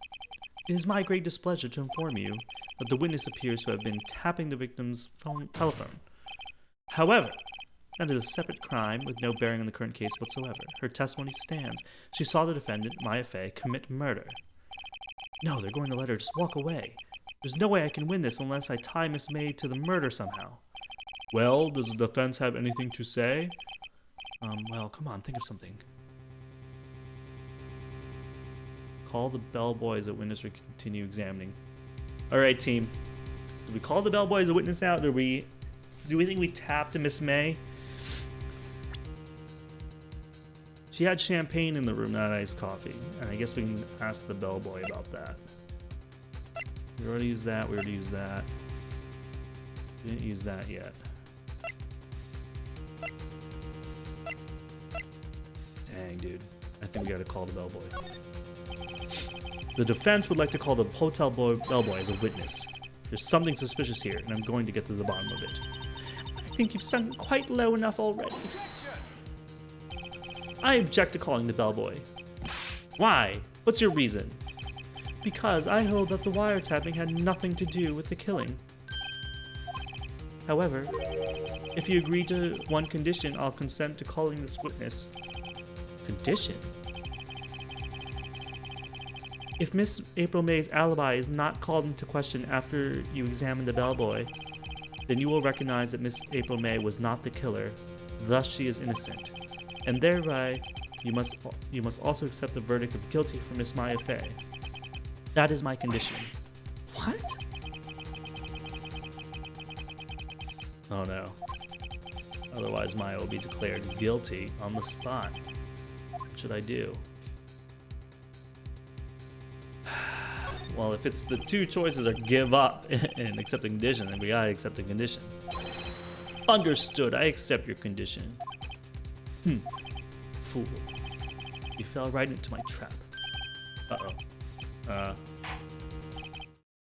It is my great displeasure to inform you that the witness appears to have been tapping the victim's telephone. However, that is a separate crime with no bearing on the current case whatsoever. Her testimony stands. She saw the defendant, Maya Fey, commit murder. No, they're going to let her just walk away. There's no way I can win this unless I tie Miss May to the murder somehow. Well, does the defense have anything to say? Well, come on, think of something. Call the bellboy as a witness or continue examining. All right, team. Do we call the bellboy as a witness now? Do we think we tapped Miss May? She had champagne in the room, not iced coffee. And I guess we can ask the bellboy about that. We already used that. We already used that. We didn't use that yet. Dang, dude. I think we gotta call the bellboy. The defense would like to call the hotel bellboy as a witness. There's something suspicious here, and I'm going to get to the bottom of it. I think you've sunk quite low enough already. I object to calling the bellboy. Why? What's your reason? Because I hold that the wiretapping had nothing to do with the killing. However, if you agree to one condition, I'll consent to calling this witness. Condition? If Miss April May's alibi is not called into question after you examine the bellboy, then you will recognize that Miss April May was not the killer, thus she is innocent. And thereby, you must also accept the verdict of guilty for Miss Maya Fey. That is my condition. What? Oh no. Otherwise Maya will be declared guilty on the spot. What should I do? Well, if it's the two choices are give up and accept a condition, then we gotta accept a condition. Understood, I accept your condition. Fool. You fell right into my trap. Uh-oh.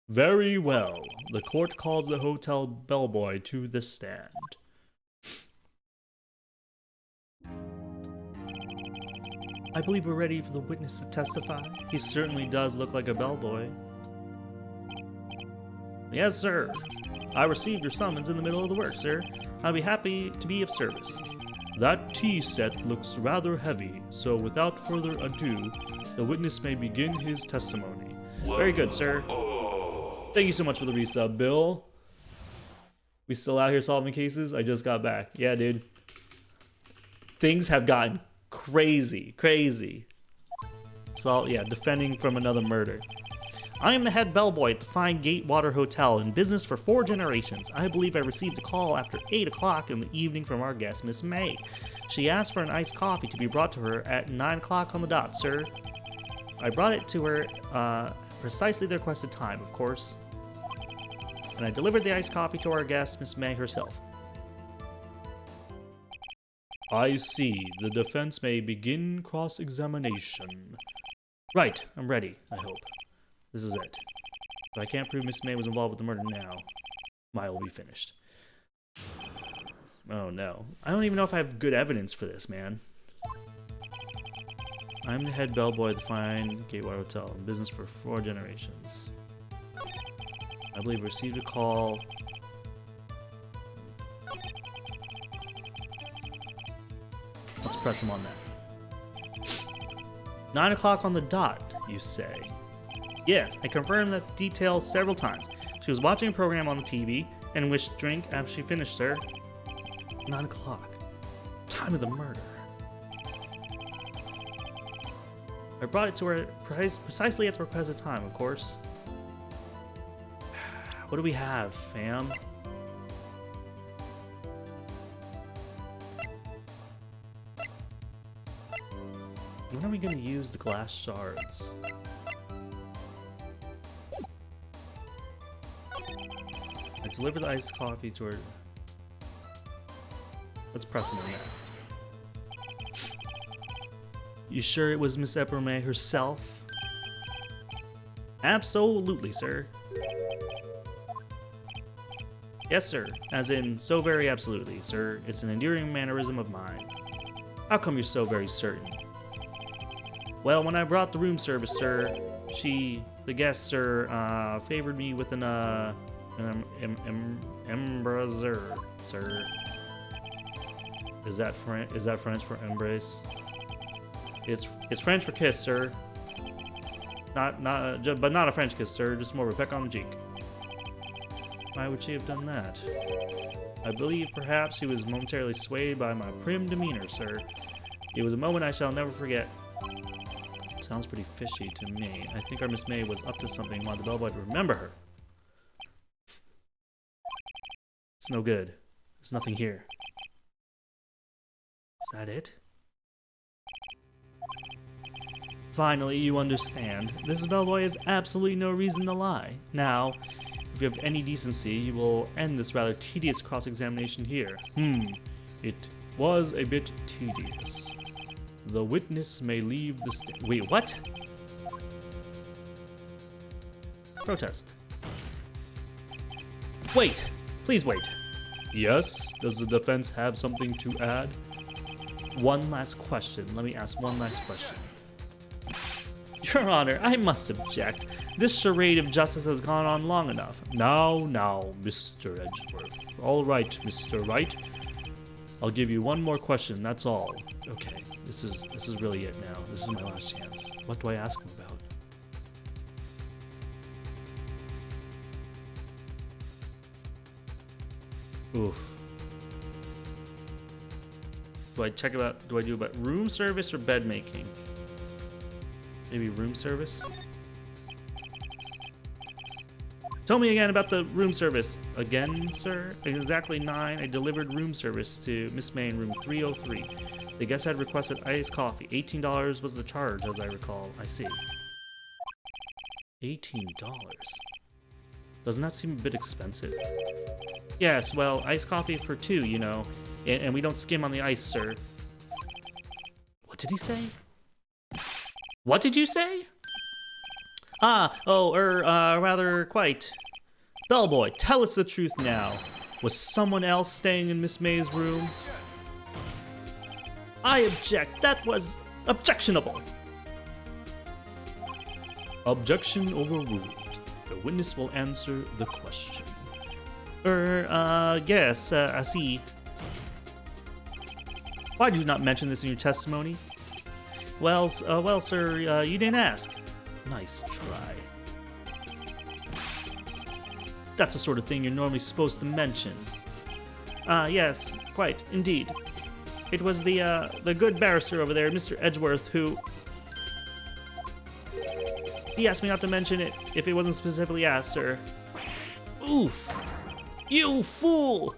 Very well. The court calls the hotel bellboy to the stand. I believe we're ready for the witness to testify. He certainly does look like a bellboy. Yes, sir. I received your summons in the middle of the work, sir. I'll be happy to be of service. That tea set looks rather heavy, so without further ado, the witness may begin his testimony. Very good, sir. Thank you so much for the resub, Bill. We still out here solving cases? I just got back. Yeah, dude. Things have gotten crazy. So, yeah, defending from another murder. I am the head bellboy at the Fine Gatewater Hotel, in business for 4 generations. I believe I received a call after 8 o'clock in the evening from our guest, Miss May. She asked for an iced coffee to be brought to her at 9 o'clock on the dot, sir. I brought it to her precisely the requested time, of course. And I delivered the iced coffee to our guest, Miss May herself. I see. The defense may begin cross-examination. Right, I'm ready, I hope. This is it. If I can't prove Miss May was involved with the murder now, Maya will be finished. Oh no. I don't even know if I have good evidence for this, man. I'm the head bellboy at the Fine Gateway Hotel, in business for 4 generations. I believe I received a call. Let's press him on that. 9 o'clock on the dot, you say? Yes, I confirmed that details several times. She was watching a program on the TV and wished drink after she finished, sir. 9 o'clock. Time of the murder. I brought it to her precisely at the requested time, of course. What do we have, fam? When are we going to use the glass shards? I delivered the iced coffee to her. Let's press him on that. You sure it was Miss April May herself? Absolutely, sir. Yes, sir. As in, so very absolutely, sir. It's an endearing mannerism of mine. How come you're so very certain? Well, when I brought the room service, sir, the guest, sir, favored me with an embrasure, sir. Is that French for embrace? It's French for kiss, sir. But not a French kiss, sir. Just more of a peck on the cheek. Why would she have done that? I believe perhaps she was momentarily swayed by my prim demeanor, sir. It was a moment I shall never forget. Sounds pretty fishy to me. I think our Miss May was up to something and wanted the bellboy to remember her. It's no good. There's nothing here. Is that it? Finally, you understand. This bellboy has absolutely no reason to lie. Now, if you have any decency, you will end this rather tedious cross-examination here. It was a bit tedious. The witness may leave the Wait, what? Protest. Wait! Please wait. Yes? Does the defense have something to add? One last question. Let me ask one last question. Your Honor, I must object. This charade of justice has gone on long enough. Now, Mr. Edgeworth. All right, Mr. Wright. I'll give you one more question, that's all. Okay, this is really it now. This is my last chance. What do I ask him about? Oof. Do I do about room service or bed making? Maybe room service? Tell me again about the room service. Again, sir? Exactly 9. I delivered room service to Miss May in room 303. The guest had requested iced coffee. $18 was the charge, as I recall. I see. $18? Doesn't that seem a bit expensive? Yes, well, iced coffee for 2, you know. And we don't skim on the ice, sir. What did he say? What did you say? Rather quite. Bellboy, tell us the truth now. Was someone else staying in Miss May's room? I object. That was objectionable. Objection overruled. The witness will answer the question. Yes, I see. Why did you not mention this in your testimony? Well, sir, you didn't ask. Nice try. That's the sort of thing you're normally supposed to mention. Yes, quite, indeed. It was the good barrister over there, Mr. Edgeworth, who... He asked me not to mention it if it wasn't specifically asked, sir. Oof! You fool!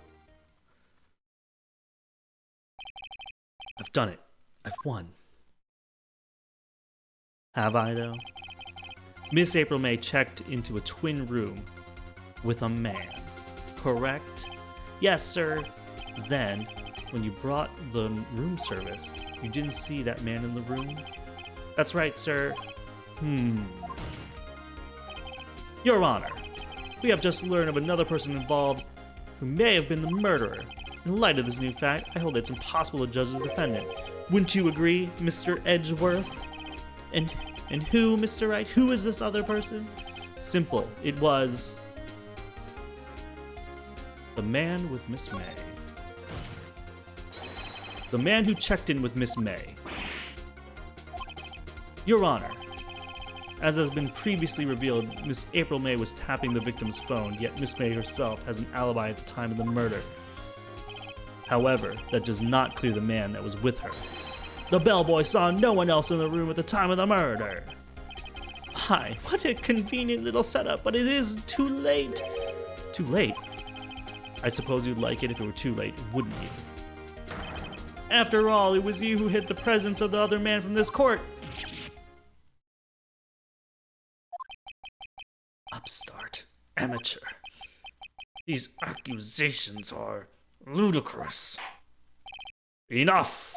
I've done it. I've won. Have I, though? Miss April May checked into a twin room with a man, correct? Yes, sir. Then, when you brought the room service, you didn't see that man in the room? That's right, sir. Your Honor, we have just learned of another person involved who may have been the murderer. In light of this new fact, I hold that it's impossible to judge the defendant. Wouldn't you agree, Mr. Edgeworth? And who, Mr. Wright? Who is this other person? Simple. It was... the man with Miss May. The man who checked in with Miss May. Your Honor, as has been previously revealed, Miss April May was tapping the victim's phone, yet Miss May herself has an alibi at the time of the murder. However, that does not clear the man that was with her. The bellboy saw no one else in the room at the time of the murder. Hi, what a convenient little setup, but it is too late. Too late? I suppose you'd like it if it were too late, wouldn't you? After all, it was you who hid the presence of the other man from this court. Upstart. Amateur. These accusations are ludicrous. Enough!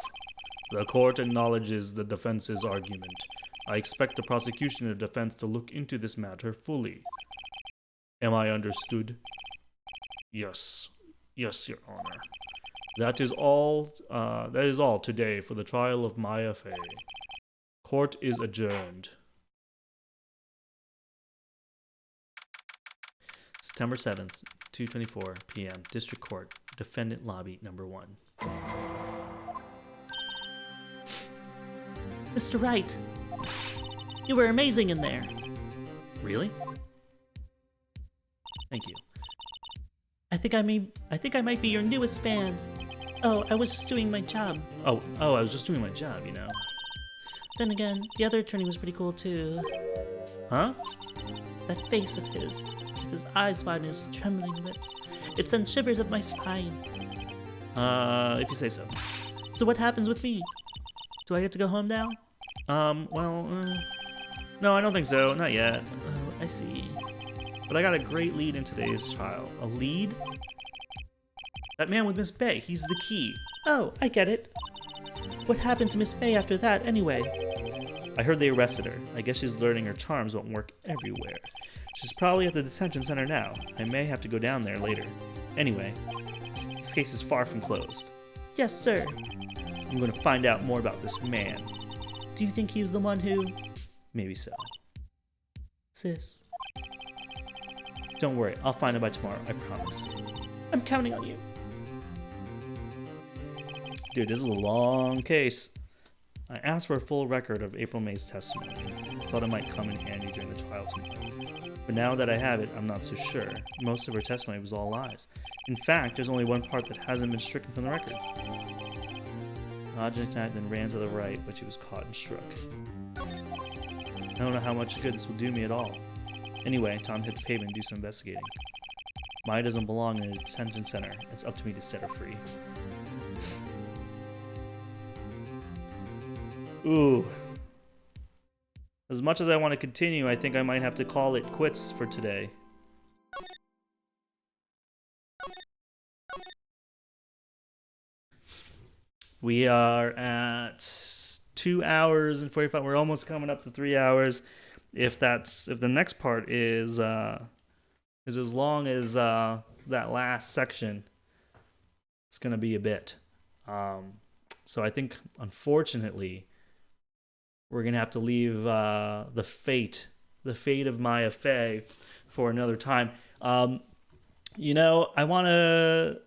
The court acknowledges the defense's argument. I expect the prosecution and defense to look into this matter fully. Am I understood? Yes. Yes, Your Honor. That is all today for the trial of Maya Fey. Court is adjourned. September 7th, 2:24 p.m. District Court, Defendant Lobby Number 1. Mr. Wright, you were amazing in there. Really? Thank you. I think I might be your newest fan. Oh, I was just doing my job. Oh, I was just doing my job, you know. Then again, the other attorney was pretty cool too. Huh? That face of his, with his eyes wide and his trembling lips, it sent shivers up my spine. If you say so. So what happens with me? Do I get to go home now? No, I don't think so. Not yet. Oh, I see. But I got a great lead in today's trial. A lead? That man with Miss Bay, he's the key. Oh, I get it. What happened to Miss Bay after that, anyway? I heard they arrested her. I guess she's learning her charms won't work everywhere. She's probably at the detention center now. I may have to go down there later. Anyway, this case is far from closed. Yes, sir. I'm going to find out more about this man. Do you think he was the one who... Maybe so. Sis, Don't worry, I'll find out by tomorrow, I promise. I'm counting on you. Dude, this is a long case. I asked for a full record of April May's testimony. I thought it might come in handy during the trial tomorrow. But now that I have it, I'm not so sure. Most of her testimony was all lies. In fact, there's only one part that hasn't been stricken from the record. Object attacked then ran to the right, but she was caught and struck. I don't know how much good this will do me at all. Anyway, time to hit the pavement and do some investigating. Maya doesn't belong in a detention center. It's up to me to set her free. Ooh. As much as I want to continue, I think I might have to call it quits for today. We are at 2 hours and 45. We're almost coming up to 3 hours. If the next part is as long as that last section, it's gonna be a bit. So I think, unfortunately, we're gonna have to leave the fate of Maya Fey for another time. You know, I wanna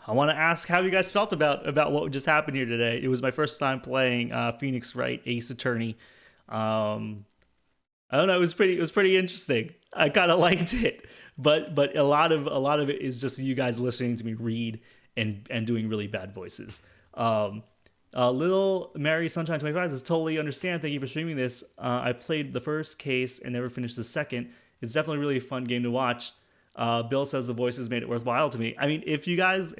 ask how you guys felt about what just happened here today. It was my first time playing Phoenix Wright Ace Attorney. I don't know. It was pretty interesting. I kind of liked it, but a lot of it is just you guys listening to me read and doing really bad voices. Little Mary Sunshine 25 says, totally understand. Thank you for streaming this. I played the first case and never finished the second. It's definitely really a fun game to watch. Bill says the voices made it worthwhile to me. I mean, if you guys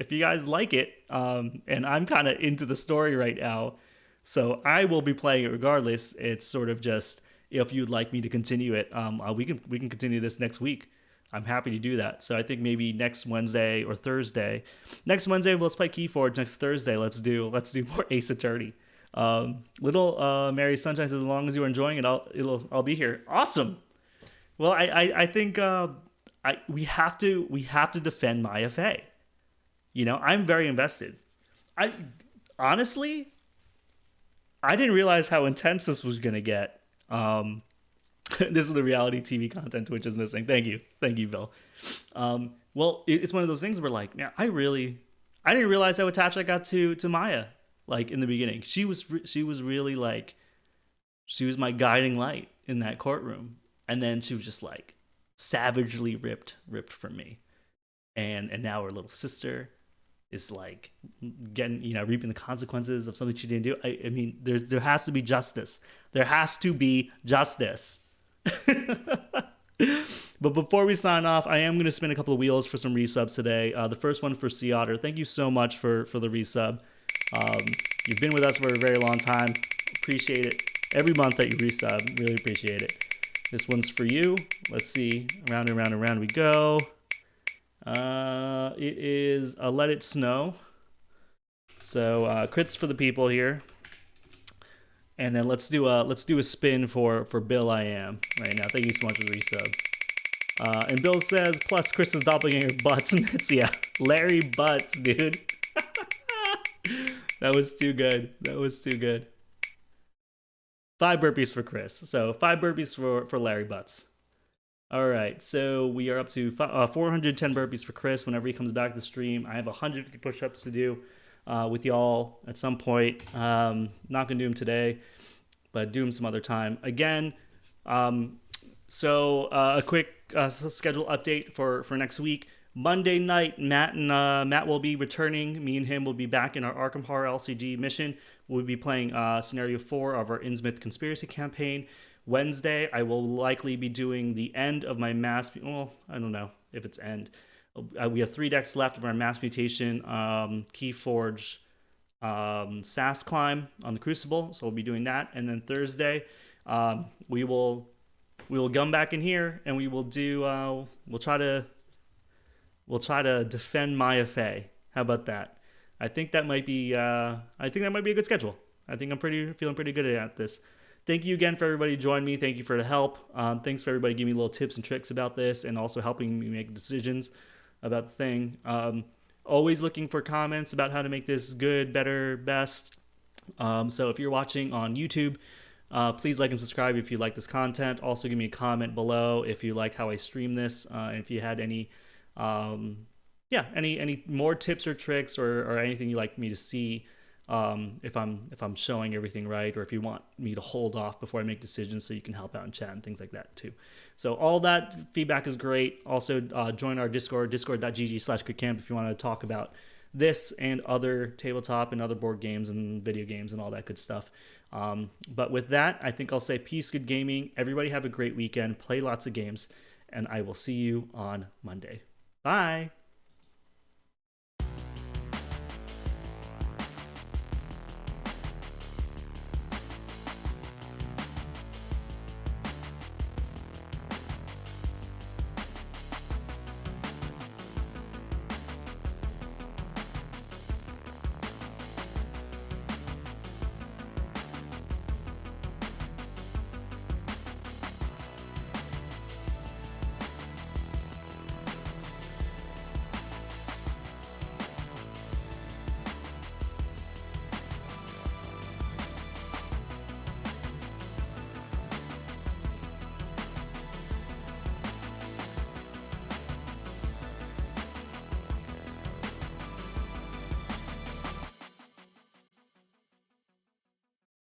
like it, and I'm kind of into the story right now, so I will be playing it regardless. It's sort of just, if you'd like me to continue it, we can continue this next week. I'm happy to do that. So I think maybe next Wednesday or Thursday. Next Wednesday, let's play Keyforge. Next Thursday, let's do more Ace Attorney. Little Mary Sunshine says, as long as you're enjoying it, I'll be here. Awesome. Well, I think we have to defend Maya Fey. You know, I'm very invested. I honestly didn't realize how intense this was gonna get. This is the reality TV content Twitch is missing. Thank you, Bill. Well, it's one of those things where, like, man, I didn't realize how attached I got to Maya. Like, in the beginning, she was really like, she was my guiding light in that courtroom, and then she was just like savagely ripped from me, and now her little sister is like getting, reaping the consequences of something she didn't do. I mean, there has to be justice. There has to be justice. But before we sign off, I am going to spin a couple of wheels for some resubs today. The first one for Sea Otter. Thank you so much for the resub. You've been with us for a very long time. Appreciate it. Every month that you resub, really appreciate it. This one's for you. Let's see. Round and round and round we go. It is a Let It Snow. So crits for the people here. And then let's do a spin for Bill I Am right now. Thank you so much for the resub. And Bill says, plus Chris's doppelganger Butts Mitts. Yeah, Larry Butts, dude. That was too good. 5 burpees for Chris. So 5 burpees for Larry Butts. All right, so we are up to 410 burpees for Chris whenever he comes back to the stream. I have 100 push-ups to do with y'all at some point. Not going to do them today, but do them some other time. Again, so a quick schedule update for next week. Monday night, Matt will be returning. Me and him will be back in our Arkham Horror LCG mission. We'll be playing Scenario 4 of our Innsmouth Conspiracy campaign. Wednesday, I will likely be doing the end of my mass... Well, I don't know if it's end. We have 3 decks left of our Mass Mutation Keyforge SAS Climb on the Crucible, so we'll be doing that. And then Thursday, we will come back in here and we will do... We'll try to defend Maya Fey. How about that? I think that might be a good schedule. I think I'm feeling pretty good at this. Thank you again for everybody who joined me. Thank you for the help. Thanks for everybody giving me little tips and tricks about this and also helping me make decisions about the thing. Always looking for comments about how to make this good, better, best. So if you're watching on YouTube, please like and subscribe if you like this content. Also give me a comment below if you like how I stream this. And if you had any any more tips or tricks or anything you'd like me to see. If I'm showing everything right, or if you want me to hold off before I make decisions so you can help out in chat and things like that too. So all that feedback is great. Also join our Discord, discord.gg/critcamp if you want to talk about this and other tabletop and other board games and video games and all that good stuff. But with that, I think I'll say peace, good gaming. Everybody have a great weekend. Play lots of games, and I will see you on Monday. Bye.